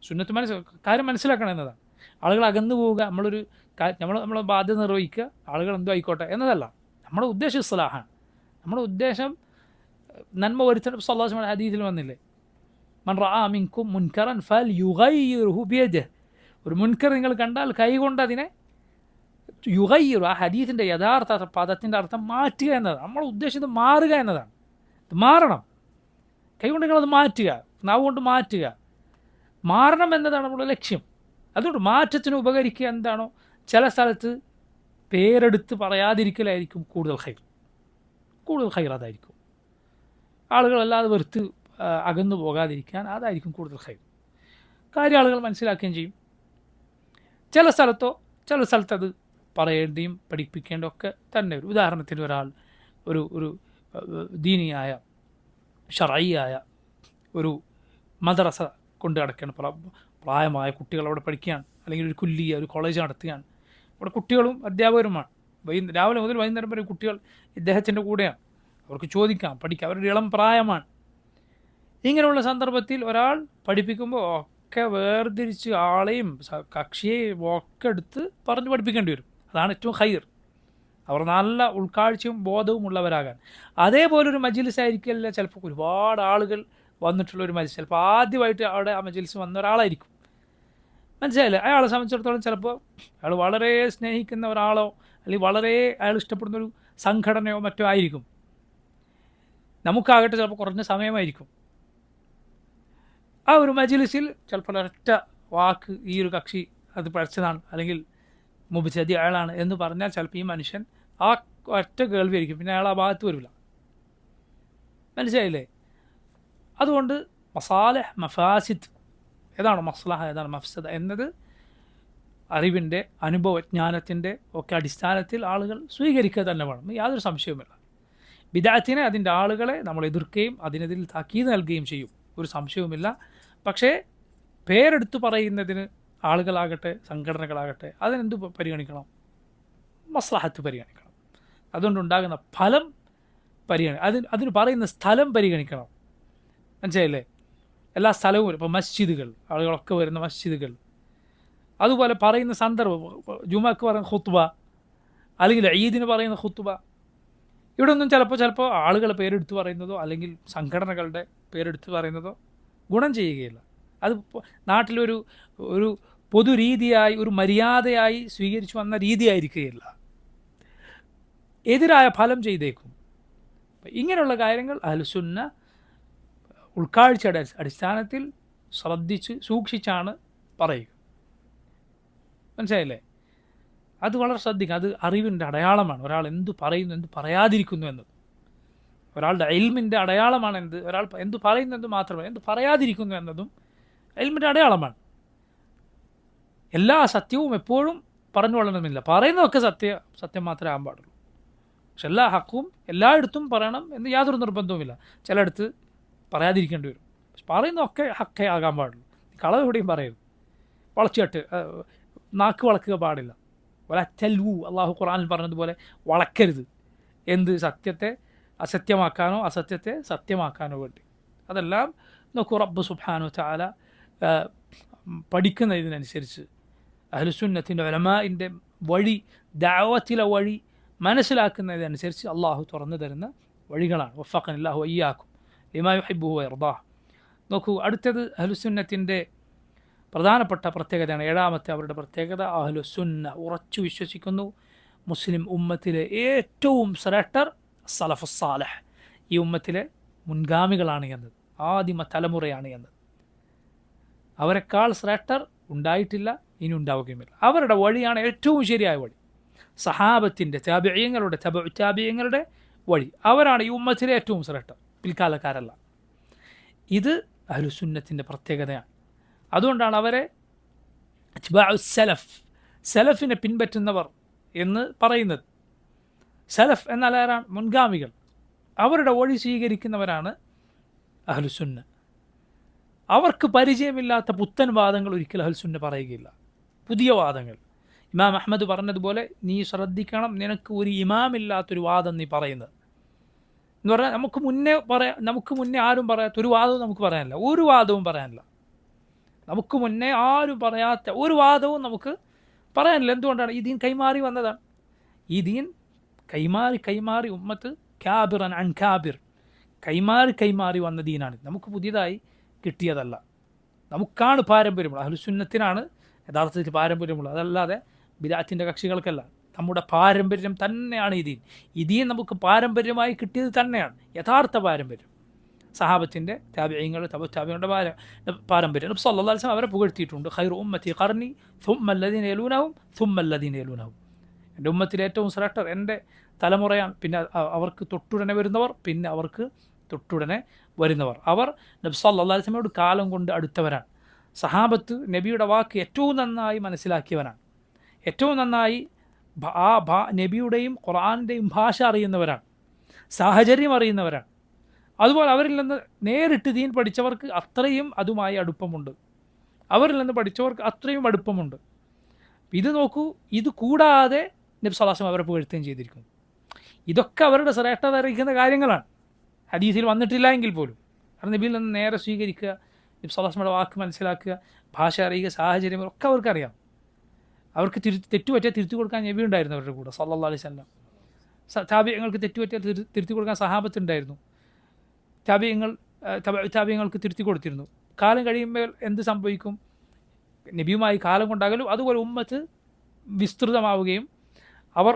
സുന്നത്ത് കാര്യം മനസ്സിലാക്കണം എന്നതാണ്. ആളുകൾ അകന്നു പോവുക, നമ്മളെ ബാധ്യത നിർവഹിക്കുക, ആളുകൾ എന്തോ ആയിക്കോട്ടെ എന്നതല്ല. നമ്മുടെ ഉദ്ദേശം ഇസ്ലാഹാണ്. നമ്മുടെ ഉദ്ദേശം നന്മ വരുത്തണം. സല്ലല്ലാഹു അലൈഹി വസല്ലം ഹദീസിൽ വന്നില്ലേ, മൻ റഅ മിൻകും മുൻകറൻ ഫൽയുഗയ്യിർഹു ബിയദിഹി, ഒരു മുൻകർ നിങ്ങൾ കണ്ടാൽ കൈകൊണ്ട് അതിനെ യുഗയ്യിറു, ആ ഹദീസിൻ്റെ യഥാർത്ഥ പദത്തിൻ്റെ അർത്ഥം മാറ്റുക എന്നതാണ്. നമ്മുടെ ഉദ്ദേശം ഇത് മാറുക എന്നതാണ്. ഇത് മാറണം, കൈകൊണ്ട് നിങ്ങളത് മാറ്റുക, നാവ് കൊണ്ട് മാറ്റുക, മാറണം എന്നതാണ് നമ്മുടെ ലക്ഷ്യം. അതുകൊണ്ട് മാറ്റത്തിന് ഉപകരിക്കുക എന്താണോ, ചില സ്ഥലത്ത് പേരെടുത്ത് പറയാതിരിക്കലായിരിക്കും കൂടുതൽ ഖൈർ അതായിരിക്കും. ആളുകളല്ലാതെ വെറുത്ത് അകന്നു പോകാതിരിക്കാൻ അതായിരിക്കും കൂടുതൽ ഖൈർ. കാര്യം ആളുകൾ മനസ്സിലാക്കുകയും ചെയ്യും. ചില സ്ഥലത്തത് പറയേണ്ടിയും പഠിപ്പിക്കേണ്ടതും ഒക്കെ തന്നെ വരും. ഉദാഹരണത്തിന് ഒരാൾ ഒരു ദീനിയായ ശർഈയായ ഒരു മദ്രസ കൊണ്ട് നടക്കുകയാണ്, പ്രായമായ കുട്ടികൾ അവിടെ പഠിക്കുകയാണ്, അല്ലെങ്കിൽ ഒരു കുല്ലിയ, ഒരു കോളേജ് നടത്തുകയാണ്. അവിടെ കുട്ടികളും അധ്യാപകരുമാണ്. രാവിലെ മുതൽ വൈകുന്നേരം വരെ കുട്ടികൾ ഇദ്ദേഹത്തിൻ്റെ കൂടെയാണ്. അവർക്ക് ചോദിക്കാം, പഠിക്കാം, അവരുടെ ഇളം പ്രായമാണ്. ഇങ്ങനെയുള്ള സന്ദർഭത്തിൽ ഒരാൾ പഠിപ്പിക്കുമ്പോൾ ഒക്കെ വേർതിരിച്ച് ആളെയും കക്ഷിയെയും ഒക്കെ എടുത്ത് പറഞ്ഞ് പഠിപ്പിക്കേണ്ടി വരും. അതാണ് ഏറ്റവും ഖൈർ. അവർ നല്ല ഉൾക്കാഴ്ചയും ബോധവും ഉള്ളവരാകാൻ. അതേപോലൊരു മജ്ലിസ് ആയിരിക്കില്ല ചിലപ്പോൾ ഒരുപാട് ആളുകൾ വന്നിട്ടുള്ളൊരു മജ്ലിസ്. ചിലപ്പോൾ ആദ്യമായിട്ട് അവിടെ ആ മജ്ലിസ് വന്ന ഒരാളായിരിക്കും. മനസ്സിലായില്ലേ? അയാളെ സംബന്ധിച്ചിടത്തോളം ചിലപ്പോൾ അയാൾ വളരെ സ്നേഹിക്കുന്ന ഒരാളോ അല്ലെങ്കിൽ വളരെ അയാൾ ഇഷ്ടപ്പെടുന്നൊരു സംഘടനയോ മറ്റോ ആയിരിക്കും. നമുക്കാകട്ടെ ചിലപ്പോൾ കുറഞ്ഞ സമയമായിരിക്കും. ആ ഒരു മജ്ലിസിൽ ചിലപ്പോൾ ഒരൊറ്റ വാക്ക് ഈ ഒരു കക്ഷി അത് പഠിച്ചതാണ് അല്ലെങ്കിൽ മുബ്തദി അയാളാണ് എന്ന് പറഞ്ഞാൽ ചിലപ്പോൾ ഈ മനുഷ്യൻ ആ ഒറ്റ കേൾവിയായിരിക്കും, പിന്നെ അയാൾ ആ ഭാഗത്ത് വരില്ല. മനസ്സിലായില്ലേ? അതുകൊണ്ട് മസാലഹ് മഫാസിദ്, ഏതാണ് മസ്ലഹ ഏതാണ് മഫ്സദ എന്നത് അറിവിൻ്റെ അനുഭവജ്ഞാനത്തിൻ്റെ ഒക്കെ അടിസ്ഥാനത്തിൽ ആളുകൾ സ്വീകരിക്കുക തന്നെ വേണം, യാതൊരു സംശയവുമില്ല. ബിദഅത്തിനെ, അതിൻ്റെ ആളുകളെ നമ്മൾ എതിർക്കുകയും അതിനെതിൽ താക്കീത് നൽകുകയും ചെയ്യും, ഒരു സംശയവുമില്ല. പക്ഷേ പേരെടുത്ത് പറയുന്നതിന് ആളുകളാകട്ടെ സംഘടനകളാകട്ടെ അതിനെന്ത് പരിഗണിക്കണം? മസ്ലഹത്ത് പരിഗണിക്കണം. അതുകൊണ്ടുണ്ടാകുന്ന ഫലം അതിന് പറയുന്ന സ്ഥലം പരിഗണിക്കണം. മനസ്സിലായില്ലേ? എല്ലാ സ്ഥലവും, ഇപ്പോൾ മസ്ജിദുകൾ, ആളുകളൊക്കെ വരുന്ന മസ്ജിദുകൾ, അതുപോലെ പറയുന്ന സന്ദർഭം, ജുമക്ക് പറയുന്ന ഖുത്ബ അല്ലെങ്കിൽ ഈദിന് പറയുന്ന ഖുത്ബ, ഇവിടെ ഒന്നും ചിലപ്പോൾ ആളുകളെ പേരെടുത്ത് പറയുന്നതോ അല്ലെങ്കിൽ സംഘടനകളുടെ പേരെടുത്ത് പറയുന്നതോ ഗുണം ചെയ്യുകയില്ല. അത് നാട്ടിലൊരു ഒരു പൊതു രീതിയായി, ഒരു മര്യാദയായി സ്വീകരിച്ചു വന്ന രീതിയായിരിക്കുകയില്ല, എതിരായ ഫലം ചെയ്തേക്കും. ഇങ്ങനെയുള്ള കാര്യങ്ങൾ അഹ്ലുസുന്ന ഉൾക്കാഴ്ചയുടെ അടിസ്ഥാനത്തിൽ ശ്രദ്ധിച്ച് സൂക്ഷിച്ചാണ് പറയുക. മനസ്സിലായില്ലേ? അത് വളരെ ശ്രദ്ധിക്കുക. അത് അറിവിൻ്റെ അടയാളമാണ്. ഒരാൾ എന്ത് പറയുന്നു, എന്ത് പറയാതിരിക്കുന്നു എന്നത് ഒരാളുടെ ഇൽമിൻ്റെ അടയാളമാണ്. ഒരാൾ എന്ത് പറയുന്നു എന്ന് മാത്രമല്ല, എന്ത് പറയാതിരിക്കുന്നു എന്നതും ഇൽമിൻ്റെ അടയാളമാണ്. എല്ലാ സത്യവും എപ്പോഴും പറഞ്ഞു കൊള്ളണമെന്നില്ല. പറയുന്നതൊക്കെ സത്യം മാത്രമേ ആകാൻ പാടുള്ളൂ. പക്ഷെ എല്ലാ ഹക്കും എല്ലായിടത്തും പറയണം എന്ന് യാതൊരു നിർബന്ധവുമില്ല. ചിലയിടത്ത് പറയാതിരിക്കേണ്ടി വരും. പക്ഷെ പറയുന്നതൊക്കെ ഹക്കേ ആകാൻ പാടുള്ളൂ. കളവ് എവിടെയും പറയരുത്. വളച്ചിട്ട് നാക്ക് വളക്കുക പാടില്ല. വലറ്റൽവു, അള്ളാഹു ഖുർആനിൽ പറഞ്ഞതുപോലെ വളക്കരുത്. എന്ത്? സത്യത്തെ അസത്യമാക്കാനോ അസത്യത്തെ സത്യമാക്കാനോ വേണ്ടി. അതെല്ലാം നോക്കൂ, റബ്ബ് സുബ്ഹാനഹു വതആല പഠിക്കുന്നതിനനുസരിച്ച് അഹ്ലുസുന്നത്തിൻ്റെ ഉലമാഇൻ്റെ വഴി, ദഅവത്തിലെ വഴി മനസ്സിലാക്കുന്നതിനനുസരിച്ച് അള്ളാഹു തുറന്നു തരുന്ന വഴികളാണ്. വഫഖനല്ലാഹു വഇയ്യാക്കും ലിമാ യുഹിബ്ബുഹു വയർദാഹ്. നോക്കൂ, അടുത്തത് അഹ്ലുസുന്നത്തിൻ്റെ പ്രധാനപ്പെട്ട പ്രത്യേകതയാണ്. ഏഴാമത്തെ അവരുടെ പ്രത്യേകത, അഹ്ലുസുന്ന ഉറച്ചു വിശ്വസിക്കുന്നു മുസ്ലിം ഉമ്മത്തിലെ ഏറ്റവും ശ്രേഷ്ഠർ സലഫുസ് സാലിഹ്, ഈ ഉമ്മത്തിലെ മുൻഗാമികളാണ് എന്നത്, ആദിമ തലമുറയാണ് എന്നത്. അവരെക്കാൾ ശ്രേഷ്ഠർ ഉണ്ടായിട്ടില്ല, ഇനി ഉണ്ടാവുകയുമില്ല. അവരുടെ വഴിയാണ് ഏറ്റവും ശരിയായ വഴി. സഹാബത്തിൻ്റെ, താബിഈങ്ങളുടെ വഴി. അവരാണ് ഈ ഉമ്മത്തിലെ ഏറ്റവും ശ്രേഷ്ഠർ, പിൽക്കാലക്കാരല്ല. ഇത് അഹ്ലുസുന്നത്തിൻ്റെ പ്രത്യേകതയാണ്. അതുകൊണ്ടാണ് അവരെ സലഫിനെ പിൻപറ്റുന്നവർ എന്ന് പറയുന്നത്. സലഫ് എന്നാൽ ആരാണ്? മുൻഗാമികൾ. അവരുടെ വഴി സ്വീകരിക്കുന്നവരാണ് അഹ്ലുസുന്ന. അവർക്ക് പരിചയമില്ലാത്ത പുത്തൻ വാദങ്ങൾ ഒരിക്കലും അഹ്ലുസുന്ന പറയുകയില്ല. പുതിയ വാദങ്ങൾ. ഇമാം അഹ്മദ് പറഞ്ഞതുപോലെ, നീ ശ്രദ്ധിക്കണം, നിനക്ക് ഒരു ഇമാമില്ലാത്തൊരു വാദം നീ പറയുന്നത് എന്ന് പറഞ്ഞാൽ, നമുക്ക് മുന്നേ ആരും പറയാത്ത ഒരു വാദവും നമുക്ക് പറയാനില്ല. ഒരു വാദവും പറയാനില്ല. നമുക്ക് മുന്നേ ആരും പറയാത്ത ഒരു വാദവും നമുക്ക് പറയാനില്ല. എന്തുകൊണ്ടാണ്? ഈ ദീൻ കൈമാറി വന്നതാണ്. ഈ ദീൻ കൈമാറി ഉമ്മത്ത് കാബിറൻ അൻ കാബിർ, കൈമാറി വന്ന ദീനാണ്. നമുക്ക് പുതിയതായി കിട്ടിയതല്ല. നമുക്കാണ് പാരമ്പര്യമുള്ളത്. അഹ്ലുസുന്നത്തിനാണ് യഥാർത്ഥത്തിൽ പാരമ്പര്യമുള്ളത്. അതല്ലാതെ ബിദഅത്തിൻ്റെ കക്ഷികൾക്കല്ല. നമ്മുടെ പാരമ്പര്യം തന്നെയാണ് ഈ ദീൻ. ഈ ദീൻ നമുക്ക് പാരമ്പര്യമായി കിട്ടിയത് തന്നെയാണ് യഥാർത്ഥ പാരമ്പര്യം. സഹാബത്തിൻ്റെ, താബിഈങ്ങളുടെ, തബഉത്താബിഈങ്ങളുടെ പാരമ്പര്യം. നബി സല്ലല്ലാഹു അലൈഹി വസല്ലം അവരെ പുകഴ്ത്തിയിട്ടുണ്ട്. ഖൈറു ഉമ്മത്തി ഖർനി സുമ്മ അല്ലദീന യലൂനഹും സുമ്മ അല്ലദീന യലൂനഹും. എൻ്റെ ഉമ്മത്തിലെ ഏറ്റവും ശ്രേഷ്ഠർ എൻ്റെ തലമുറയാണ്, പിന്നെ അവർക്ക് തൊട്ടുടനെ വരുന്നവർ, പിന്നെ അവർക്ക് തൊട്ടുടനെ വരുന്നവർ. അവർ നബി സല്ലല്ലാഹു അലൈഹി വസല്ലമയോട് കാലം കൊണ്ട് അടുത്തവരാണ്. സഹാബത്ത് നബിയുടെ വാക്ക് ഏറ്റവും നന്നായി മനസ്സിലാക്കിയവരാണ്. ഏറ്റവും നന്നായി നബിയുടെയും ഖുർആനിൻ്റെയും ഭാഷ അറിയുന്നവരാണ്. സാഹചര്യം അറിയുന്നവരാണ്. അതുപോലെ അവരിൽ നിന്ന് നേരിട്ട് ദീൻ പഠിച്ചവർക്ക് അത്രയും അതുമായി അടുപ്പമുണ്ട്. അവരിൽ നിന്ന് പഠിച്ചവർക്ക് അത്രയും അടുപ്പമുണ്ട്. ഇത് നോക്കൂ, ഇത് കൂടാതെ നബി സല്ലല്ലാഹു അലൈഹി വസല്ലം അവരെ പുകഴ്ത്തുകയും ചെയ്തിരിക്കുന്നു. ഇതൊക്കെ അവരുടെ ശ്രേഷ്ഠത അറിയിക്കുന്ന കാര്യങ്ങളാണ്. ഹദീസിൽ വന്നിട്ടില്ല എങ്കിൽ പോലും. കാരണം നബിയിൽ നിന്ന് നേരെ സ്വീകരിക്കുക, നബി സല്ലല്ലാഹു അലൈഹി വസല്ലമയുടെ വാക്ക് മനസ്സിലാക്കുക, ഭാഷ അറിയുക, സാഹചര്യം ഒക്കെ അവർക്കറിയാം. അവർക്ക് തെറ്റുപറ്റിയാൽ തിരുത്തി കൊടുക്കാൻ നബി ഉണ്ടായിരുന്നു അവരുടെ കൂടെ സല്ലല്ലാഹു അലൈഹി വസല്ലം. താബിഈങ്ങൾക്ക് തെറ്റുപറ്റിയാൽ തിരുത്തി കൊടുക്കാൻ സഹാബത്തുണ്ടായിരുന്നു. താബിഈങ്ങൾക്ക് തിരുത്തി കൊടുത്തിരുന്നു. കാലം കഴിയുമ്പോൾ എന്ത് സംഭവിക്കും? നബിയുമായി കാലം കൊണ്ടാകലും അതുപോലെ ഉമ്മത്ത് വിസ്തൃതമാവുകയും അവർ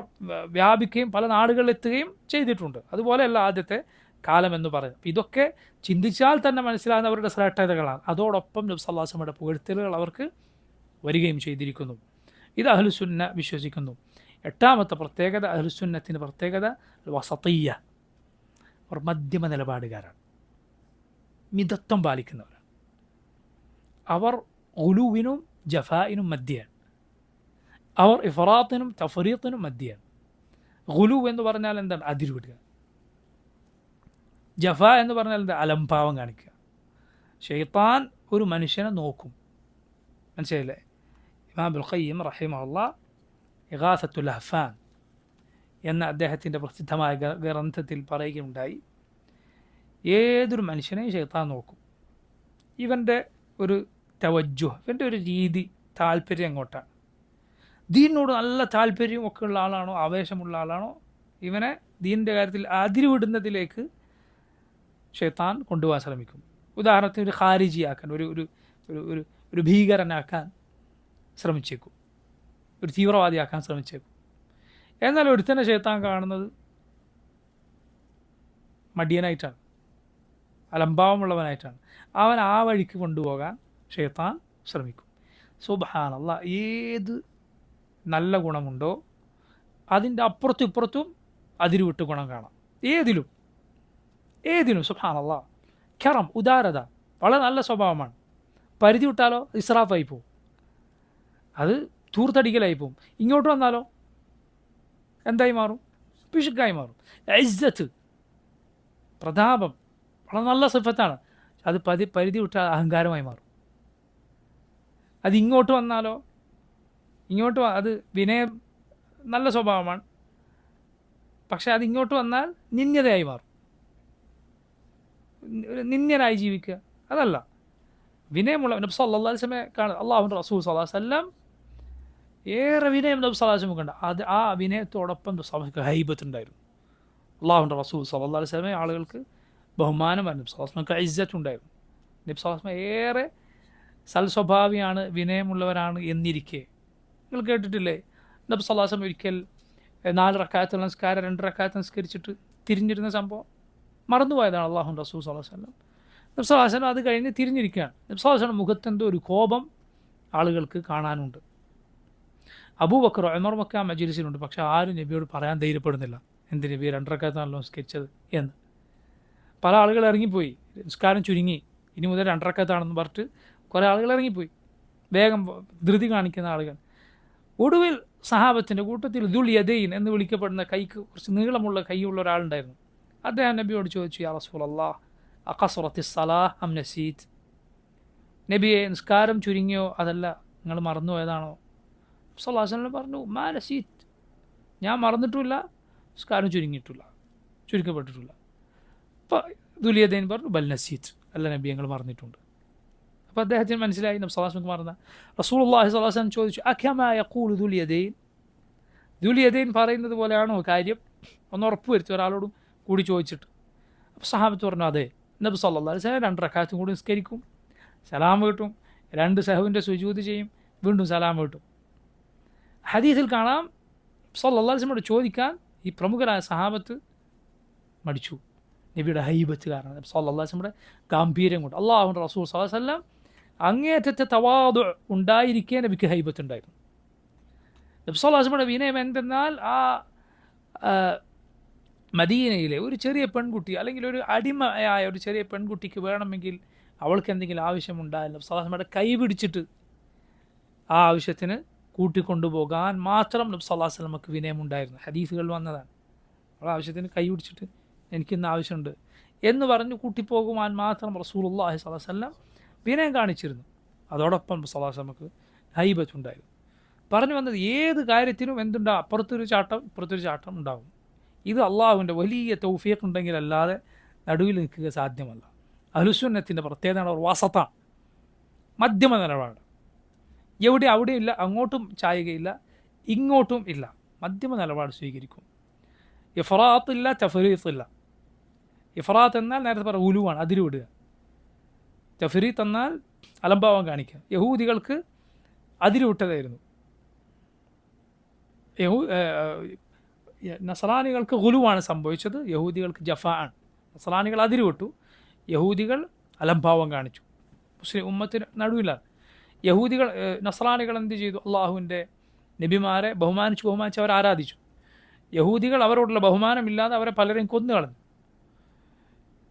വ്യാപിക്കുകയും പല നാടുകളിലെത്തുകയും ചെയ്തിട്ടുണ്ട്. അതുപോലെയല്ല ആദ്യത്തെ കാലം എന്ന് പറയുന്നത്. ഇതൊക്കെ ചിന്തിച്ചാൽ തന്നെ മനസ്സിലാകുന്നവരുടെ ശ്രേഷ്ഠതകളാണ്. അതോടൊപ്പം നബി സല്ലല്ലാഹു അലൈഹി വസല്ലമയുടെ പുകഴ്ത്തലുകൾ അവർക്ക് വരികയും ചെയ്തിരിക്കുന്നു. ഇത് അഹ്ലുസുന്ന വിശ്വസിക്കുന്നു. എട്ടാമത്തെ പ്രത്യേകത, അഹ്ലുസുന്നത്തിൻ്റെ പ്രത്യേകത വസതിയ്യ, അവർ മധ്യമ നിലപാടുകാരാണ്, മിതത്വം പാലിക്കുന്നവരാണ്. അവർ ഗുലുവിനും ജഫായിനും മധ്യയാണ്. അവർ ഇഫ്റാത്തിനും തഫ്രീത്തിനും മധ്യയാണ്. ഗുലു എന്ന് പറഞ്ഞാൽ എന്താണ്? അതിരുവിടുക. ജഫ എന്ന് പറഞ്ഞാൽ എന്താ? അലംഭാവം കാണിക്കുക. ഷെയ്ത്താൻ ഒരു മനുഷ്യനെ നോക്കും. മനസ്സിലായില്ലേ? ഇമാം ഇബ്നുൽ ഖയ്യിം റഹിമഹുല്ലാഹ് ഇഗാസത്തുൽ ലഹ്ഫാൻ എന്ന അദ്ദേഹത്തിൻ്റെ പ്രസിദ്ധമായ ഗ്രന്ഥത്തിൽ പറയുകയുണ്ടായി, ഏതൊരു മനുഷ്യനെയും ഷെയ്ത്താൻ നോക്കും. ഇവൻ്റെ ഒരു തവജ്ജുഹ്, ഇവൻ്റെ ഒരു രീതി, താല്പര്യം എങ്ങോട്ടാണ്. ദീനിനോട് നല്ല താല്പര്യം ഒക്കെ ഉള്ള ആളാണോ, ആവേശമുള്ള ആളാണോ, ഇവനെ ദീനിൻ്റെ കാര്യത്തിൽ അതിരുവിടുന്നതിലേക്ക് ഷെയ്ത്താൻ കൊണ്ടുപോകാൻ ശ്രമിക്കും. ഉദാഹരണത്തിന് ഒരു ഖാരിജിയാക്കാൻ, ഒരു ഒരു ഒരു ഒരു ഭീകരനാക്കാൻ ശ്രമിച്ചേക്കും, ഒരു തീവ്രവാദിയാക്കാൻ ശ്രമിച്ചേക്കും. എന്നാൽ ഒരുത്തനെ ഷെയ്ത്താൻ കാണുന്നത് മടിയനായിട്ടാണ്, അലംഭാവമുള്ളവനായിട്ടാണ്. അവൻ ആ വഴിക്ക് കൊണ്ടുപോകാൻ ഷെയ്ത്താൻ ശ്രമിക്കും. സുബ്ഹാനല്ലാഹ്, ഏത് നല്ല ഗുണമുണ്ടോ അതിൻ്റെ അപ്പുറത്തും ഇപ്പുറത്തും അതിരുവിട്ട് ഗുണം കാണാം. ഏതിലും സുബ്ഹാനല്ലാഹ്. കറം, ഉദാരത വളരെ നല്ല സ്വഭാവമാണ്. പരിധി വിട്ടാലോ ഇസ്രാഫായി പോവും, അത് തൂർത്തടിക്കലായി പോവും. ഇങ്ങോട്ട് വന്നാലോ എന്തായി മാറും? പിശുക്കായി മാറും. ഇസ്സത്ത്, പ്രതാപം വളരെ നല്ല സിഫത്താണ്. അത് പരിധി വിട്ടാൽ അഹങ്കാരമായി മാറും. അത് ഇങ്ങോട്ട് വന്നാലോ, അത് വിനയം നല്ല സ്വഭാവമാണ്, പക്ഷെ അത് ഇങ്ങോട്ട് വന്നാൽ നിന്ദ്യതയായി മാറും. ഒരു നിന്ദ്യനായി ജീവിക്കുക അതല്ല. വിനയമുള്ള നബി സല്ലല്ലാഹു അലൈഹി വസല്ലം കാണുന്നത്, അല്ലാഹുവിൻ്റെ റസൂൽ സല്ലല്ലാഹു അലൈഹി വസല്ലം ഏറെ വിനയം നബി സല്ലല്ലാഹു അലൈഹി വസല്ലം കണ്ട. അത് ആ വിനയത്തോടൊപ്പം ഹൈബത്തുണ്ടായിരുന്നു. അല്ലാഹുവിൻ്റെ റസൂൽ സല്ലല്ലാഹു അലൈഹി വസല്ലം ആളുകൾക്ക് ബഹുമാനമായിരുന്നു. നബി സല്ലല്ലാഹു അലൈഹി വസല്ലം ഇസ്സത്തുണ്ടായിരുന്നു. നബി സല്ലല്ലാഹു അലൈഹി വസല്ലം ഏറെ സൽസ്വഭാവിയാണ്, വിനയമുള്ളവരാണ് എന്നിരിക്കെ, നിങ്ങൾ കേട്ടിട്ടില്ലേ നബി സല്ലല്ലാഹു അലൈഹി വസല്ലം ഒരിക്കൽ 4 റക്അത്ത് നമസ്കാരം 2 റക്അത്ത് നിസ്കരിച്ചിട്ട് തിരിഞ്ഞിരുന്ന സംഭവം മറന്നുപോയതാണ് അല്ലാഹുവിൻ്റെ റസൂൽ സല്ലല്ലാഹു അലൈഹി വസല്ലം. നബി സല്ലല്ലാഹു അലൈഹി വസല്ലം അത് കഴിഞ്ഞ് തിരിഞ്ഞിരിക്കുകയാണ്. നബി സല്ലല്ലാഹു അലൈഹി വസല്ലം മുഖത്തെന്തോ ഒരു കോപം ആളുകൾക്ക് കാണാനുണ്ട്. അബൂബക്കർ ഉമറുമൊക്കെ ആ മജ്‌ലിസിലുണ്ട്, പക്ഷെ ആരും നബിയോട് പറയാൻ ധൈര്യപ്പെടുന്നില്ല, എന്ത് നബി 2 റക്അത്താണല്ലോ നിസ്കരിച്ചത് എന്ന്. പല ആളുകൾ ഇറങ്ങിപ്പോയി, നിസ്കാരം ചുരുങ്ങി, ഇനി മുതൽ 2 റക്അത്താണെന്ന് പറഞ്ഞിട്ട് കുറേ ആളുകൾ ഇറങ്ങിപ്പോയി, വേഗം ധൃതി കാണിക്കുന്ന ആളുകൾ. ഒടുവിൽ സഹാബത്തിൻ്റെ കൂട്ടത്തിൽ ദുൽ യദൈൻ എന്ന് വിളിക്കപ്പെടുന്ന കൈക്ക് കുറച്ച് നീളമുള്ള കൈയുള്ള ഒരാളുണ്ടായിരുന്നു. അദ്ദേഹം നബിയോട് ചോദിച്ചു, യാ റസൂലല്ലാഹ് അഖസ്റത്തിസ് സലാഹ് അം നസീത്, നബിയെ നിസ്കാരം ചുരുങ്ങിയോ അതല്ല നിങ്ങൾ മറന്നുപോയതാണോ? സല്ലല്ലാഹു അലൈഹി വസല്ലം പറഞ്ഞു, മാ നസീത്, ഞാൻ മറന്നിട്ടുമില്ല, നിസ്കാരം ചുരുക്കപ്പെട്ടിട്ടില്ല. അപ്പോൾ ദുൽ യദൈൻ പറഞ്ഞു, ബൽ നസീത്, അല്ല നബി ഞങ്ങൾ മറന്നിട്ടുണ്ട്. അപ്പോൾ അദ്ദേഹത്തിന് മനസ്സിലായി നബി സല്ലല്ലാഹു അലൈഹി വസല്ലം മറന്ന. റസൂലുള്ളാഹി സ്വല്ലല്ലാഹു അലൈഹി വസല്ലം ചോദിച്ചു, അകമാ യഖൂലു ദുൽ യദൈൻ, ദുൽ യദൈൻ പറയുന്നത് പോലെയാണോ കാര്യം? ഒന്ന് ഉറപ്പ് വരുത്തി ഒരാളോടും കൂടി ചോദിച്ചിട്ട്. അപ്പോൾ സഹാബത്ത് പറഞ്ഞു, അതെ. നബി സല്ലല്ലാഹു അലൈഹി വസല്ലം 2 റക്അത്തും കൂടി നിസ്കരിക്കും, സലാം വീട്ടും, 2 സഹവിൻ്റെ സുജൂദ് ചെയ്യും, വീണ്ടും സലാം വീട്ടും. ഹദീസിൽ കാണാം സല്ലല്ലാഹു അലൈഹി വസല്ലമയോട് ചോദിക്കാൻ ഈ പ്രമുഖരായ സഹാബത്ത് മടിച്ചു, നബിയുടെ ഹൈബത്ത് കാരണം, നബി സല്ലല്ലാഹു അലൈഹി വസല്ലമയുടെ ഗാംഭീര്യം കൊണ്ട്. അല്ലാഹുവിൻ്റെ റസൂൽ സല്ലല്ലാഹു അലൈഹി വസല്ലം അങ്ങേയറ്റത്തെ തവാദു ഉണ്ടായിരിക്കെ നബിക്ക് ഹൈബത്ത് ഉണ്ടായിരുന്നു. നബി സല്ലല്ലാഹു അലൈഹി വസല്ലമയുടെ വിനയം എന്തെന്നാൽ, ആ മദീനയിലെ ഒരു ചെറിയ പെൺകുട്ടി, അല്ലെങ്കിൽ ഒരു അടിമയായ ഒരു ചെറിയ പെൺകുട്ടിക്ക് വേണമെങ്കിൽ അവൾക്ക് എന്തെങ്കിലും ആവശ്യമുണ്ടായാലും നബി സല്ലല്ലാഹു അലൈഹി വസല്ലമയുടെ കൈ പിടിച്ചിട്ട് ആ ആവശ്യത്തിന് കൂട്ടിക്കൊണ്ടുപോകാൻ മാത്രം നബി സല്ലല്ലാഹു അലൈഹി വസല്ലമക്ക് വിനയമുണ്ടായിരുന്നു. ഹദീസുകൾ വന്നതാണ്. അവളെ ആവശ്യത്തിന് കൈ പിടിച്ചിട്ട് എനിക്കിന്ന് ആവശ്യമുണ്ട് എന്ന് പറഞ്ഞ് കൂട്ടിപ്പോകുവാൻ മാത്രം റസൂലുള്ളാഹി സ്വല്ലല്ലാഹു അലൈഹി വസല്ലം വിനയം കാണിച്ചിരുന്നു. അതോടൊപ്പം സ്വല്ലല്ലാഹു അലൈഹി വസല്ലമക്ക് ഹൈബത്തുണ്ടായിരുന്നു. പറഞ്ഞു വന്നത്, ഏത് കാര്യത്തിനും എന്തുണ്ടാ, അപ്പുറത്തൊരു ചാട്ടം ഇപ്പുറത്തൊരു ചാട്ടം ഉണ്ടാകും. ഇത് അള്ളാഹുവിൻ്റെ വലിയ തൗഫീഖ് ഉണ്ടെങ്കിൽ അല്ലാതെ നടുവിൽ നിൽക്കുക സാധ്യമല്ല. അഹ്ലുസുന്നത്തിൻ്റെ പ്രത്യേകത വസത്താണ്, മധ്യമ നിലപാട്. അവിടെയും ഇല്ല, അങ്ങോട്ടും ചായുകയില്ല, ഇങ്ങോട്ടും ഇല്ല, മധ്യമ നിലപാട് സ്വീകരിക്കും. ഇഫ്റാത്ത് ഇല്ല, തഫ്രീത്ത് ഇല്ല. ഇഫ്റാത്ത് എന്നാൽ നേരത്തെ പറഞ്ഞ ഉലുവാണ്, അതിരുവിടുക. തഫ്രീത്ത് എന്നാൽ അലംഭാവം കാണിക്കുക. യഹൂദികൾക്ക് അതിരുവിട്ടതായിരുന്നു. നസറാനികൾക്ക് ഗുലുവാണ് സംഭവിച്ചത്, യഹൂദികൾക്ക് ജഫാ ആണ്. നസറാനികൾ അതിരുവിട്ടു, യഹൂദികൾ അലംഭാവം കാണിച്ചു. മുസ്ലിം ഉമ്മത്തിന് നടുവിലാണ്. നസറാനികൾ എന്ത് ചെയ്തു? അള്ളാഹുവിൻ്റെ നബിമാരെ ബഹുമാനിച്ച് അവർ ആരാധിച്ചു. യഹൂദികൾ അവരോടുള്ള ബഹുമാനമില്ലാതെ അവരെ പലരെയും കൊന്നു കളഞ്ഞു.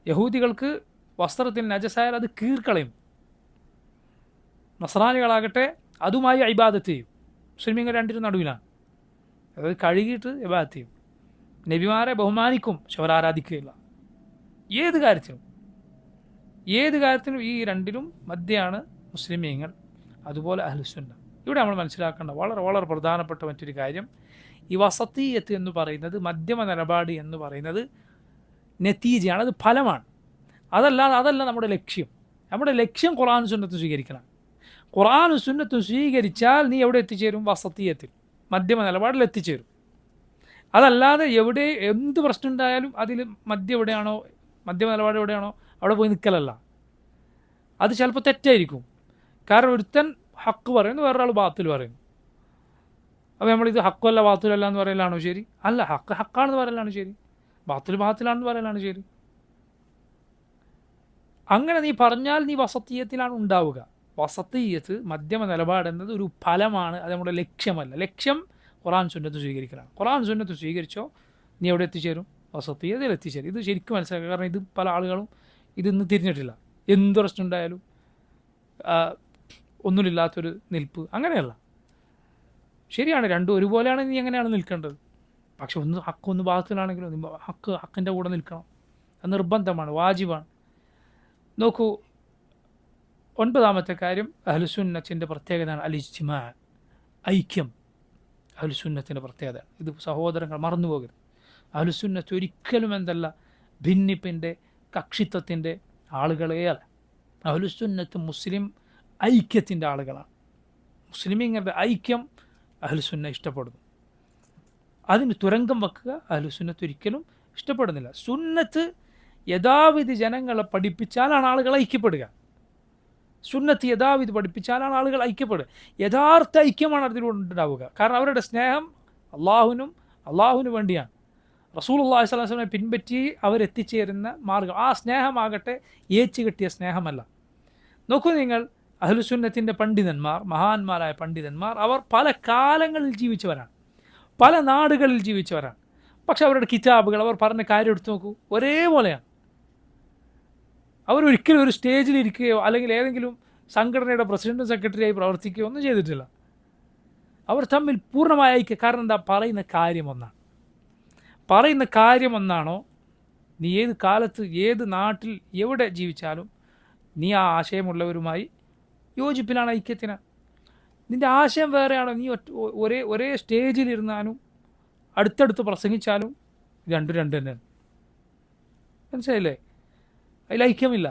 യഹൂദികൾക്ക് വസ്ത്രത്തിൽ നജസായാൽ അത് കീർക്കളയും. നസ്രാനികളാകട്ടെ അതുമായി ഇബാദത്ത് ചെയ്യും. മുസ്ലിമീങ്ങൾ രണ്ടിനും നടുവിലാണ്. അതായത് കഴുകിയിട്ട് ഇബാദത്ത് ചെയ്യും. നബിമാരെ ബഹുമാനിക്കും, പക്ഷെ അവർ ആരാധിക്കുകയില്ല. ഏത് കാര്യത്തിനും ഈ രണ്ടിലും മധ്യയാണ് മുസ്ലിമീങ്ങൾ, അതുപോലെ അഹ്ലുസുന്ന. ഇവിടെ നമ്മൾ മനസ്സിലാക്കേണ്ട വളരെ വളരെ പ്രധാനപ്പെട്ട മറ്റൊരു കാര്യം, ഈ വസത്തിയത്ത് എന്ന് പറയുന്നത്, മധ്യമ നിലപാട് എന്ന് പറയുന്നത് നതീജയാണ്, അത് ഫലമാണ്. അതല്ല നമ്മുടെ ലക്ഷ്യം. നമ്മുടെ ലക്ഷ്യം ഖുർആനും സുന്നത്തും സ്വീകരിക്കണം. ഖുർആനും സുന്നത്തും സ്വീകരിച്ചാൽ നീ എവിടെ എത്തിച്ചേരും? വസത്തിയത്തിൽ, മധ്യമ നിലപാടിൽ എത്തിച്ചേരും. അതല്ലാതെ എവിടെ എന്ത് പ്രശ്നം ഉണ്ടായാലും അതിൽ മധ്യമ നിലപാട് എവിടെയാണോ അവിടെ പോയി നിൽക്കലല്ല. അത് ചിലപ്പോൾ തെറ്റായിരിക്കും. കാരണം ഒരുത്തൻ ഹക്ക് പറയുന്നു, വേറൊരാൾ ബാത്തിൽ പറയുന്നു. അപ്പോൾ നമ്മളിത് ഹക്കല്ല ബാത്തിലല്ല എന്ന് പറയലാണോ ശരി? അല്ല, ഹക്കാണെന്ന് പറയലാണ് ശരി, ബാത്തിലാണെന്ന് പറയലാണ് ശരി. അങ്ങനെ നീ പറഞ്ഞാൽ നീ വസത്തിയത്തിലാണ് ഉണ്ടാവുക. വസത്തിയത്ത്, മധ്യമ നിലപാട് എന്നത് ഒരു ഫലമാണ്, അത് നമ്മുടെ ലക്ഷ്യമല്ല. ലക്ഷ്യം ഖുർആൻ സുന്നത്ത് സ്വീകരിക്കലാണ്. ഖുർആൻ സുന്നത്ത് സ്വീകരിച്ചോ നീ എവിടെ എത്തിച്ചേരും? വസത്തിയത്തിൽ എത്തിച്ചേരും. ഇത് ശരിക്കും മനസ്സിലാക്കുക. കാരണം ഇത് പല ആളുകളും ഇതിന്ന് തിരിഞ്ഞിട്ടില്ല. എന്ത് പ്രശ്നം ഉണ്ടായാലും ഒന്നുമില്ലാത്തൊരു നിൽപ്പ്, അങ്ങനെയല്ല. ശരിയാണ്, രണ്ടും ഒരുപോലെയാണ്, നീ എങ്ങനെയാണ് നിൽക്കേണ്ടത്. പക്ഷെ ഒന്ന് ഭാഗത്തിലാണെങ്കിലും ഹക്കിൻ്റെ കൂടെ നിൽക്കണം. അത് നിർബന്ധമാണ്, വാജിബാണ്. നോക്കൂ, 9ാമത്തെ കാര്യം, അഹ്ലുസുന്നത്തിൻ്റെ പ്രത്യേകതയാണ് അൽ-ഇജ്തിമാ, ഐക്യം. അഹ്ലുസുന്നത്തിൻ്റെ പ്രത്യേകത ഇത്, സഹോദരങ്ങൾ മറന്നു പോകരുത്. അഹ്ലുസുന്നത്ത് ഒരിക്കലും ഭിന്നിപ്പിൻ്റെ, കക്ഷിത്വത്തിൻ്റെ ആളുകളേ അല്ല. അഹ്ലുസുന്നത്ത് മുസ്ലിം ഐക്യത്തിൻ്റെ ആളുകളാണ്. മുസ്ലിമീങ്ങളുടെ ഐക്യം അഹ്ലുസുന്ന ഇഷ്ടപ്പെടുന്നു. അതിന് തുരങ്കം വെക്കുക അഹ്ലുസുന്നത്ത് ഒരിക്കലും ഇഷ്ടപ്പെടുന്നില്ല. സുന്നത്ത് യഥാവിധി ജനങ്ങളെ പഠിപ്പിച്ചാലാണ് ആളുകൾ ഐക്യപ്പെടുക. സുന്നത്ത് യഥാവിധി പഠിപ്പിച്ചാലാണ് ആളുകൾ ഐക്യപ്പെടുക. യഥാർത്ഥ ഐക്യമാണ് അതിലുണ്ടാവുക. കാരണം അവരുടെ സ്നേഹം അള്ളാഹുവിന് വേണ്ടിയാണ്. റസൂലുള്ളാഹി സ്വല്ലല്ലാഹു അലൈഹി വസല്ലമയെ പിൻപറ്റി അവരെത്തിച്ചേരുന്ന മാർഗം. ആ സ്നേഹമാകട്ടെ ഏച്ചു കെട്ടിയ സ്നേഹമല്ല. നോക്കൂ നിങ്ങൾ, അഹ്ലുസുന്നത്തിൻ്റെ പണ്ഡിതന്മാർ, മഹാന്മാരായ പണ്ഡിതന്മാർ, അവർ പല കാലങ്ങളിൽ ജീവിച്ചവരാണ്, പല നാടുകളിൽ ജീവിച്ചവരാണ്. പക്ഷെ അവരുടെ കിതാബുകൾ, അവർ പറഞ്ഞ കാര്യം എടുത്തു നോക്കൂ, ഒരേപോലെയാണ്. അവരൊരിക്കലും ഒരു സ്റ്റേജിലിരിക്കുകയോ അല്ലെങ്കിൽ ഏതെങ്കിലും സംഘടനയുടെ പ്രസിഡൻറ്റും സെക്രട്ടറിയായി പ്രവർത്തിക്കുകയോ ഒന്നും ചെയ്തിട്ടില്ല. അവർ തമ്മിൽ പൂർണ്ണമായ ഐക്യം. കാരണം എന്താ? പറയുന്ന കാര്യം ഒന്നാണോ, നീ ഏത് കാലത്ത് ഏത് നാട്ടിൽ എവിടെ ജീവിച്ചാലും നീ ആ ആശയമുള്ളവരുമായി യോജിപ്പിലാണ്, ഐക്യത്തിനാണ്. നിൻ്റെ ആശയം വേറെയാണോ, നീ ഒരേ സ്റ്റേജിലിരുന്നാലും അടുത്തടുത്ത് പ്രസംഗിച്ചാലും രണ്ടും തന്നെയാണ്. മനസ്സിലായില്ലേ? അതിൽ ഐക്യമില്ല.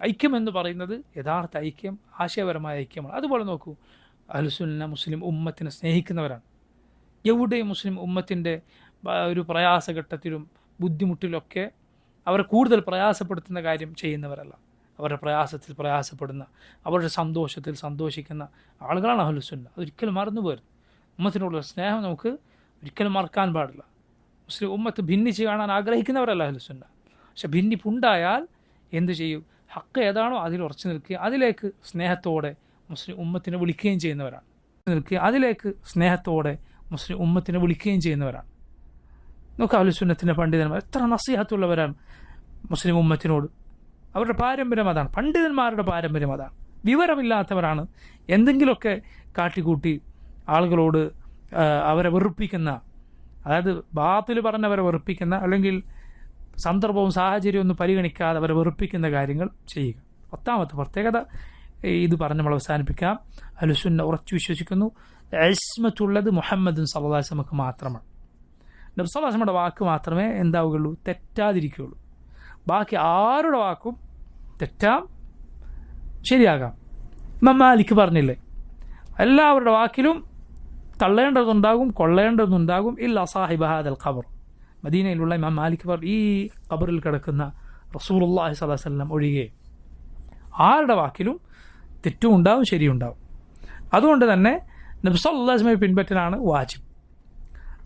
ഐക്യം എന്ന് പറയുന്നത് യഥാർത്ഥ ഐക്യം, ആശയപരമായ ഐക്യമാണ്. അതുപോലെ നോക്കൂ, അഹ്ലുസുന്ന മുസ്ലിം ഉമ്മത്തിനെ സ്നേഹിക്കുന്നവരാണ്. എവിടെയും മുസ്ലിം ഉമ്മത്തിൻ്റെ ഒരു പ്രയാസഘട്ടത്തിലും ബുദ്ധിമുട്ടിലൊക്കെ അവരെ കൂടുതൽ പ്രയാസപ്പെടുത്തുന്ന കാര്യം ചെയ്യുന്നവരല്ല. അവരുടെ പ്രയാസത്തിൽ പ്രയാസപ്പെടുന്ന, അവരുടെ സന്തോഷത്തിൽ സന്തോഷിക്കുന്ന ആളുകളാണ് അഹ്ലുസുന്ന. അതൊരിക്കലും മറന്നുപോകരുത്. ഉമ്മത്തിനുള്ള സ്നേഹം നമുക്ക് ഒരിക്കലും മറക്കാൻ പാടില്ല. മുസ്ലിം ഉമ്മത്ത് ഭിന്നിച്ച് കാണാൻ ആഗ്രഹിക്കുന്നവരല്ല അഹ്ലുസുന്ന. പക്ഷെ ഭിന്നിപ്പുണ്ടായാൽ എന്ത് ചെയ്യും? ഹക്ക് ഏതാണോ അതിൽ ഉറച്ചു നിൽക്കുക, അതിലേക്ക് സ്നേഹത്തോടെ മുസ്ലിം ഉമ്മത്തിനെ വിളിക്കുകയും ചെയ്യുന്നവരാണ്. നോക്കുക, അഹ്ലുസുന്നത്തിൻ്റെ പണ്ഡിതന്മാർ എത്ര നസീഹത്തുള്ളവരാണ് മുസ്ലിം ഉമ്മത്തിനോട്. അവരുടെ പാരമ്പര്യം അതാണ്, പണ്ഡിതന്മാരുടെ പാരമ്പര്യം അതാണ്. വിവരമില്ലാത്തവരാണ് എന്തെങ്കിലുമൊക്കെ കാട്ടിക്കൂട്ടി ആളുകളോട് അവരെ വെറുപ്പിക്കുന്ന, അതായത് ബാത്തിൽ പറഞ്ഞവരെ വെറുപ്പിക്കുന്ന, അല്ലെങ്കിൽ സന്ദർഭവും സാഹചര്യവും ഒന്നും പരിഗണിക്കാതെ അവരെ വെറുപ്പിക്കുന്ന കാര്യങ്ങൾ ചെയ്യുക. 10ാമത്തെ പ്രത്യേകത ഇത് പറഞ്ഞ് നമ്മൾ അവസാനിപ്പിക്കാം. അഹ്ലുസുന്ന ഉറച്ചു വിശ്വസിക്കുന്നു, ഇസ്മത്തുള്ളത് മുഹമ്മദ് സല്ലല്ലാഹു അലൈഹി വസല്ലമക്ക് മാത്രമാണ്. നബി സല്ലല്ലാഹു അലൈഹി വസല്ലമയുടെ വാക്ക് മാത്രമേ എന്താവുകയുള്ളൂ? തെറ്റാതിരിക്കുകയുള്ളൂ. ബാക്കി ആരുടെ വാക്കും തെറ്റാം, ശരിയാകാം. ഇമാം മാലിക് പറഞ്ഞില്ലേ, എല്ലാവരുടെ വാക്കിലും തള്ളേണ്ടതുണ്ടാകും, കൊള്ളേണ്ടതുണ്ടാകും, ഇല്ല സാഹിബ ഹാദൽ ഖബർ. മദീനയിലുള്ള ഇമാം മാലിക് ഈ ഖബറിൽ കിടക്കുന്ന റസൂലുള്ളാഹി സ്വല്ലല്ലാഹു അലൈഹി വസല്ലം ഒഴികെ ആരുടെ വാക്കിലും തെറ്റും ഉണ്ടാവും, ശരിയുണ്ടാവും. അതുകൊണ്ട് തന്നെ നബി സല്ലല്ലാഹു അലൈഹി വസല്ലമയെ പിൻപറ്റലാണ് വാജിബ്.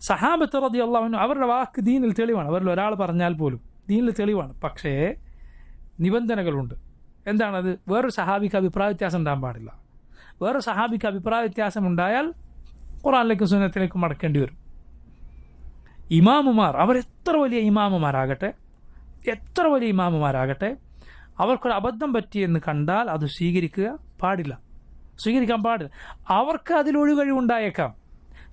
സഹാബത്ത് റളിയല്ലാഹു അൻഹു അവരുടെ വാക്ക് ദീനിൽ തെളിവാണ്. അവരിൽ ഒരാൾ പറഞ്ഞാൽ പോലും ദീനിൽ തെളിവാണ്. പക്ഷേ നിബന്ധനകളുണ്ട്. എന്താണത്? വേറൊരു സഹാബിക്ക് അഭിപ്രായ വ്യത്യാസം ഉണ്ടാകാൻ പാടില്ല. വേറൊരു സഹാബിക്ക് അഭിപ്രായ വ്യത്യാസം ഉണ്ടായാൽ ഖുർആനിലേക്കും സുന്നത്തിലേക്കും മടക്കേണ്ടി വരും. ഇമാമുമാർ, അവരെത്ര വലിയ ഇമാമുമാരാകട്ടെ, അവർക്കൊരു അബദ്ധം പറ്റിയെന്ന് കണ്ടാൽ അത് സ്വീകരിക്കാൻ പാടില്ല. അവർക്ക് അതിലൊഴികഴിവുണ്ടായേക്കാം.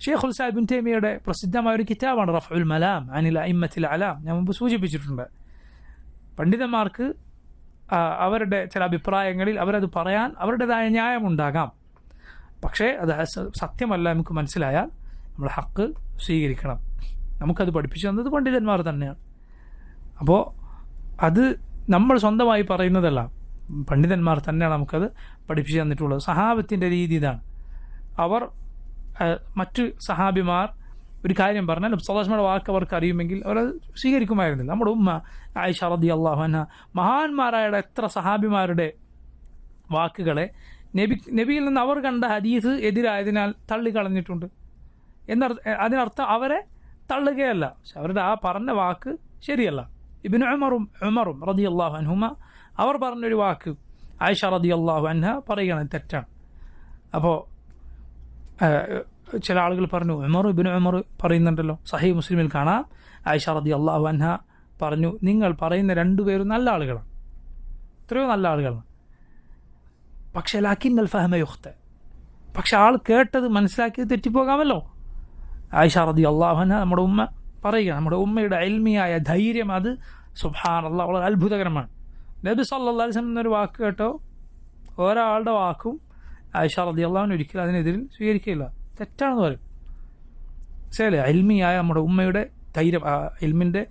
ഷെയ്ഖുൽ ഇസ്ലാം ഇബ്നു തൈമിയ്യയുടെ പ്രസിദ്ധമായ ഒരു കിതാബാണ് റഫ്ഉൽ മലാം അനിൽ അഇമ്മത്തിൽ അലാം. ഞാൻ മുമ്പ് സൂചിപ്പിച്ചിട്ടുണ്ട്. പണ്ഡിതന്മാർക്ക് അവരുടെ ചില അഭിപ്രായങ്ങളിൽ അവരത് പറയാൻ അവരുടേതായ ന്യായമുണ്ടാകാം. പക്ഷേ അത് സത്യമല്ല നമുക്ക് മനസ്സിലായാൽ നമ്മൾ ഹക്ക് സ്വീകരിക്കണം. നമുക്കത് പഠിപ്പിച്ചു തന്നത് പണ്ഡിതന്മാർ തന്നെയാണ്. അപ്പോൾ അത് നമ്മൾ സ്വന്തമായി പറയുന്നതല്ല, പണ്ഡിതന്മാർ തന്നെയാണ് നമുക്കത് പഠിപ്പിച്ചു തന്നിട്ടുള്ളത്. സഹാബത്തിൻ്റെ രീതി ഇതാണ്. അവർ മറ്റ് സഹാബിമാർ ഒരു കാര്യം പറഞ്ഞാൽ സ്വലാസ്മയുടെ വാക്ക് അവർക്ക് അറിയുമെങ്കിൽ അവരത് സ്വീകരിക്കുമായിരുന്നില്ല. നമ്മുടെ ഉമ്മ ആയിഷ റളിയല്ലാഹു അൻഹ മഹാന്മാരായ എത്ര സഹാബിമാരുടെ വാക്കുകളെ നബിയിൽ നിന്ന് അവർ കണ്ട ഹദീസ് എതിരായതിനാൽ തള്ളിക്കളഞ്ഞിട്ടുണ്ട്. അതിനർത്ഥം അവരെ തള്ളുകയല്ല, പക്ഷെ അവരുടെ ആ പറഞ്ഞ വാക്ക് ശരിയല്ല. ഇബ്നു ഉമറും റളിയല്ലാഹു അൻഹുമ അവർ പറഞ്ഞൊരു വാക്ക് ആയിഷ റളിയല്ലാഹു അൻഹ പറയുകയാണ് തെറ്റാണ്. അപ്പോൾ ചില ആളുകൾ പറഞ്ഞു ഇബ്നു ഉമർ പറയുന്നുണ്ടല്ലോ, സഹീഹ് മുസ്ലിമിൽ കാണാം ആയിഷ റളിയല്ലാഹു അൻഹ പറഞ്ഞു, നിങ്ങൾ പറയുന്ന രണ്ടുപേരും നല്ല ആളുകളാണ്, എത്രയോ നല്ല ആളുകളാണ്. പക്ഷേ ലാക്കിന്നൽ ഫഹമ യുഖ്ത, പക്ഷെ ആൾ കേട്ടത് മനസ്സിലാക്കിയത് തെറ്റിപ്പോകാമല്ലോ. ആയിഷ റളിയല്ലാഹു അൻഹ നമ്മുടെ ഉമ്മ പറയുക, നമ്മുടെ ഉമ്മയുടെ ഇൽമിയായ ധൈര്യം അത് സുബ്ഹാനല്ലാഹ് വളരെ അത്ഭുതകരമാണ്. നബി സല്ലല്ലാഹു അലൈഹി വസല്ലം എന്നൊരു വാക്ക് കേട്ടോ, ഒരാളുടെ വാക്കും ആയിഷ റളിയല്ലാഹു അൻഹ ഒരിക്കലും അതിനെതിരിൽ സ്വീകരിക്കില്ല, തെറ്റാണെന്ന് പറയും. ശരി, ഇൽമിയായ നമ്മുടെ ഉമ്മയുടെ ധൈര്യം, ഇൽമിൻ്റെ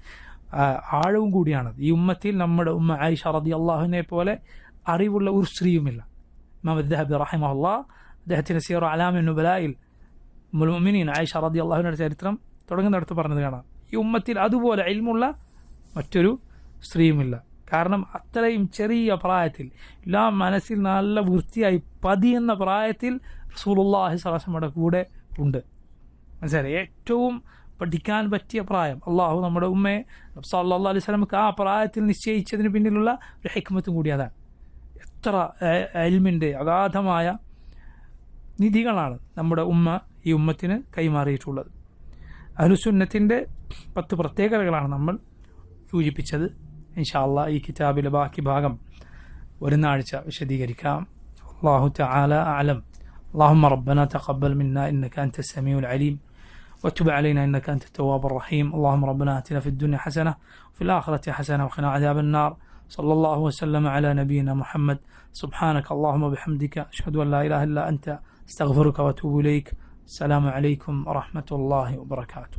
ആഴവും കൂടിയാണ്. ഈ ഉമ്മത്തിൽ നമ്മുടെ ഉമ്മ ആയിഷ റളിയല്ലാഹു അൻഹയെ പോലെ അറിവുള്ള ഒരു സ്ത്രീയുമില്ല. ഇമാം അദ്ദഹബി റഹിമഹുല്ലാഹ് അദ്ദേഹത്തിൻ്റെ സിയർ അലാമിൻ നുബലായിൽ ഉമ്മുൽ മുഅ്മിനീൻ ആയിഷ റളിയല്ലാഹു അൻഹയുടെ ചരിത്രം തുടങ്ങുന്നിടത്ത് പറഞ്ഞത് കാണാം, ഈ ഉമ്മത്തിൽ അതുപോലെ ഇൽമുള്ള മറ്റൊരു സ്ത്രീയുമില്ല. കാരണം അത്രയും ചെറിയ പ്രായത്തിൽ എല്ലാം മനസ്സിൽ നല്ല വൃത്തിയായി പതിയുന്ന പ്രായത്തിൽ റസൂലുള്ളാഹി സ്വല്ലല്ലാഹു അലൈഹി വസല്ലമയുടെ കൂടെ ഉണ്ട്. മനസ്സിലായി, ഏറ്റവും പഠിക്കാൻ പറ്റിയ പ്രായം. അള്ളാഹു നമ്മുടെ ഉമ്മയെ സല്ലല്ലാഹു അലൈഹി വസല്ലമക്ക് ആ പ്രായത്തിൽ നിശ്ചയിച്ചതിന് പിന്നിലുള്ള ഒരു ഹിക്മത്തും കൂടി അതാണ്. എത്ര ഇൽമിൻ്റെ അഗാധമായ നിധികളാണ് നമ്മുടെ ഉമ്മ ഈ ഉമ്മത്തിന് കൈമാറിയിട്ടുള്ളത്. അഹ്ലുസുന്നത്തിൻ്റെ 10 പ്രത്യേകതകളാണ് നമ്മൾ സൂചിപ്പിച്ചത്. ഇൻഷാ അല്ലാഹ് ഈ കിതാബിലെ ബാക്കി ഭാഗം വരുന്നാഴ്ച വിശദീകരിക്കാം. അല്ലാഹു തആല അഅലം. اللهم ربنا تقبل منا إنك أنت السميع العليم وتب علينا إنك أنت التواب الرحيم. اللهم ربنا آتنا في الدنيا حسنة وفي الآخرة حسنة وقنا عذاب النار. صلى الله وسلم على نبينا محمد. سبحانك اللهم وبحمدك أشهد أن لا إله إلا أنت استغفرك وأتوب إليك. السلام عليكم ورحمة الله وبركاته.